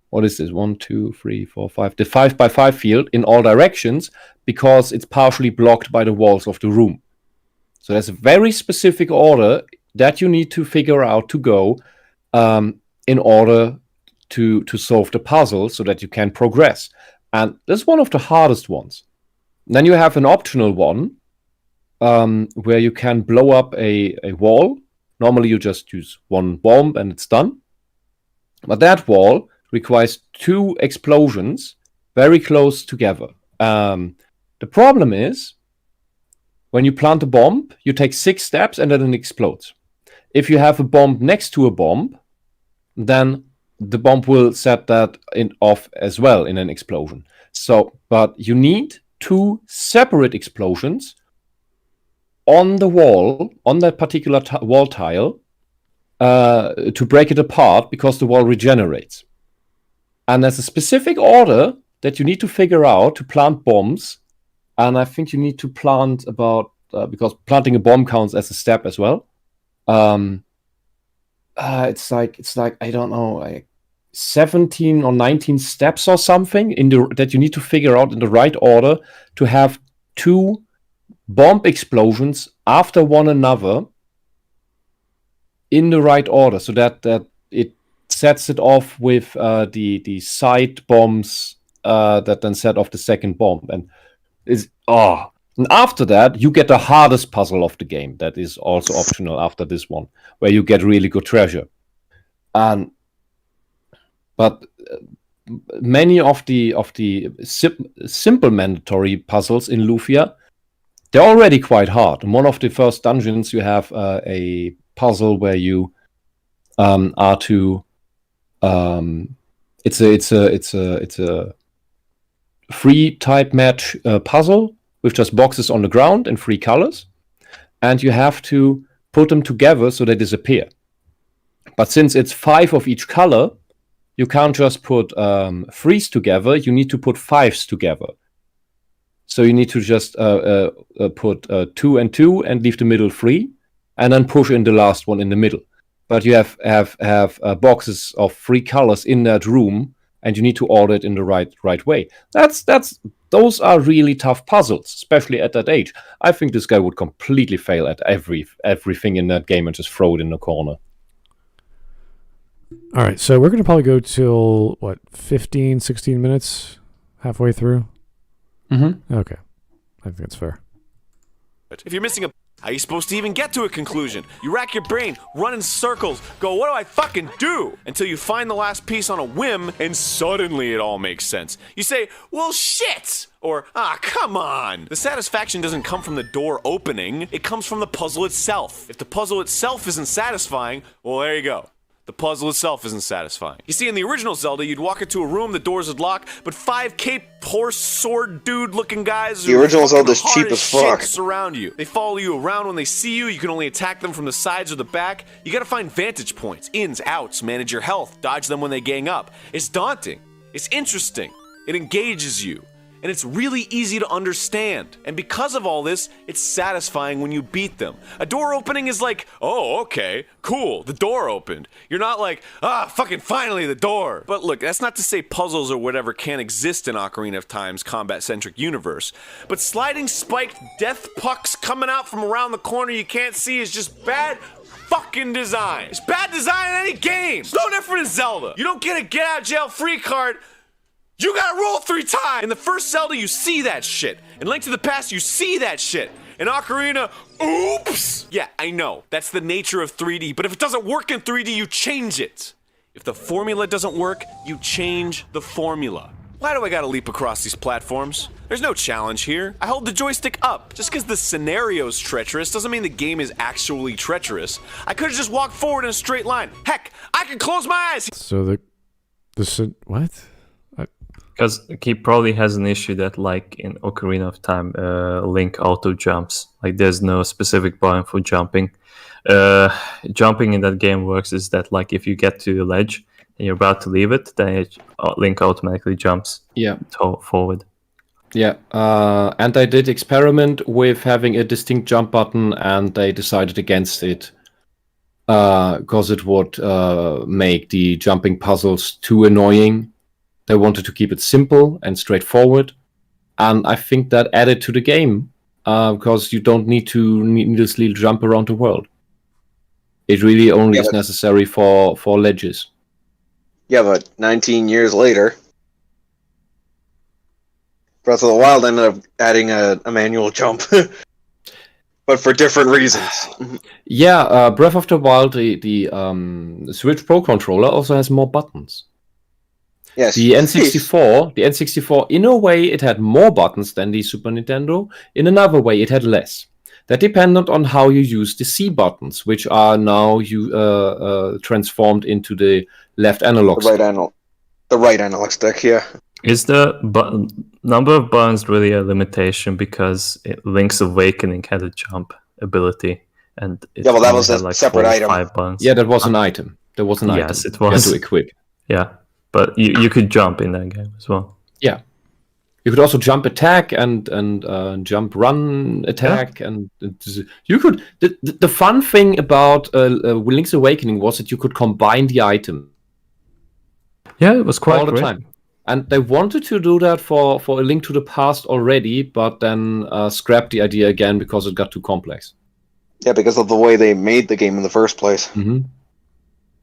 what is this, 1, 2, 3, 4, 5, the 5x5 field in all directions, because it's partially blocked by the walls of the room. So there's a very specific order that you need to figure out to go in order to solve the puzzle so that you can progress. And that's one of the hardest ones. Then you have an optional one where you can blow up a wall. Normally you just use one bomb and it's done. But that wall requires 2 explosions very close together. The problem is, when you plant a bomb, you take 6 steps and then it explodes. If you have a bomb next to a bomb, then the bomb will set that off as well in an explosion. But you need 2 separate explosions on the wall, on that particular wall tile, to break it apart, because the wall regenerates. And there's a specific order that you need to figure out to plant bombs. And I think you need to plant about, because planting a bomb counts as a step as well. It's like I don't know, like 17 or 19 steps or something that you need to figure out in the right order to have 2 bomb explosions after one another in the right order, so that it sets it off with the side bombs that then set off the second bomb. And and after that you get the hardest puzzle of the game that is also optional after this one, where you get really good treasure. But many of the simple mandatory puzzles in Lufia, they're already quite hard. In one of the first dungeons, you have a puzzle where you are to it's a free type match puzzle with just boxes on the ground in 3 colors, and you have to put them together so they disappear. But since it's 5 of each color, you can't just put 3s together, you need to put 5s together. So you need to just put 2 and 2 and leave the middle free, and then push in the last one in the middle. But you have boxes of 3 colors in that room, and you need to order it in the right way. Those are really tough puzzles, especially at that age. I think this guy would completely fail at everything in that game and just throw it in the corner. All right, so we're going to probably go till, 15, 16 minutes halfway through? Mm-hmm. Okay. I think that's fair. If you're missing how are you supposed to even get to a conclusion? You rack your brain, run in circles, go, what do I fucking do? Until you find the last piece on a whim, and suddenly it all makes sense. You say, well, shit! Or, come on! The satisfaction doesn't come from the door opening, it comes from the puzzle itself. If the puzzle itself isn't satisfying, well, there you go. The puzzle itself isn't satisfying. You see, in the original Zelda, you'd walk into a room, the doors would lock, but 5 caped horse sword dude looking guys the original Zelda's cheap as fuck surround you. They follow you around when they see you. You can only attack them from the sides or the back. You gotta find vantage points, ins, outs, manage your health, dodge them when they gang up. It's daunting. It's interesting. It engages you. And it's really easy to understand. And because of all this, it's satisfying when you beat them. A door opening is like, oh, okay, cool, the door opened. You're not like, fucking finally the door. But look, that's not to say puzzles or whatever can't exist in Ocarina of Time's combat-centric universe. But sliding spiked death pucks coming out from around the corner you can't see is just bad fucking design. It's bad design in any game. It's no different in Zelda. You don't get a get-out-jail-free card You gotta roll 3 times! In the first Zelda, you see that shit. In Link to the Past, you see that shit. In Ocarina, oops! Yeah, I know. That's the nature of 3D, but if it doesn't work in 3D, you change it. If the formula doesn't work, you change the formula. Why do I gotta leap across these platforms? There's no challenge here. I hold the joystick up. Just because the scenario's treacherous doesn't mean the game is actually treacherous. I could've just walked forward in a straight line. Heck, I could close my eyes! So what? Because he probably has an issue that, like in Ocarina of Time, Link auto jumps. Like there's no specific button for jumping. Jumping in that game works is that, like, if you get to the ledge and you're about to leave it, then Link automatically jumps. Forward. Yeah, and I did experiment with having a distinct jump button, and they decided against it because it would make the jumping puzzles too annoying. They wanted to keep it simple and straightforward, and I think that added to the game because you don't need to needlessly jump around the world. It really only is necessary for ledges. Yeah, but 19 years later, Breath of the Wild ended up adding a manual jump, but for different reasons. Yeah, Breath of the Wild, the Switch Pro controller also has more buttons. Yes. The N64, in a way, it had more buttons than the Super Nintendo. In another way, it had less. That depended on how you use the C buttons, which are now transformed into the left analog stick. The right analog stick, yeah. Is the number of buttons really a limitation? Because Link's Awakening had a jump ability, and that was a separate item. 5 buttons. Yeah, that was an item. Yes, it was. You had to equip. Yeah, but you could jump in that game as well. Yeah. You could also jump attack and jump run attack, and you could. The fun thing about Link's Awakening was that you could combine the item. Yeah, it was quite all the great. time, and they wanted to do that for A Link to the Past already, but then scrapped the idea again because it got too complex. Yeah, because of the way they made the game in the first place. Mm-hmm.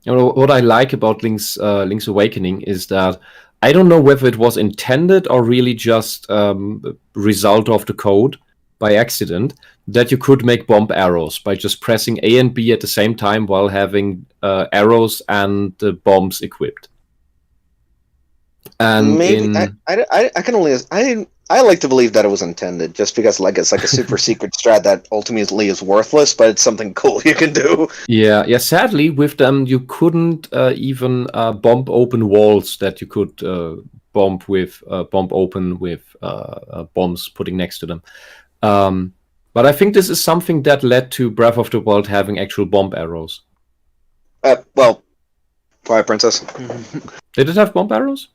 You know, what I like about Link's Awakening is that I don't know whether it was intended or really just result of the code by accident, that you could make bomb arrows by just pressing A and B at the same time while having arrows and the bombs equipped. And maybe I can only I like to believe that it was intended, just because it's like a super secret strat that ultimately is worthless, but it's something cool you can do. Yeah. Sadly, with them you couldn't even bomb open walls that you could bomb open with bombs putting next to them. But I think this is something that led to Breath of the Wild having actual bomb arrows. Well, Twilight Princess. Did it have bomb arrows?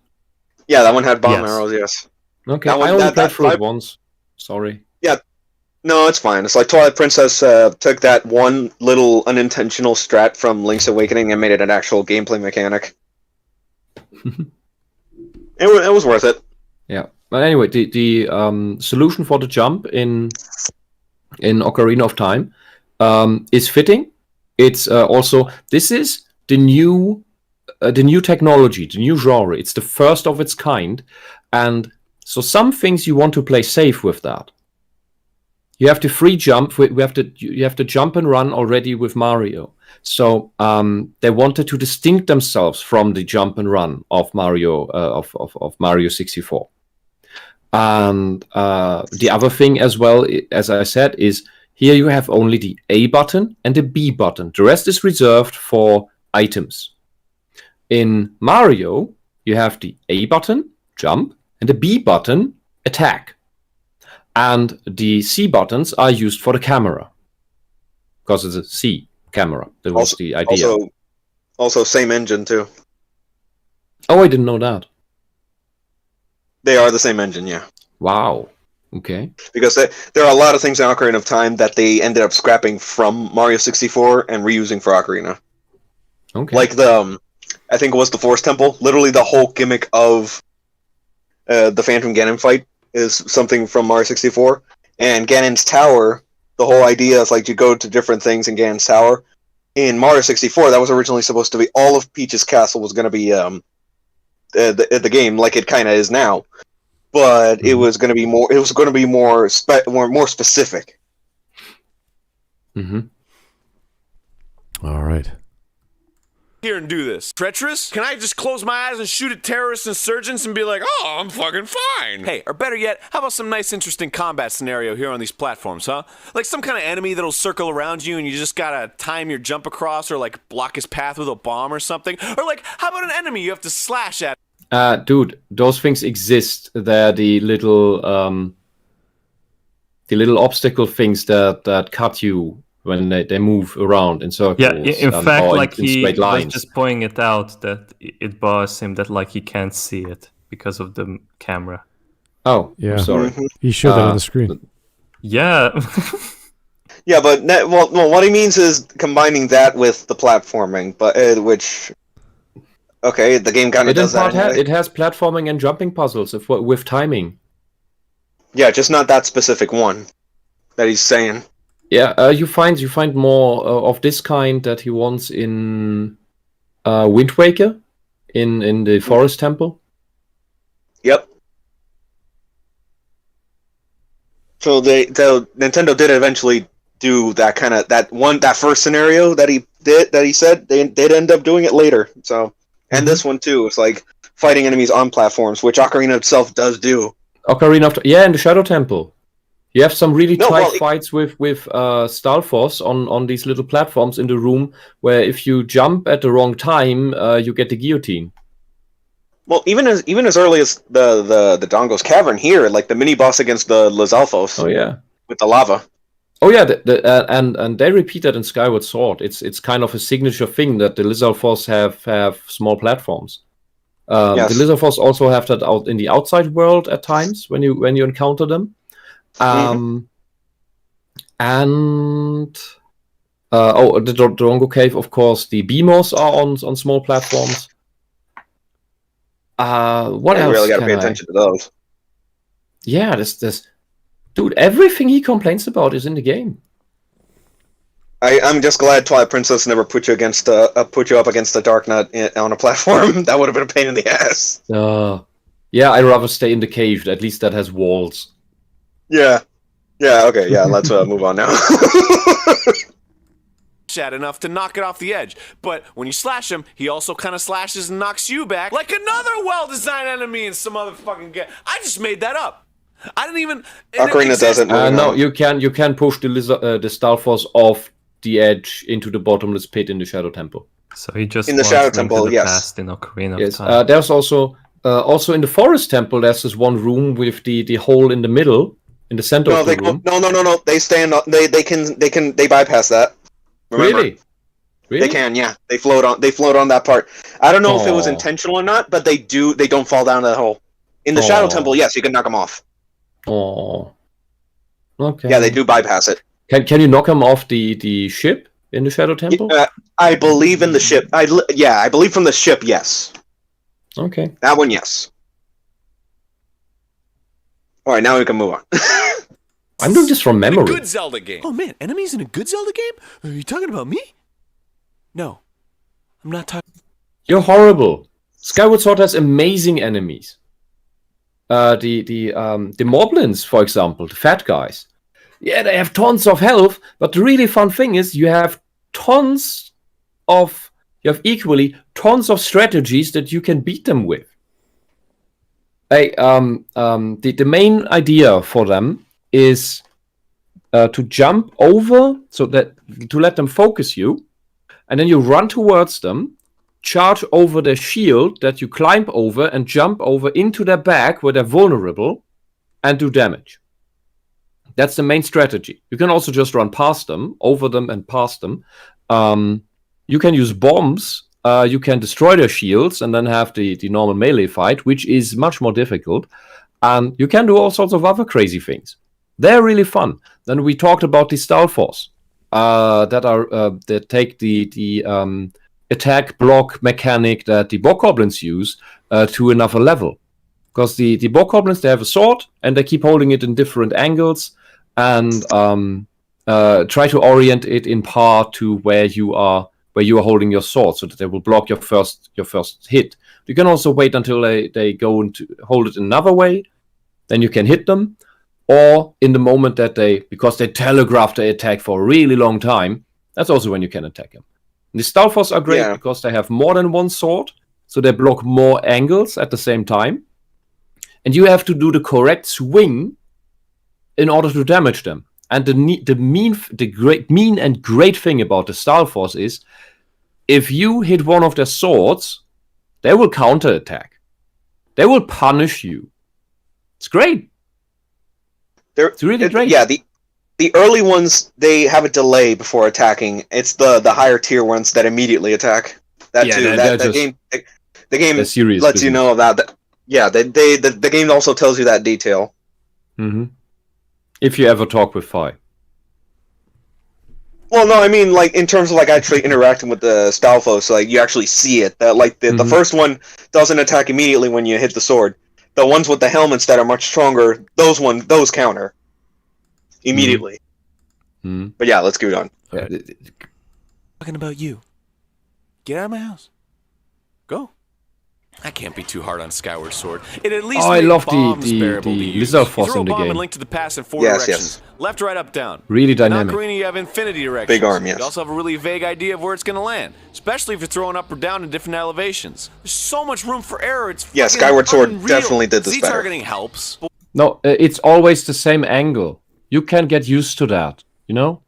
Yeah, that one had bomb arrows, yes. Okay, I only played through it once. Sorry. Yeah, no, it's fine. It's like Twilight Princess took that one little unintentional strat from Link's Awakening and made it an actual gameplay mechanic. It was worth it. Yeah, but anyway, the solution for the jump in Ocarina of Time is fitting. It's also, this is the new technology, the new genre. It's the first of its kind, and so some things you want to play safe with that. You have to free jump. You have to jump and run already with Mario. So they wanted to distinct themselves from the jump and run of Mario of Mario 64. And the other thing as well, as I said, is here you have only the A button and the B button. The rest is reserved for items. In Mario, you have the A button, jump, and the B button, attack. And the C buttons are used for the camera, because it's a C camera. That was the idea. Also, same engine, too. Oh, I didn't know that. They are the same engine, yeah. Wow. Okay. Because there are a lot of things in Ocarina of Time that they ended up scrapping from Mario 64 and reusing for Ocarina. Okay. Like I think it was the Force Temple. Literally the whole gimmick of the Phantom Ganon fight is something from Mario 64. And Ganon's Tower, the whole idea is like you go to different things in Ganon's Tower. In Mario 64, that was originally supposed to be all of Peach's castle was going to be the game like it kind of is now, but it was going to be more. It was going to be more specific. Mm-hmm. All right. Here and do this. Treacherous? Can I just close my eyes and shoot at terrorist insurgents and be like, oh, I'm fucking fine? Hey, or better yet, how about some nice interesting combat scenario here on these platforms, huh? Like some kind of enemy that'll circle around you and you just gotta time your jump across or like block his path with a bomb or something. Or like, how about an enemy you have to slash at? Dude, those things exist. They're the little obstacle things that cut you when they move around in circles. Yeah, in fact, or like in he straight was lines. just pointing it out that it bothers him that like he can't see it because of the camera. Oh, Yeah. I'm sorry. He showed that on the screen. Yeah. Yeah, but what he means is combining that with the platforming, but which, okay, the game kind of does that. Anyway. It has platforming and jumping puzzles with timing. Yeah, just not that specific one that he's saying. Yeah, you find more of this kind that he wants in Wind Waker, in the Forest Temple. Yep. So Nintendo did eventually do that kind of that first scenario that he said they'd end up doing it later. So and this one too, it's like fighting enemies on platforms, which Ocarina itself does do. Ocarina of in the Shadow Temple. You have some really tight fights with Stalfos on these little platforms in the room where if you jump at the wrong time, you get the guillotine. Well, even as early as the Dongo's Cavern here, like the mini boss against the Lizalfos. Oh yeah, with the lava. Oh yeah, and they repeat that in Skyward Sword. It's kind of a signature thing that the Lizalfos have small platforms. Yes. The Lizalfos also have that out in the outside world at times when you encounter them. And the Drongo Cave, of course. The Beamos are on small platforms. What else? You really got to pay attention to those. Yeah, this dude. Everything he complains about is in the game. I'm just glad Twilight Princess never put you up against the Dark Knight on a platform. That would have been a pain in the ass. Yeah, I'd rather stay in the cave. At least that has walls. Yeah. Okay. Yeah. Let's move on now. At enough to knock it off the edge, but when you slash him, he also kind of slashes and knocks you back like another well-designed enemy in some other fucking game. I just made that up. I didn't even. Ocarina doesn't. No, you can push the Stalfos off the edge into the bottomless pit in the Shadow Temple. So he just in the Shadow Temple, yes. Past in Ocarina yes. of Time. There's also in the Forest Temple. There's this one room with the hole in the middle, in the center of the room. No. They stand. They bypass that. Remember? Really? They can, yeah. They float on that part. I don't know if it was intentional or not, but they do. They don't fall down that hole. In the Shadow Temple, yes, you can knock them off. Oh. Okay. Yeah, they do bypass it. Can you knock them off the ship in the Shadow Temple? I believe in the ship. I believe from the ship, yes. Okay. That one, yes. All right, now we can move on. I'm doing this from memory. A good Zelda game. Oh man, enemies in a good Zelda game? Are you talking about me? No, I'm not talking. You're horrible. Skyward Sword has amazing enemies. The Moblins, for example, the fat guys. Yeah, they have tons of health, but the really fun thing is you have equally tons of strategies that you can beat them with. The main idea for them is to jump over, so that to let them focus you, and then you run towards them, charge over their shield that you climb over and jump over into their back where they're vulnerable and do damage. That's the main strategy. You can also just run past them, over them and past them. You can use bombs. You can destroy their shields and then have the normal melee fight, which is much more difficult. And you can do all sorts of other crazy things. They're really fun. Then we talked about the Stalfos that take the attack block mechanic that the Bokoblins use to another level. Because the Bokoblins, they have a sword and they keep holding it in different angles and try to orient it in part to where you are where you are holding your sword, so that they will block your first hit. You can also wait until they go into hold it another way, then you can hit them, or in the moment that because they telegraph their attack for a really long time, that's also when you can attack them. And the Stalfos are great because they have more than one sword, so they block more angles at the same time, and you have to do the correct swing in order to damage them. And the mean and great thing about the Stalfos is, if you hit one of their swords, they will counterattack. They will punish you. It's great. It's really great. Yeah, the early ones, they have a delay before attacking. It's the higher tier ones that immediately attack. The game lets you know that. Yeah, the game also tells you that detail. Mm-hmm. If you ever talk with Fi. Well, no, I mean, like, in terms of, like, actually interacting with the Stalfos, like, you actually see it. That, like, the first one doesn't attack immediately when you hit the sword. The ones with the helmets that are much stronger, those counter immediately. Mm-hmm. But yeah, let's go on. Talking about you. Get out of my house. Go. I can't be too hard on Skyward Sword. It at least I love bombs the bearable to use. lizard force throw in a the bomb game. and link to the past in 4 directions. Left, right, up, down. Really dynamic. In Ocarina, you have infinity directions. Big arm, yes. You also have a really vague idea of where it's going to land, especially if you're throwing up or down in different elevations. There's so much room for error. It's Skyward Sword unreal. definitely did this better. Z-targeting helps. No, it's always the same angle. You can get used to that, you know?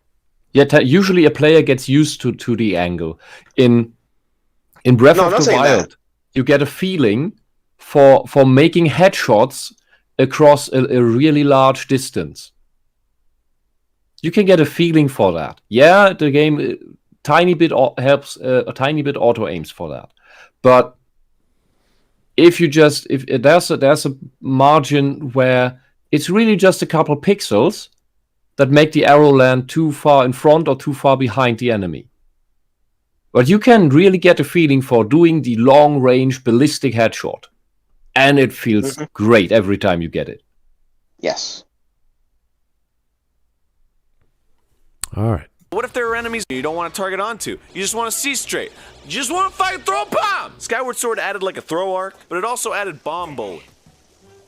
Usually a player gets used to the angle. In Breath of the Wild, you get a feeling for making headshots across a really large distance. You can get a feeling for that. Yeah, the game tiny bit helps a tiny bit auto aims for that, but if there's a margin where it's really just a couple pixels that make the arrow land too far in front or too far behind the enemy. But you can really get a feeling for doing the long-range ballistic headshot. And it feels great every time you get it. Yes. All right. What if there are enemies you don't want to target onto? You just want to see straight. You just want to fight and throw a bomb! Skyward Sword added like a throw arc, but it also added bomb bowling.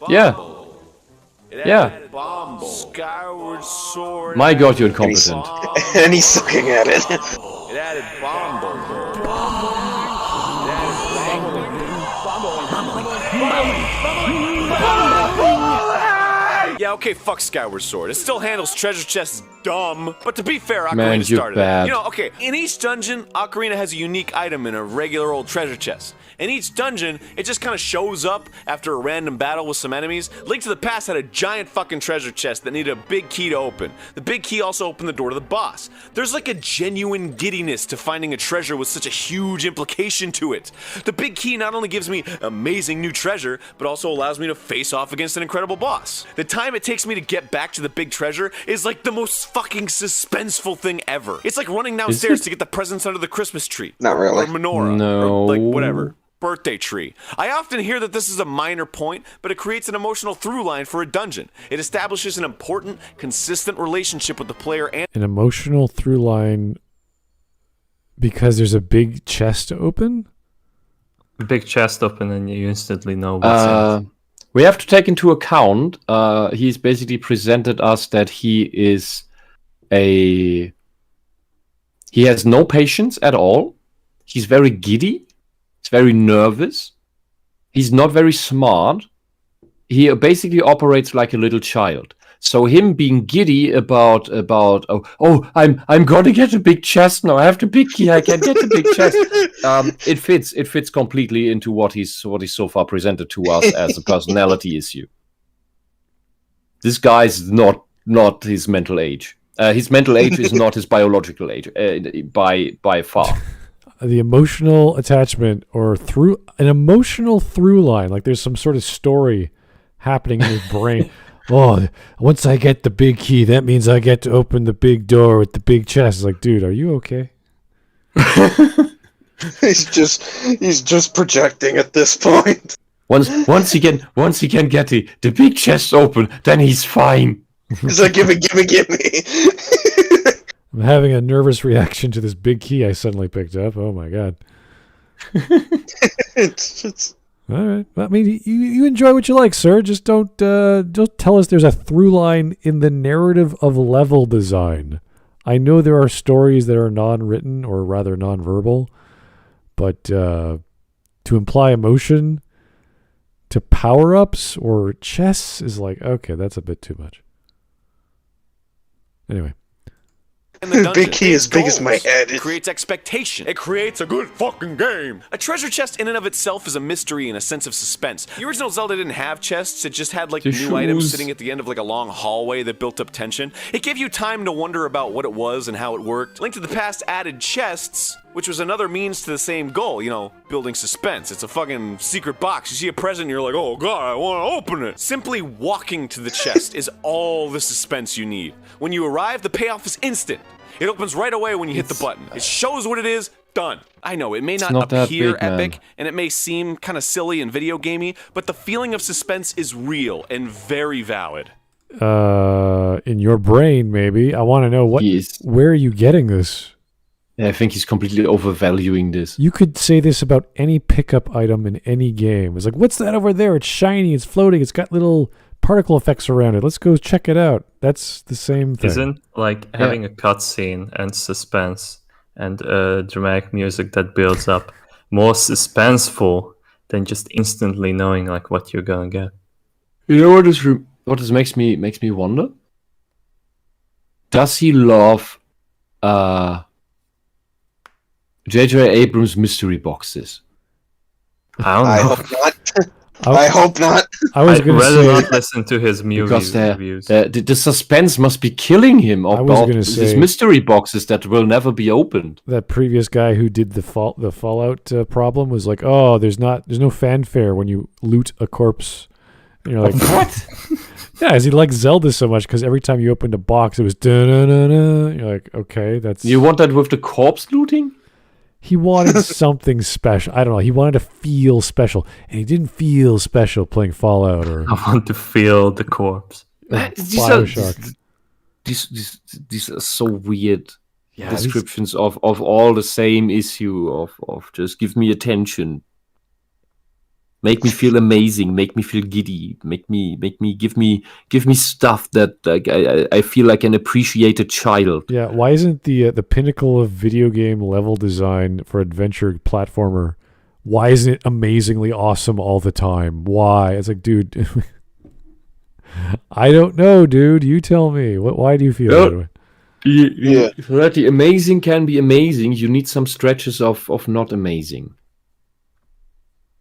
It added bomb bowling. Skyward Sword. My God, you're incompetent. And he's sucking at it. It added bomb bowling. Yeah, okay, fuck Skyward Sword. It still handles treasure chests dumb, but to be fair, Ocarina started it. You know, okay, in each dungeon, Ocarina has a unique item in a regular old treasure chest. In each dungeon, it just kind of shows up after a random battle with some enemies. Link to the Past had a giant fucking treasure chest that needed a big key to open. The big key also opened the door to the boss. There's like a genuine giddiness to finding a treasure with such a huge implication to it. The big key not only gives me amazing new treasure, but also allows me to face off against an incredible boss. The time it takes me to get back to the big treasure is like the most fucking suspenseful thing ever. It's like running downstairs to get the presents under the Christmas tree. Not really. Or menorah. No. Or like whatever. Birthday tree. I often hear that this is a minor point, but it creates an emotional through line for a dungeon. It establishes an important, consistent relationship with the player and An emotional through line because there's a big chest to open? Big chest open and you instantly know what's in it. We have to take into account, he's basically presented us that he has no patience at all. He's very giddy. He's very nervous. He's not very smart. He basically operates like a little child. So him being giddy about I'm gonna get a big chest now. I have the big key. I can get the big chest. It fits completely into what he's so far presented to us as a personality issue. This guy's not his mental age. His mental age is not his biological age by far. The emotional attachment or an emotional through line, like there's some sort of story happening in his brain. Oh, once I get the big key, that means I get to open the big door with the big chest. It's like, dude, are you okay? He's just projecting at this point. Once he can get the big chest open, then he's fine. He's like, gimme. I'm having a nervous reaction to this big key I suddenly picked up. Oh my god. It's All right. Well, I mean, you enjoy what you like, sir. Just don't tell us there's a through line in the narrative of level design. I know there are stories that are non-written or rather non-verbal, but to imply emotion to power-ups or chests is like, okay, that's a bit too much. Anyway. big key is big as my head. It creates expectation. It creates a good fucking game. A treasure chest in and of itself is a mystery and a sense of suspense. The original Zelda didn't have chests. It just had like new items sitting at the end of like a long hallway that built up tension. It gave you time to wonder about what it was and how it worked. Link to the Past added chests, which was another means to the same goal, you know, building suspense. It's a fucking secret box. You see a present and you're like, oh god, I want to open it. Simply walking to the chest is all the suspense you need. When you arrive, the payoff is instant. It opens right away when you hit the button. It shows what it is, done. I know, it may not appear epic, and it may seem kind of silly and video gamey, but the feeling of suspense is real and very valid. In your brain, maybe. I want to know where are you getting this? Yeah, I think he's completely overvaluing this. You could say this about any pickup item in any game. It's like, what's that over there? It's shiny, it's floating, it's got little particle effects around it. Let's go check it out. That's the same thing. Isn't like having a cutscene and suspense and dramatic music that builds up more suspenseful than just instantly knowing like what you're gonna get? You know what this makes me wonder? Does he love J.J. Abrams mystery boxes? I don't know. I hope not. I hope not. I'd rather not listen to his reviews. The suspense must be killing him about these mystery boxes that will never be opened. That previous guy who did the Fallout problem was like, oh, there's no fanfare when you loot a corpse. And you're like, what? Yeah, as he likes Zelda so much because every time you opened a box, it was da-na-na-na. You're like, okay, that's... You want that with the corpse looting? He wanted something special. I don't know. He wanted to feel special, and he didn't feel special playing Fallout or. I want to feel the corpse. Bioshock. These are so weird descriptions of all the same issue of just give me attention, make me feel amazing, make me feel giddy, give me stuff that I feel like an appreciated child. Yeah, why isn't the pinnacle of video game level design for adventure platformer? Why isn't it amazingly awesome all the time? Why? It's like, dude, I don't know, dude. You tell me. Why do you feel that way? Yeah, so that the amazing can be amazing, you need some stretches of not amazing.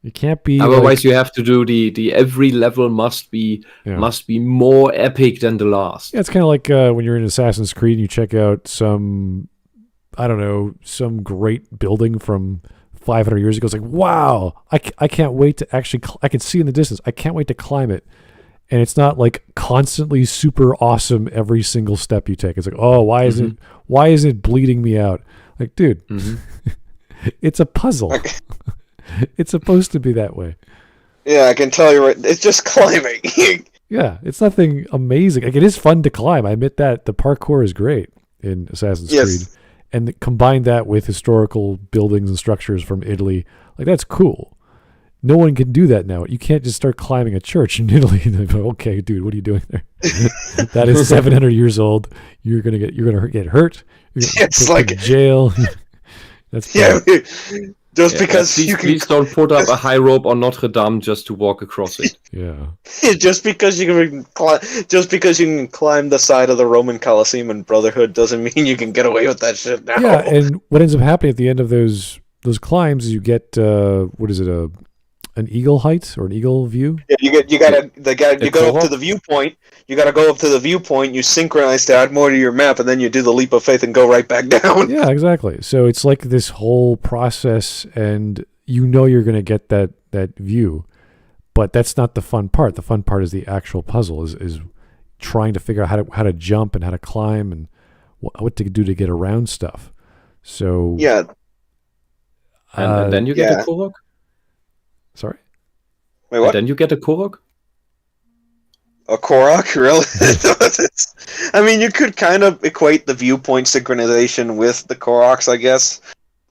It can't be. Otherwise, you have to do the every level must be more epic than the last. Yeah, it's kind of like when you're in Assassin's Creed and you check out some great building from 500 years ago. It's like, wow, I can't wait to actually. I can see in the distance. I can't wait to climb it, and it's not like constantly super awesome every single step you take. It's like, oh, why isn't it bleeding me out? Like, dude, it's a puzzle. It's supposed to be that way. Yeah, I can tell you right. It's just climbing. Yeah, it's nothing amazing. Like, it is fun to climb. I admit that. The parkour is great in Assassin's Creed. And combine that with historical buildings and structures from Italy. Like, that's cool. No one can do that now. You can't just start climbing a church in Italy. Okay, dude, what are you doing there? That is 700 years old. You're gonna get hurt. You're gonna it's like to jail. That's just because you can. Please don't put up a high rope on Notre Dame just to walk across it. Yeah. Just because you can climb the side of the Roman Colosseum in Brotherhood doesn't mean you can get away with that shit now. Yeah, and what ends up happening at the end of those climbs is you get an eagle height or an eagle view. Yeah, you go up to the viewpoint. You got to go up to the viewpoint. You synchronize to add more to your map, and then you do the leap of faith and go right back down. Yeah, exactly. So it's like this whole process, and you know you're going to get that view, but that's not the fun part. The fun part is the actual puzzle. Is trying to figure out how to jump and how to climb and what to do to get around stuff. So yeah, and then you get a Korok. Sorry? Wait, what? And then you get a Korok? A Korok? Really? I mean, you could kind of equate the viewpoint synchronization with the Koroks, I guess.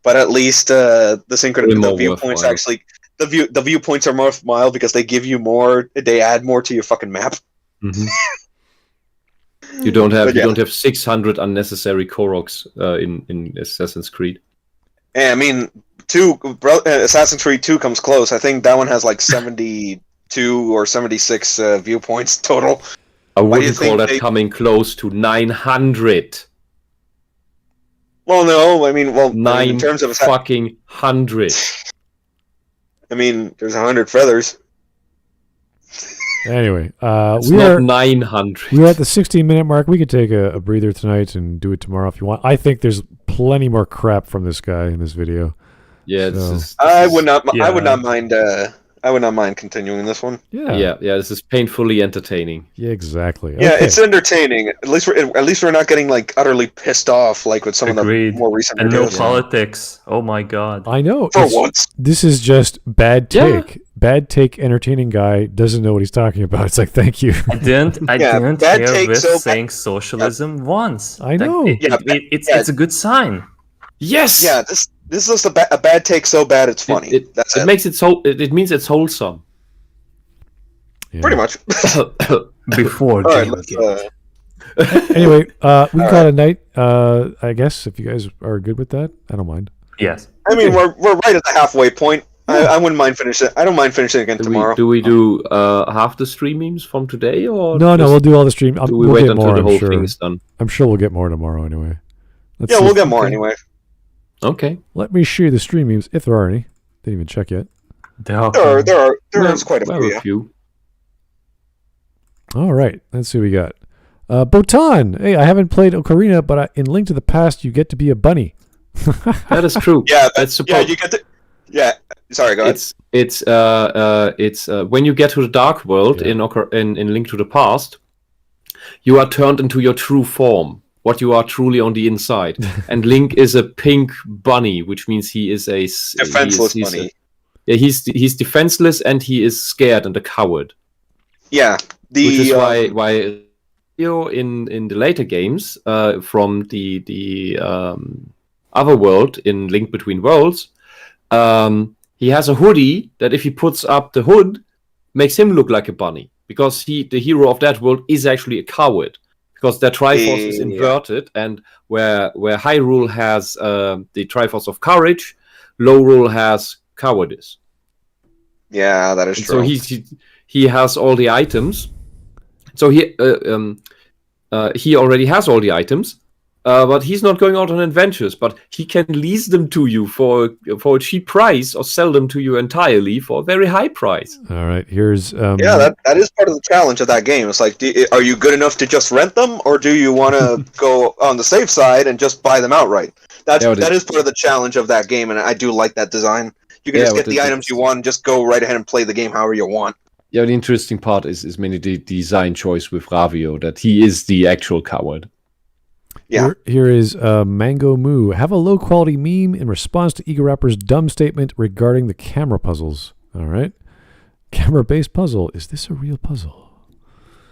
But at least the viewpoints worthwhile. actually the viewpoints are more worthwhile because they give you more. They add more to your fucking map. Mm-hmm. You don't have 600 unnecessary Koroks in Assassin's Creed. Yeah, I mean, Assassin's Creed 2 comes close. I think that one has like 72 or 76 viewpoints total. I wouldn't call that coming close to 900. Well, no, I mean, in terms of fucking 100. I mean, there's 100 feathers. Anyway, It's not 900. We're at the 16-minute mark. We could take a breather tonight and do it tomorrow if you want. I think there's plenty more crap from this guy in this video. Yeah, I would not mind. I would not mind continuing this one. Yeah. This is painfully entertaining. Yeah, exactly. Yeah, it's entertaining. At least we're not getting like utterly pissed off like with some of the more recent and videos. no politics. Oh my god. I know. For once. This is just bad take. Yeah. Bad take. Entertaining guy doesn't know what he's talking about. It's like, thank you. I didn't hear this saying socialism once. I know. It's a good sign. Yes. Yeah. This is a bad take so bad it's funny. It makes it so. It means it's wholesome. Yeah. Pretty much. Before. All right, anyway, we got a night. I guess if you guys are good with that, I don't mind. Yes. I mean, we're right at the halfway point. I wouldn't mind finishing. I don't mind finishing again tomorrow. Do we do half the stream memes from today, or no? We'll do all the stream. Do we wait until the whole thing is done? I'm sure we'll get more tomorrow anyway. We'll get more anyway. Okay. Let me show you the stream memes if there are any. Didn't even check yet. There's quite a few. All right, let's see what we got. Botan, hey, I haven't played Ocarina, but in Link to the Past, you get to be a bunny. That is true. Yeah, you get to. Yeah, sorry, go ahead. It's when you get to the Dark World in Link to the Past, you are turned into your true form, what you are truly on the inside. And Link is a pink bunny, which means he is a defenseless bunny. He's defenseless and he is scared and a coward. Yeah, which is why in the later games from the other world in Link Between Worlds, he has a hoodie that if he puts up the hood makes him look like a bunny, because the hero of that world is actually a coward, because their Triforce is inverted, and where Hyrule has the Triforce of courage, Lowrule has cowardice. Yeah, that is true. So he has all the items. So he already has all the items, but he's not going out on adventures. But he can lease them to you for a cheap price, or sell them to you entirely for a very high price. All right, here's that is part of the challenge of that game. It's like, are you good enough to just rent them, or do you want to go on the safe side and just buy them outright? That is part of the challenge of that game, and I do like that design. You can just get the items you want and just go right ahead and play the game however you want. Yeah, the interesting part is mainly the design choice with Ravio, that he is the actual coward. Yeah. Here is Mango Moo. Have a low-quality meme in response to Egoraptor's dumb statement regarding the camera puzzles. All right. Camera-based puzzle. Is this a real puzzle?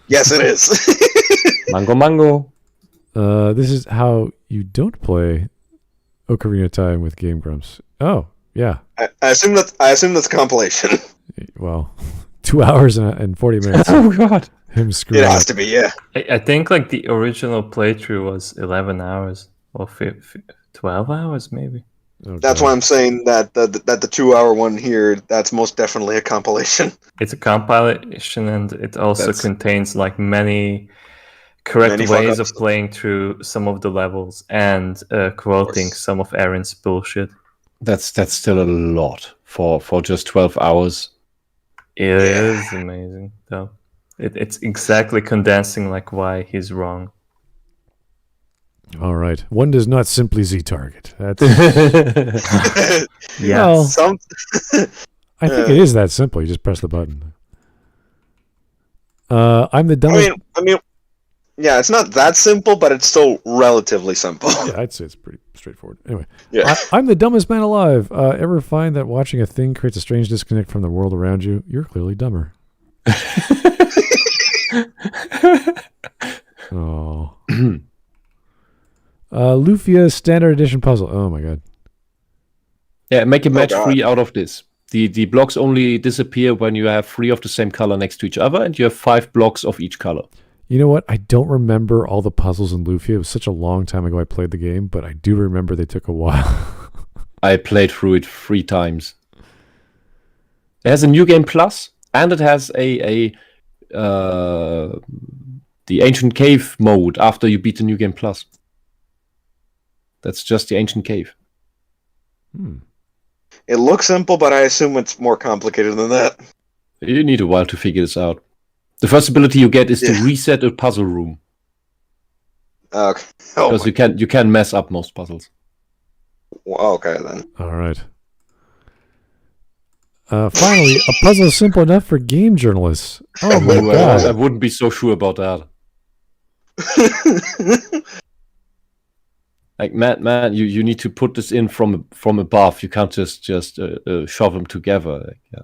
Yes, it is. Mango. This is how you don't play Ocarina Time with Game Grumps. Oh, yeah. I assume that's a compilation. Well, 2 hours and 40 minutes. Oh, God. Him screwing It has up. to be, yeah. I think like the original playthrough was 11 hours or 12 hours maybe. Okay. That's why I'm saying that the 2 hour one here, that's most definitely a compilation. It's a compilation, and it also contains like many correct ways of playing through some of the levels and quoting some of Aaron's bullshit. That's still a lot for just 12 hours. It is amazing though. It's exactly condensing like why he's wrong. All right. One does not simply Z-target. That's Yeah. Well, I think it is that simple. You just press the button. I'm the dumbest. I mean, yeah, it's not that simple, but it's still relatively simple. Yeah, I'd say it's pretty straightforward. Anyway, Yeah. I'm the dumbest man alive. Ever find that watching a thing creates a strange disconnect from the world around you? You're clearly dumber. Oh. Lufia Standard Edition puzzle. Oh my god. Yeah, make a match 3 out of this. The blocks only disappear when you have 3 of the same color next to each other, and you have 5 blocks of each color. You know what? I don't remember all the puzzles in Lufia. It was such a long time ago I played the game, but I do remember they took a while. I played through it 3 times. It has a New Game Plus, and it has the Ancient Cave mode after you beat the New Game Plus. That's just the Ancient Cave. It looks simple, but I assume it's more complicated than that. You need a while to figure this out. The first ability you get is to reset a puzzle room. Okay. Because you can mess up most puzzles. Well, okay, then. All right. Finally, a puzzle simple enough for game journalists. Oh my god. I wouldn't be so sure about that. Like, man, you need to put this in from above. You can't just shove them together. Like, yeah.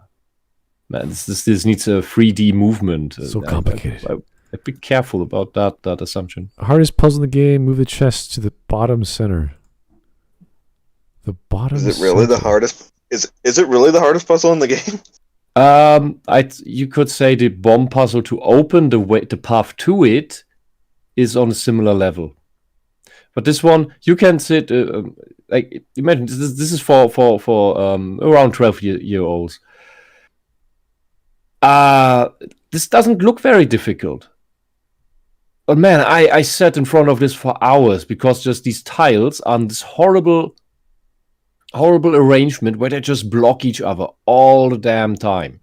Man, this needs a 3D movement. So complicated. I'd be careful about that assumption. Hardest puzzle in the game, move the chest to the bottom center. The bottom Is it really the hardest? Is it really the hardest puzzle in the game? You could say the bomb puzzle to open the path to it is on a similar level. But this one, you can sit like imagine this is for around 12-year-olds. This doesn't look very difficult. But man, I sat in front of this for hours because just these tiles on this horrible arrangement where they just block each other all the damn time.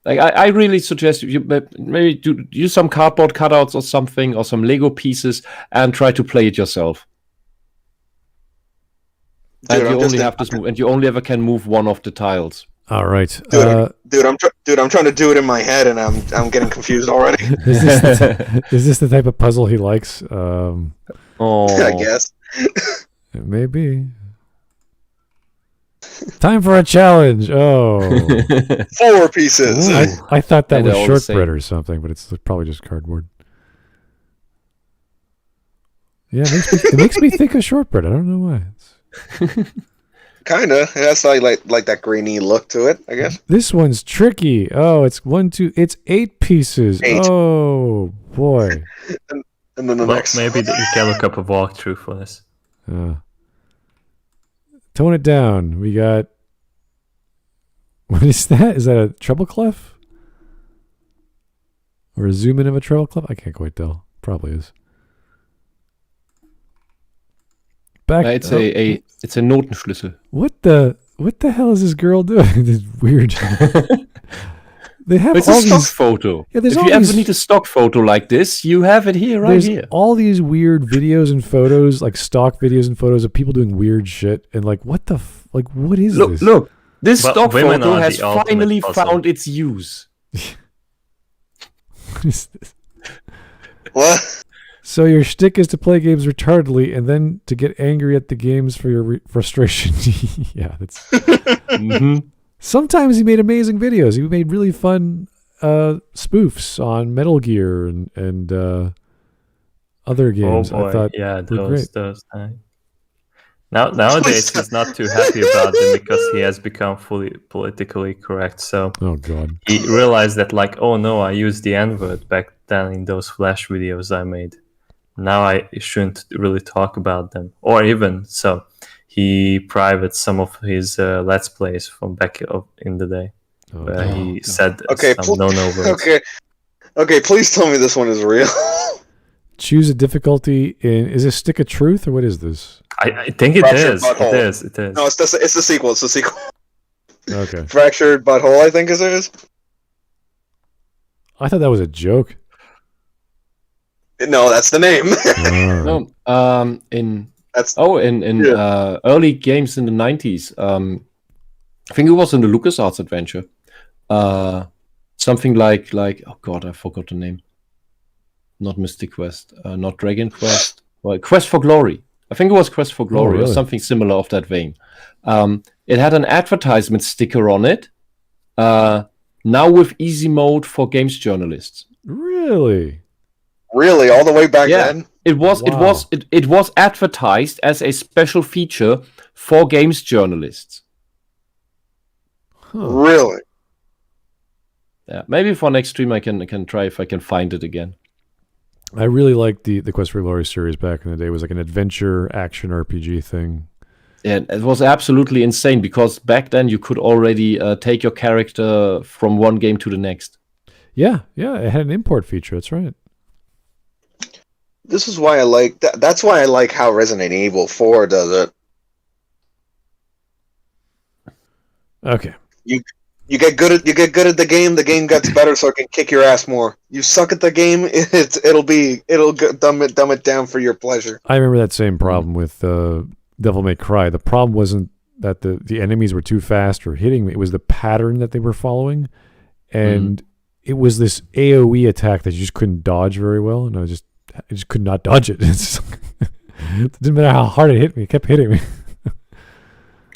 Like I really suggest you maybe use some cardboard cutouts or something, or some Lego pieces, and try to play it yourself. Dude, and you only have this move, and you only ever can move one of the tiles. All right, dude. I'm trying to do it in my head, and I'm getting confused already. Is this the type of puzzle he likes? I guess. It may be. Time for a challenge. Oh, 4 pieces. I thought that was all the shortbread same. or something, but it's probably just cardboard. Yeah, it makes me think of shortbread. I don't know why. Kinda. It has like that grainy look to it, I guess. This one's tricky. Oh, it's 8 pieces. 8. Oh boy. And then the next. Maybe you can look up a walkthrough for this. Tone it down. We got. What is that? Is that a treble clef? Or a zoom in of a treble clef? I can't quite tell. Probably is. Back. It's a Notenschlüssel. What the hell is this girl doing? This is weird. They have It's all a stock these photo. Yeah, there's if all you these- ever need a stock photo like this, you have it here, right there's here. all these weird videos and photos, like stock videos and photos of people doing weird shit, and like what is this? Look, this But stock women photo are has the ultimate finally puzzle. found its use. What is this? What? So your shtick is to play games retardedly and then to get angry at the games for your frustration. Yeah, that's. Mhm. Sometimes he made amazing videos. He made really fun spoofs on Metal Gear and other games. Oh boy, I thought yeah, were great. those. Nowadays he's not too happy about them because he has become fully politically correct. So Oh god. he realized that, like, oh no, I used the N-word back then in those Flash videos I made. Now I shouldn't really talk about them, or even so. He privated some of his Let's Plays from back in the day, Oh, where god. he said Okay, some no-no words. Okay. Please tell me this one is real. Choose a difficulty in. Is this Stick of Truth or what is this? I think it Fractured is. Butthole. It is. No, it's the sequel. It's the sequel. Okay. Fractured Butthole, I think it is. I thought that was a joke. No, that's the name. Oh. No, in That's early games in the 90s, I think it was in the LucasArts adventure. Something like oh god, I forgot the name. Not Mystic Quest, not Dragon Quest. Well, Quest for Glory. I think it was Quest for Glory really? or something similar of that vein. It had an advertisement sticker on it. Now with easy mode for games journalists. Really? really all the way back Yeah. then. It was advertised as a special feature for games journalists. Huh. Really? Yeah, maybe for next stream I can try if I can find it again. I really liked the Quest for Glory series back in the day. It was like an adventure action RPG thing. And it was absolutely insane because back then you could already take your character from one game to the next. Yeah, it had an import feature. That's right. This is why I like that. That's why I like how Resident Evil 4 does it. Okay. You get good at the game gets better, so it can kick your ass more. You suck at the game, it'll dumb it down for your pleasure. I remember that same problem with Devil May Cry. The problem wasn't that the enemies were too fast or hitting me. It was the pattern that they were following, and it was this AOE attack that you just couldn't dodge very well, and I just could not dodge it. It didn't matter how hard it hit me; it kept hitting me.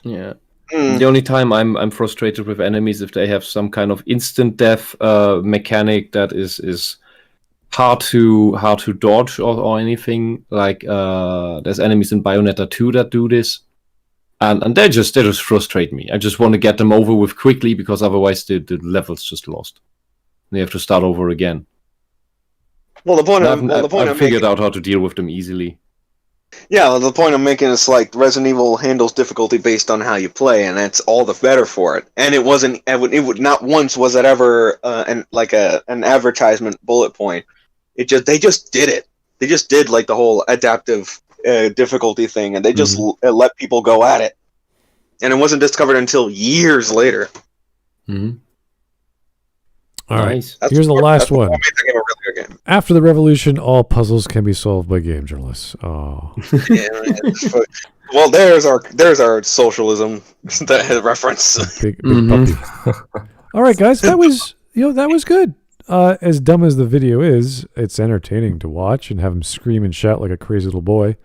Yeah. The only time I'm frustrated with enemies if they have some kind of instant death mechanic that is hard to dodge or anything. Like there's enemies in Bayonetta 2 that do this, and they just frustrate me. I just want to get them over with quickly because otherwise the level's just lost. They have to start over again. Well, I've figured out how to deal with them easily. Yeah, the point I'm making is like Resident Evil handles difficulty based on how you play, and that's all the better for it. And it would not once was it ever an advertisement bullet point. They just did it. They just did like the whole adaptive difficulty thing, and they just let people go at it. And it wasn't discovered until years later. Mm-hmm. All right. Nice. Here's the last one. That made the game a really good game. After the revolution, all puzzles can be solved by game journalists. Oh. Yeah, well, there's our socialism that reference. Big puppy. All right, guys, that was good. As dumb as the video is, it's entertaining to watch and have him scream and shout like a crazy little boy.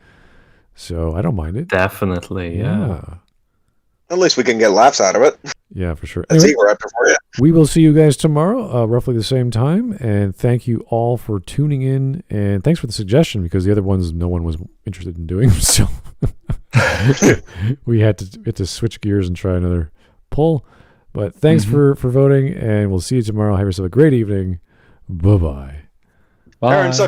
So I don't mind it. Definitely, yeah. At least we can get laughs out of it. Yeah, for sure. That's Anyway, Egoraptor for you. we will see you guys tomorrow, roughly the same time. And thank you all for tuning in. And thanks for the suggestion because the other ones no one was interested in doing. So we had to switch gears and try another poll. But thanks for voting, and we'll see you tomorrow. Have yourself a great evening. Bye-bye. Bye. Aaron, suck